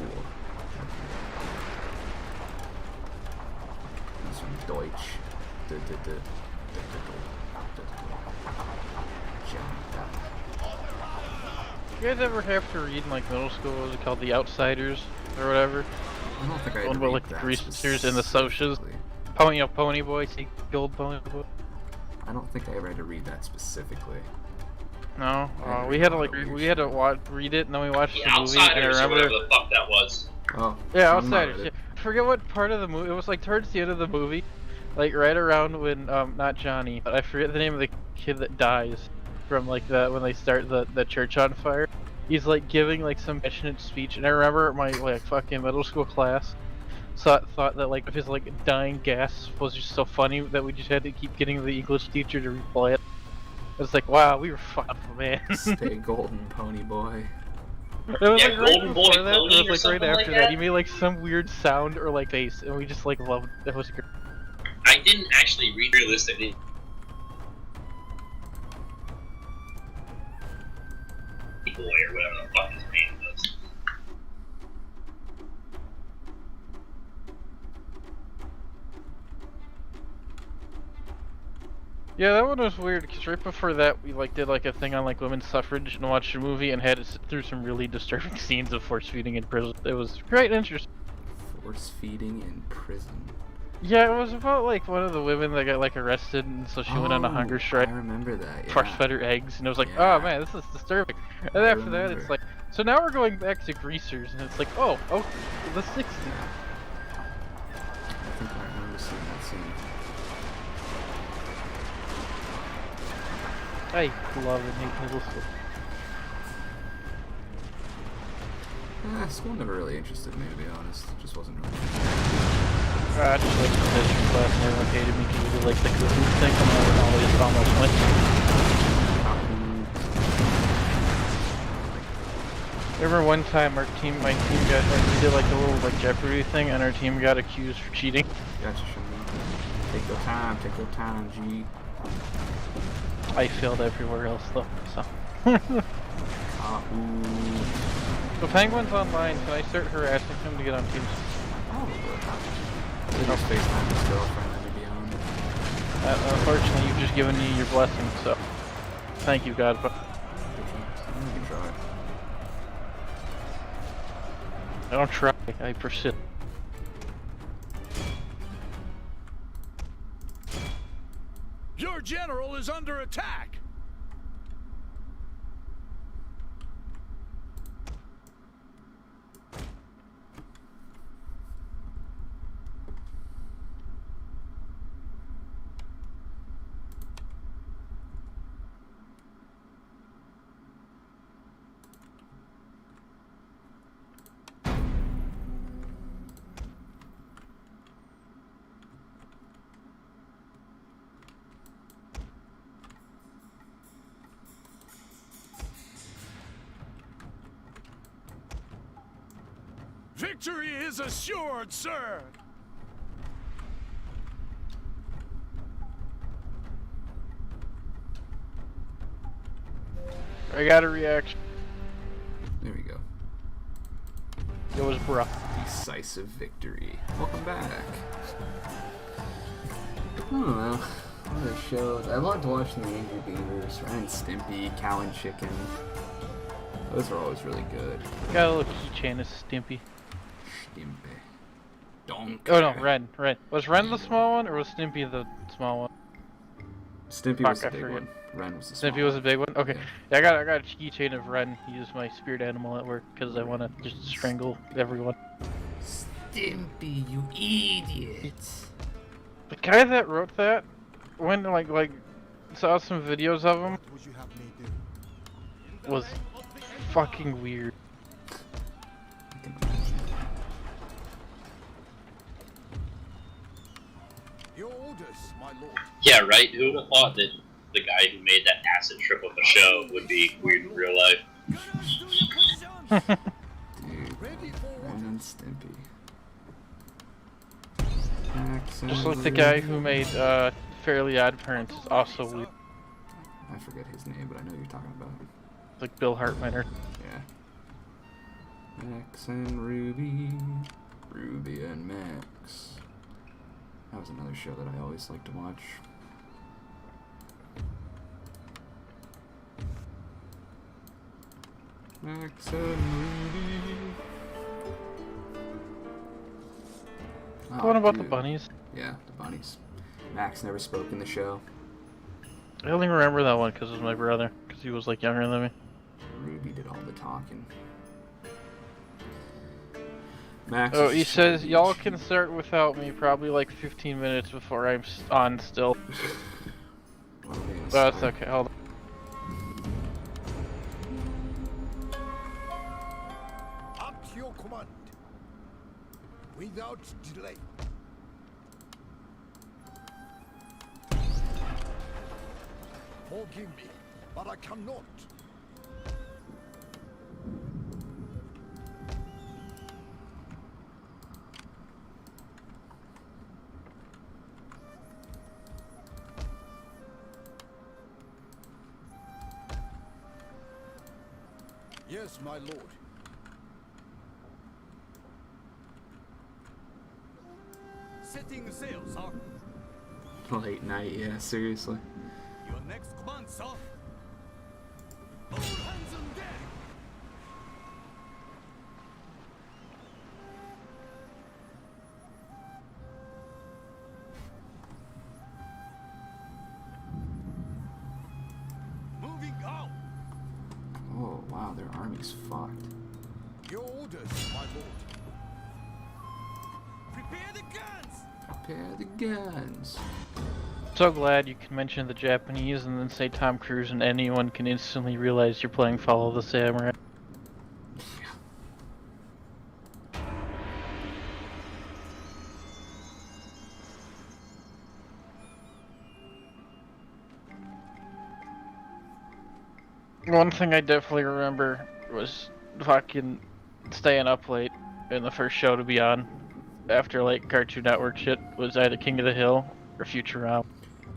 He's from Deutsch. You guys ever have to read in like middle school? What was it called? The Outsiders or whatever? I don't think I One about like the greasers and the socias. Pony Boy, see Gold Pony Boy. I don't think I ever had to read that specifically. No, we had to like read it, and then we watched the movie. And I Outsiders, or remember, whatever the fuck that was. Oh. yeah, I'm not Outsiders. read Yeah. it. I forget what part of the movie. It was like towards the end of the movie, like right around when not Johnny, but I forget the name of the kid that dies from like when they start the church on fire. He's like giving like some passionate speech, and I remember my like fucking middle school class thought that like his like dying gasp was just so funny that we just had to keep getting the English teacher to replay it. It's like, wow, we were fucked, man. Stay golden, pony boy. It was Yeah, like right Golden Boy before that, Clooney it or was like something right like after that? that. He made like some weird sound or like bass, and we just like loved it. It was great. I didn't actually read realistically. Boy or whatever the fuck his name was. Yeah, that one was weird because right before that we like did like a thing on like women's suffrage and watched a movie and had to sit through some really disturbing scenes of force feeding in prison. It was quite interesting. Force feeding in prison. Yeah, it was about like one of the women that got like arrested, and so she went on a hunger strike. I remember that. Yeah. Force fed her eggs, and it was like, Yeah. oh man, this is disturbing. And I after that, remember. it's like, so now we're going back to greasers, and it's like, oh, the 60s. I think I remember seeing that scene. I love and hate middle school. School never really interested me, to be honest. It just wasn't really. I just like the history class, and everyone hated me because we did like the Kahoot thing, and I would always almost win. Remember one time my team got like, we did like a little like Jeopardy thing, and our team got accused for cheating. Gotcha, Sean. Take your time, G. I failed everywhere else though, so. So Penguin's online, can I start harassing him to get on Teams? Maybe just FaceTime his girlfriend and beyond. Unfortunately, you've just given me your blessing, so. Thank you, God. You can try. I don't try, I persist. Your general is under attack. Victory is assured, sir! I got a reaction. There we go. It was rough. Decisive victory. Welcome back. I don't know. Other shows. I loved watching the Angry Beavers, Ren and Stimpy, Cow and Chicken. Those are always really good. Got a little keychain of Stimpy. Stimpy. Donk. Oh no, Ren. Was Ren the small one, or was Stimpy the small one? Stimpy was the big one. Ren was the small Stimpy was the big one? Okay. Yeah. Yeah, I got a keychain of Ren. He is my spirit animal at work, because I want to just strangle everyone. Stimpy, you idiot. The guy that wrote that, when like saw some videos of him, was fucking weird. Your orders, my lord. Yeah, right? Who would have thought that the guy who made that acid trip of a show would be weird in real life? Dude, Ready for Ren and Stimpy. Just like the guy who made Fairly Odd Parents is also weird. I forget his name, but I know who you're talking about. Like Bill Hartminer. Yeah. Max and Ruby. Ruby and Max. That was another show that I always liked to watch. Max and Ruby. What about the dude. bunnies? Yeah, the bunnies. Max never spoke in the show. I only remember that one because it was my brother, because he was like younger than me. Ruby did all the talking. Max Oh, is he just says, a y'all bitch. can start without me probably like 15 minutes before I'm on still. Well, we gonna That's start. okay, hold on. Up to your command. Without delay. Forgive me, but I cannot. Yes, my lord. Setting sail, sir. Late night, yeah, seriously. Your next command, sir. All hands on deck. Moving out. Oh, wow, their army's fucked. Your orders, my lord. Prepare the guns. Prepare the guns. So glad you can mention the Japanese and then say Tom Cruise and anyone can instantly realize you're playing Follow the Samurai. One thing I definitely remember was fucking staying up late in the first show to be on after like Cartoon Network shit was either King of the Hill or Futurama.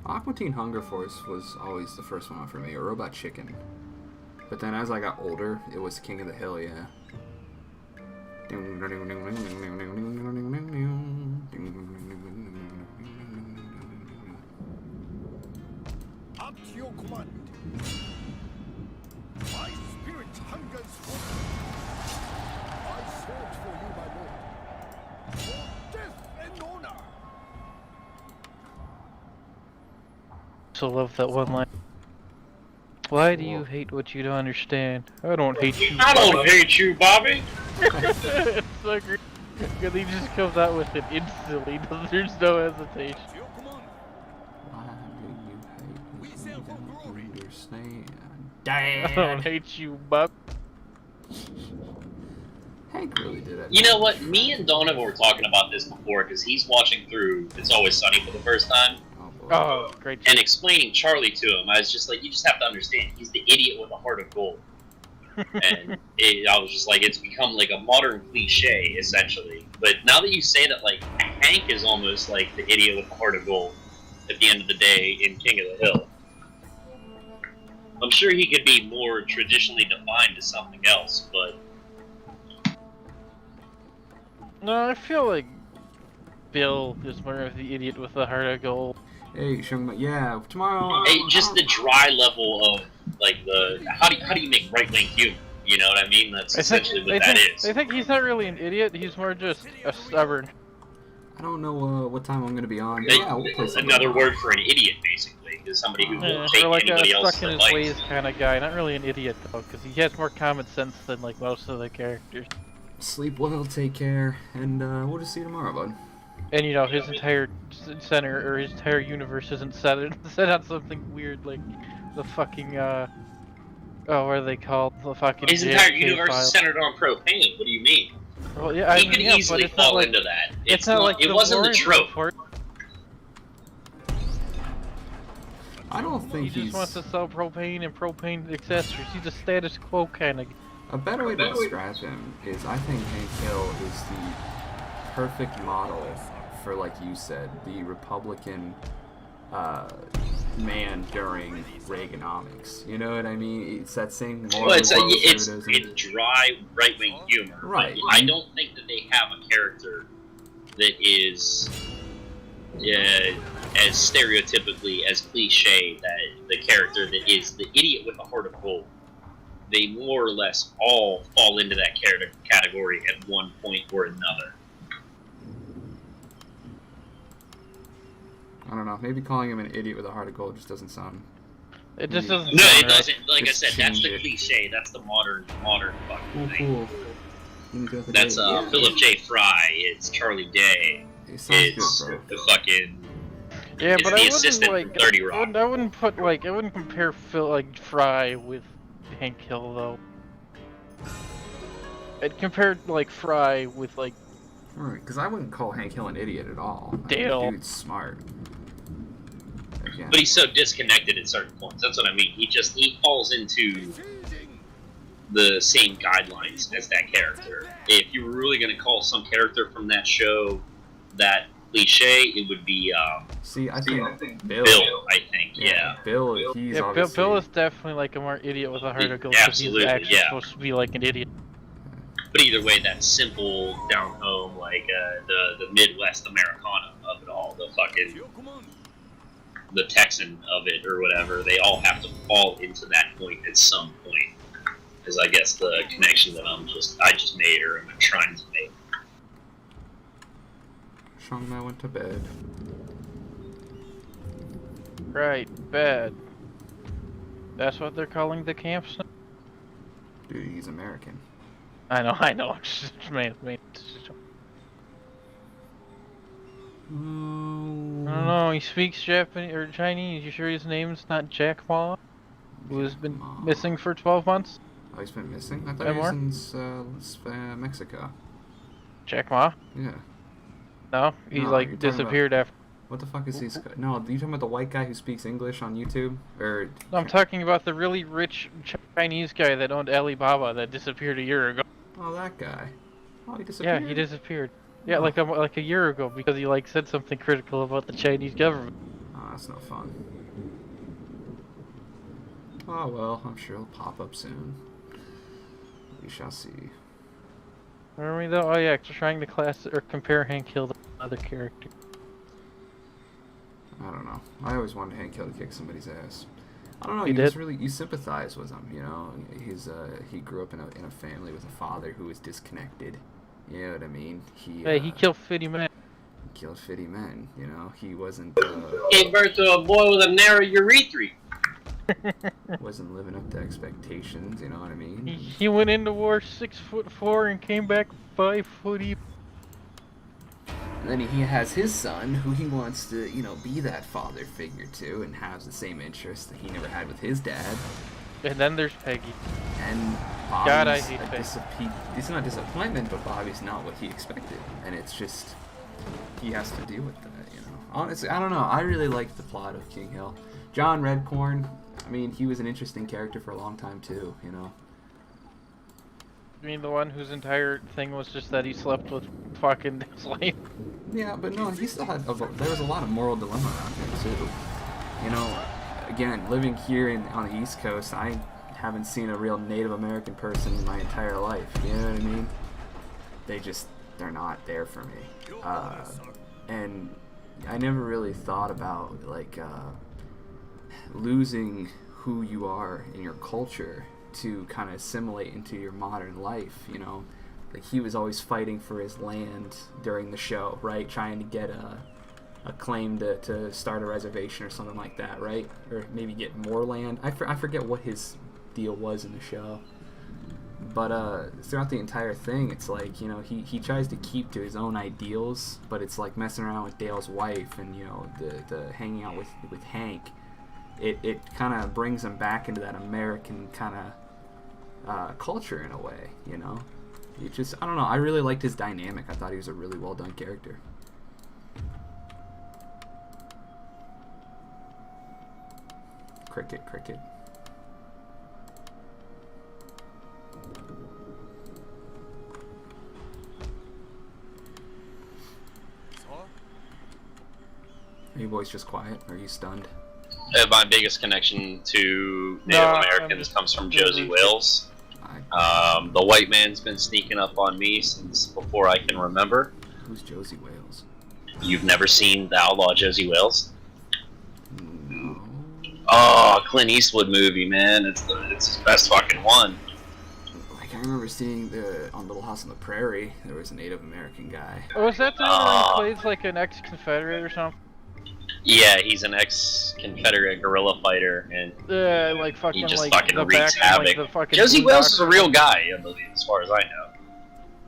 Aqua Teen Hunger Force was always the first one for me, or Robot Chicken. But then as I got older, it was King of the Hill, yeah. Up to your command. My spirit hungers for you. I sought for you. also love that one line. Why do you Cool. hate what you don't understand? I don't hate you. I don't hate you, Bobby. It's so great. Because he just comes out with it instantly. There's no hesitation. It's your command. Why do you hate We what sail you for don't glory. understand? I don't hate you, Bob. Hank really did it. You know what? Me and Donovan were talking about this before because he's watching through It's Always Sunny for the first time Oh, boy. Oh, great. and explaining Charlie to him. I was just like, you just have to understand, he's the idiot with a heart of gold. And I was just like, it's become like a modern cliche, essentially. But now that you say that, like, Hank is almost like the idiot with the heart of gold at the end of the day in King of the Hill. I'm sure he could be more traditionally defined as something else, but No, I feel like Bill is more of the idiot with the heart of gold. Hey, yeah, tomorrow. just the dry level of like the how do you make right wing humor? You know what I mean? That's essentially what that is. I think he's not really an idiot. He's more just a stubborn. I don't know what time I'm gonna be on. But They- yeah, we'll play something. Another word for an idiot, basically, is somebody who won't take Or like a anybody else's stuck in his advice. ways kind of guy. Not really an idiot though, because he has more common sense than like most of the characters. Sleep well, take care, and we'll just see you tomorrow, bud. And you know his entire center or his entire universe isn't set on something weird like the fucking what are they called? The fucking His entire JFK universe file. is centered on propane. What do you mean? Well, yeah, I He mean, could yeah, but easily it's not fall like, into that. It's not like it wasn't the Warren trope. Report. I don't think He just wants to sell propane and propane accessories. He's a status quo kind of. A better way to describe him is I think Hank Hill is the perfect model for, like you said, the Republican man during Reaganomics. You know what I mean? It's that same moral Well, it's conservatism. dry right wing humor. Right. I don't think that they have a character that is as stereotypically as cliche that the character that is the idiot with a heart of gold. They more or less all fall into that category at one point or another. I don't know. Maybe calling him an idiot with a heart of gold just doesn't sound. It just doesn't. No, sound it right. doesn't. Like Just I said, that's change the it. cliche. That's the modern fucking thing. Cool. You need to go to That's the date. Yeah. Philip J. Fry. It's Charlie Day. It sounds It's good, bro. the fucking. Yeah, It's but the I wouldn't assistant like. from 30 Rock. I wouldn't put like. I wouldn't compare Phil like Fry with Hank Hill though. I'd compare like Fry with like. Right, because I wouldn't call Hank Hill an idiot at all. Dale. The dude's smart. Again. But he's so disconnected at certain points. That's what I mean. He falls into the same guidelines as that character. If you were really going to call some character from that show that cliche, it would be See, I think Bill. I think. Yeah. Bill, he's Yeah, obviously... Bill is definitely like a more idiot with a heart of gold because he's Absolutely, actually yeah. supposed to be like an idiot. But either way, that simple, down home, like the Midwest Americana of it all, the fucking Your command. the Texan of it or whatever, they all have to fall into that point at some point. Is I guess the connection that I just made or I'm trying to make. Shangma went to bed. Right, bad. That's what they're calling the camps now? Dude, he's American. I know. Man. I don't know, he speaks Japanese or Chinese. You sure his name's not Jack Ma? Who has been Ma. missing for 12 months? Oh, he's been missing? I thought And he was more? in Mexico. Jack Ma? Yeah. No, he No, like you're talking disappeared after. What the fuck is he? No, are you talking about the white guy who speaks English on YouTube? Or No, I'm talking about the really rich Chinese guy that owned Alibaba that disappeared a year ago. oh, that guy. Oh, he disappeared. Yeah, he disappeared. Yeah, Oh. like a year ago because he like said something critical about the Chinese government. Oh, that's no fun. Oh well, I'm sure he'll pop up soon. We shall see. Are we though? Oh yeah, trying to class or compare Hank Hill to another character. I don't know. I always wanted Hank Hill to kick somebody's ass. I don't know. You You just did? really you sympathize with him. You know, he grew up in a family with a father who was disconnected. You know what I mean? Hey, he killed 50 men. killed 50 men, you know? He wasn't, Gave birth to a boy with a narrow urethra. wasn't living up to expectations, you know what I mean? He went into war 6'4" and came back 5 foot even. And then he has his son, who he wants to, you know, be that father figure to, and has the same interests that he never had with his dad. And then there's Peggy. And God, I Bobby's hate Peggy. it's not disappointment, but Bobby's not what he expected, and it's just he has to deal with that, you know. Honestly, I don't know. I really liked the plot of King Hill. John Redcorn, I mean, he was an interesting character for a long time too, you know. I mean, the one whose entire thing was just that he slept with fucking his wife. Yeah, but no, he still had. There was a lot of moral dilemma around him too. You know, again, living here on the East Coast, I haven't seen a real Native American person in my entire life. You know what I mean? They're not there for me. And I never really thought about like losing who you are in your culture to kind of assimilate into your modern life, you know. Like, he was always fighting for his land during the show, right? Trying to get a claim to start a reservation or something like that, right? Or maybe get more land. I forget what his deal was in the show. But throughout the entire thing, it's like, you know, he tries to keep to his own ideals, but it's like messing around with Dale's wife and, you know, the hanging out with Hank. It kind of brings him back into that American kind of culture in a way, you know. It just, I don't know, I really liked his dynamic. I thought he was a really well done character. Cricket. Are you boys just quiet? Or are you stunned? My biggest connection to Native Americans comes from Josie Wales. The white man's been sneaking up on me since before I can remember. Who's Josie Wales? You've never seen the Outlaw Josie Wales? No. Oh, Clint Eastwood movie, man. It's his best fucking one. Like, I remember seeing on Little House on the Prairie, there was a Native American guy. Oh, was that the one where he plays like an ex-Confederate or something? Yeah, he's an ex-Confederate guerrilla fighter, and like fucking, he just like, fucking the wreaks back, havoc. like, the fucking Josie Wales is a Boondocks. real guy, I believe, as far as I know.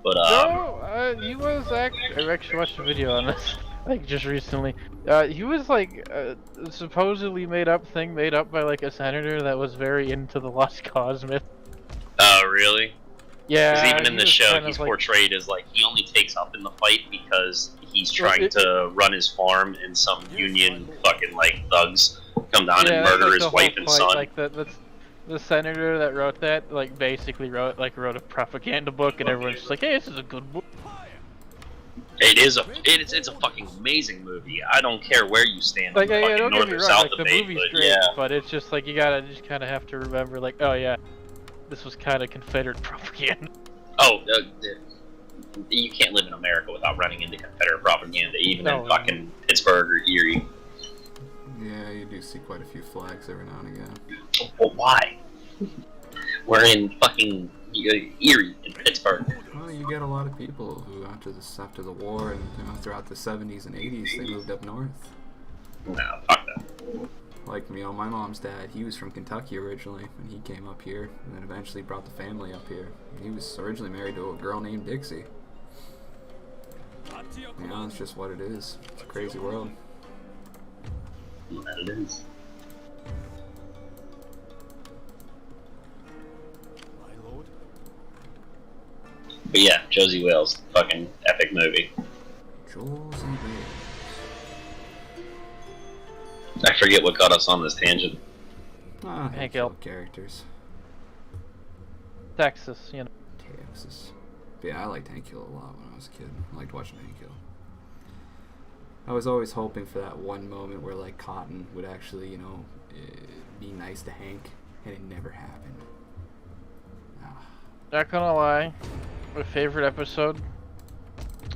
But No, he was actually. I actually watched a video on this, like, just recently. He was like supposedly made up by like a senator that was very into the Lost Cause myth. Oh, really? Yeah. Because even in the show, kind of he's like, portrayed as like he only takes up in the fight because he's trying to run his farm, and some Union fucking like thugs come down and that's, murder like, his the wife whole and fight, son. Like the senator that wrote that, like, basically wrote a propaganda book, and everyone's just like, hey, this is a good book. It's a fucking amazing movie. I don't care where you stand, Like, on the yeah, fucking don't north get me or wrong, south like, the debate, movie's but great, yeah. but it's just like you just kind of have to remember, like, oh yeah, this was kind of Confederate propaganda. Oh, you can't live in America without running into Confederate propaganda, even in fucking Pittsburgh or Erie. Yeah, you do see quite a few flags every now and again. Well, why? We're in fucking Erie in Pittsburgh. Well, you get a lot of people who, after the war and, you know, throughout the 70s and 80s, they moved up north. No, fuck that. Like, you know, my mom's dad, he was from Kentucky originally, and he came up here, and then eventually brought the family up here. He was originally married to a girl named Dixie. You know, it's just what it is. It's a crazy world. That it is. But yeah, Josie Wales, fucking epic movie. Josie Wales. I forget what got us on this tangent. Hank Hill. Characters. Texas, you know. Texas. But yeah, I liked Hank Hill a lot when I was a kid. I liked watching Hank Hill. I was always hoping for that one moment where, like, Cotton would actually, you know, be nice to Hank, and it never happened. Not gonna lie, my favorite episode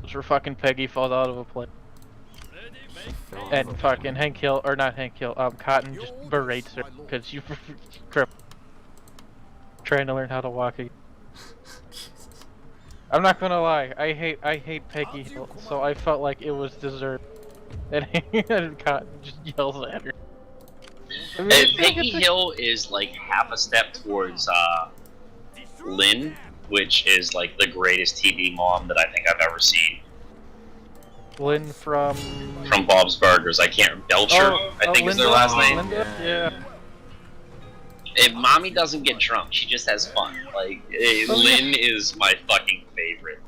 was where fucking Peggy falls out of a plane. And fucking Hank Hill, or not Hank Hill, Cotton just berates her because you trying to learn how to walk again. I'm not gonna lie, I hate Peggy Hill, so I felt like it was deserved. And God just yells at her. I mean, And Peggy Hill is like half a step towards Lynn, which is like the greatest TV mom that I think I've ever seen. Lynn from Bob's Burgers. I can't. Belcher, I think is their last name. Linda? Yeah. If mommy doesn't get drunk, she just has fun. Like Lynn is my fucking favorite.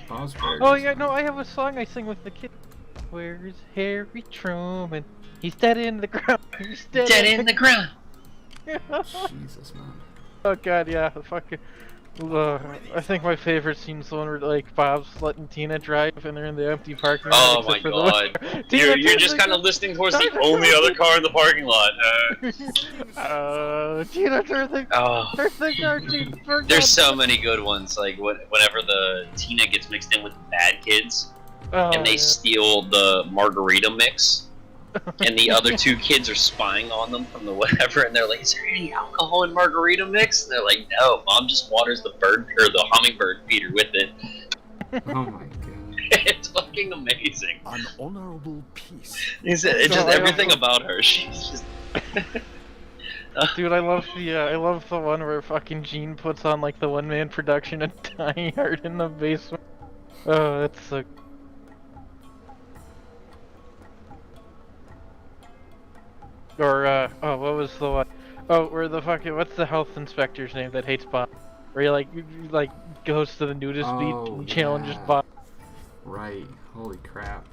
Bob's Burgers. Oh yeah, no, I have a song I sing with the kid. Where's Harry Truman? He's dead in the ground. He's dead in the ground. Jesus, man. Oh god, yeah, the fucking. I think my favorite scene's the one where like Bob's letting Tina drive and they're in the empty parking lot. Oh my god! You're just kind of listening towards the only other car in the parking lot. Tina, turn the car, Tina. There's so many good ones. Like whenever the Tina gets mixed in with the bad kids, and they steal the margarita mix. And the other two kids are spying on them from the whatever, and they're like, "Is there any alcohol in margarita mix?" And they're like, "No, Mom just waters the bird or the hummingbird feeder with it." Oh my god! It's fucking amazing. An honorable peace. It's just everything about her. She's just. Dude, I love the one where fucking Gene puts on like the one-man production of Die Hard in the basement. Oh, that's so. Or, oh, what was the one? Oh, where the fucking, what's the health inspector's name that hates Bob? Where he, like goes to the nudist beach and challenges Bob. Right. Holy crap.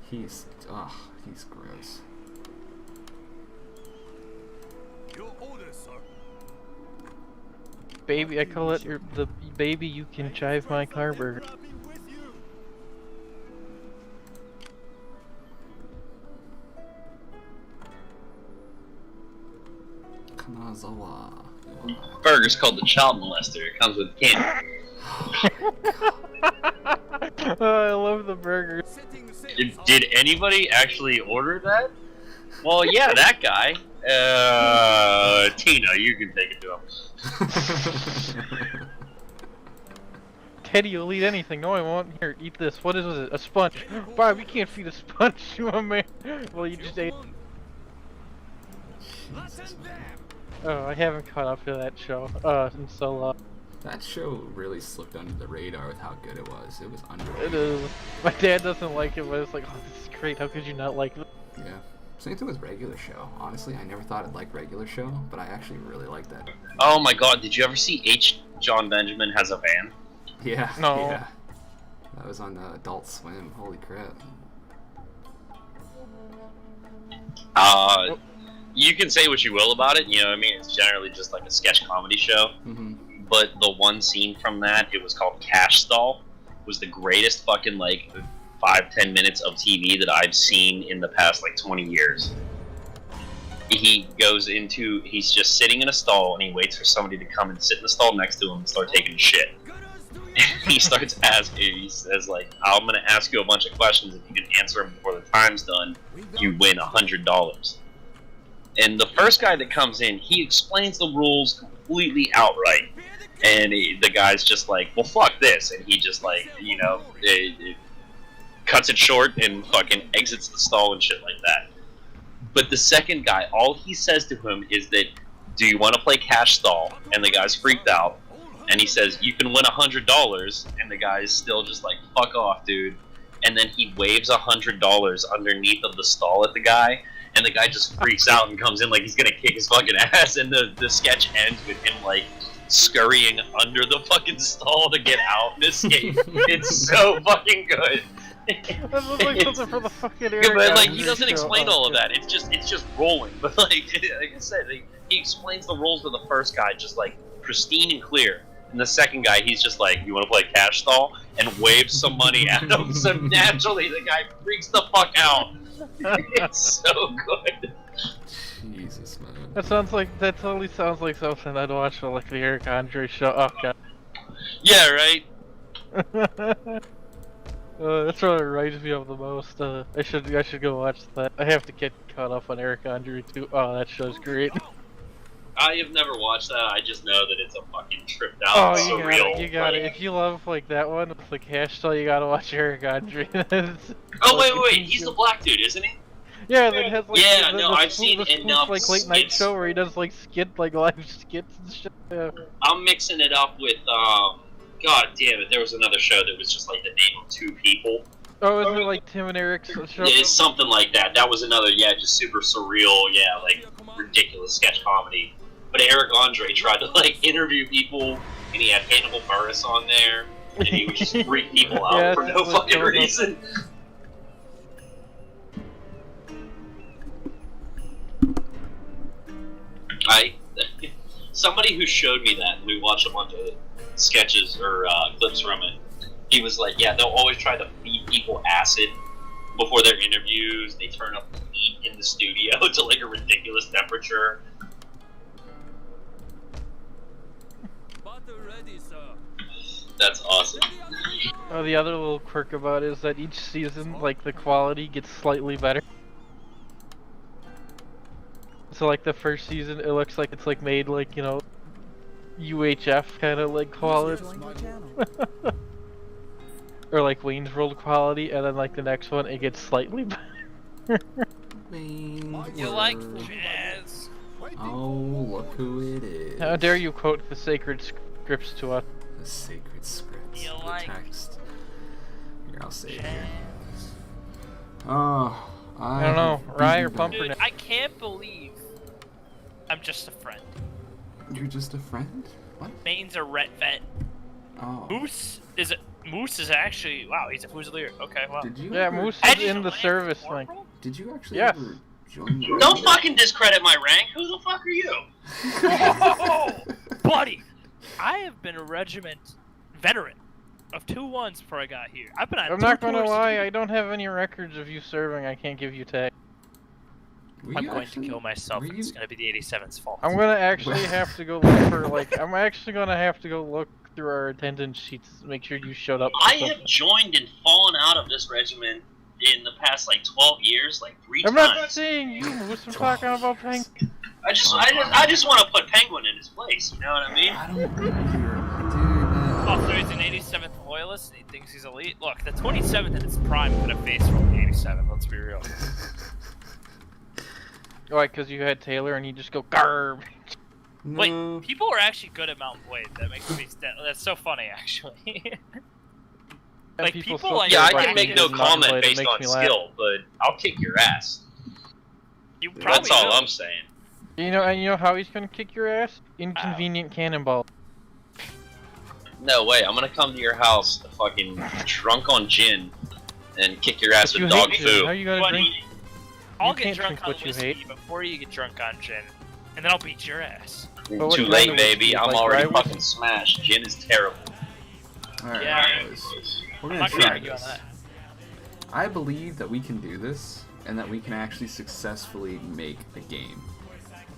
He's gross. Your orders, sir. Baby, I call it the baby you can chive my car burger. Kanazawa. Burger's called the child molester. It comes with candy. Oh, I love the burger. Did anybody actually order that? Well, yeah, that guy. Tina, you can take it to him. Teddy, you'll eat anything. No, I won't. Here, eat this. What is it? A sponge. Bob, you can't feed a sponge to a man. Well, you just ate. Oh, I haven't caught up to that show. In so long. That show really slipped under the radar with how good it was. It was underrated. It is. My dad doesn't like it, but it's like, oh, this is great. How could you not like it? Yeah. Same thing with regular show. Honestly, I never thought I'd like regular show, but I actually really like that. Oh my god, did you ever see H. John Benjamin Has a Van? Yeah. No. Yeah. That was on Adult Swim. Holy crap. You can say what you will about it, you know what I mean? It's generally just like a sketch comedy show. Mm-hmm. But the one scene from that, it was called Cash Stall, was the greatest fucking like 5-10 minutes of TV that I've seen in the past like 20 years. He's just sitting in a stall and he waits for somebody to come and sit in the stall next to him and start taking a shit. And he starts asking, he says like, I'm gonna ask you a bunch of questions, if you can answer them before the time's done, you win $100. And the first guy that comes in, he explains the rules completely outright. And the guy's just like, well, fuck this. And he just like, you know, it cuts it short and fucking exits the stall and shit like that. But the second guy, all he says to him is that, do you want to play Cash Stall? And the guy's freaked out. And he says, you can win $100. And the guy's still just like, fuck off, dude. And then he waves $100 underneath of the stall at the guy. And the guy just freaks out and comes in like he's gonna kick his fucking ass. And the sketch ends with him like scurrying under the fucking stall to get out and escape. It's so fucking good. That looks like something for the fucking Yeah, but like he doesn't explain all of that. It's just rolling. But like I said, he explains the rules to the first guy just like pristine and clear. And the second guy, he's just like, you want to play Cash Stall? And waves some money at him. So naturally the guy freaks the fuck out. It's so good. Jesus, man. That totally sounds like something I'd watch for like the Eric Andre show. Oh god. Yeah, right? That's what it reminds me of the most. I should go watch that. I have to get caught up on Eric Andre too. Oh, that show's great. I have never watched that. I just know that it's a fucking tripped out, Oh, you surreal. got it. You got it. If you love like that one with like Hashtag, you gotta watch Eric Andre. Oh wait, he's the black dude, isn't he? Yeah, that has like Yeah, the, no, I've seen enough like late night skits. show where he does like live skits and shit. Yeah. I'm mixing it up with God damn it, there was another show that was just like the name of two people. Oh, is it like Tim and Eric's show? Yeah, it's something like that. That was another, just super surreal, like ridiculous sketch comedy. But Eric Andre tried to like interview people, and he had Hannibal Buress on there, and he would just freak people out Yeah, for no that's fucking like- reason. Somebody who showed me that, and we watched a bunch of sketches or clips from it, he was like, yeah, they'll always try to feed people acid before their interviews. They turn up the heat in the studio to like a ridiculous temperature. Butter ready, sir. That's awesome. Oh, the other little quirk about it is that each season, like the quality gets slightly better. So like the first season, it looks like it's like made like, you know, UHF kind of like quality. Join your channel. Or like Wayne's World quality, and then like the next one, it gets slightly better. You like jazz? Oh, look who it is. How dare you quote the sacred scripts to us? The sacred scripts. You the like text. Here, I'll say it here. Jazz. Oh, I don't know, Rye or Pumper. Dude, I can't believe I'm just a friend. You're just a friend? What? Maine's a ret vet. Oh. Moose is actually, wow, he's a Fusilier. Okay, wow. Did you Yeah, ever, Moose I is just in the ran service, corporal? like. Did you actually Yes. ever join the Don't fucking discredit my rank. Who the fuck are you? Oh, buddy, I have been a regiment veteran of 2-1s before I got here. I've been on I'm two not gonna tours lie, to I don't have any records of you serving. I can't give you tag. Were I'm you going actually- to kill myself, were and it's you- going to be the 87's fault. I'm gonna actually have to go look for like. I'm actually gonna have to go look through our attendance sheets. Make sure you showed up. I have joined and fallen out of this regiment in the past like 12 years, like 3 I'm times. not saying you, Moose. I'm talking about Peng. I just want to put Penguin in his place. You know what I mean? I don't remember. Oh, so he's an 87th loyalist, and he thinks he's elite? Look, the 27th in its prime could have faced from the 87th, let's be real. Why? Because you had Taylor and you just go garb. Wait, No. people are actually good at Mountain Blade. That makes me that's so funny, actually. Like, people still like- Yeah, I Right. can make no Mountain Blade, comment it based makes on me laugh. skill, but I'll kick your ass. You probably That's all will. I'm saying. You know, and you know how he's gonna kick your ass? Inconvenient cannonball. No way, I'm gonna come to your house fucking drunk on gin and kick your ass But you with dog hate gin. How food. you gonna Buddy, drink? I'll You get can't drunk drink on what you whiskey hate. before you get drunk on gin, and then I'll beat your ass. But what Too kind late, of baby. whiskey? I'm Like already rye fucking smashed. Gin is terrible. Alright, Yeah. boys. We're I'm gonna not gonna try argue on this. that. I believe that we can do this, and that we can actually successfully make a game.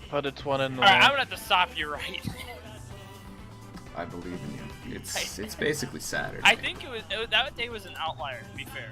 But it's one in the Alright, I'm one. gonna have to stop you right. I believe in you. It's basically Saturday. I think that day was an outlier, to be fair.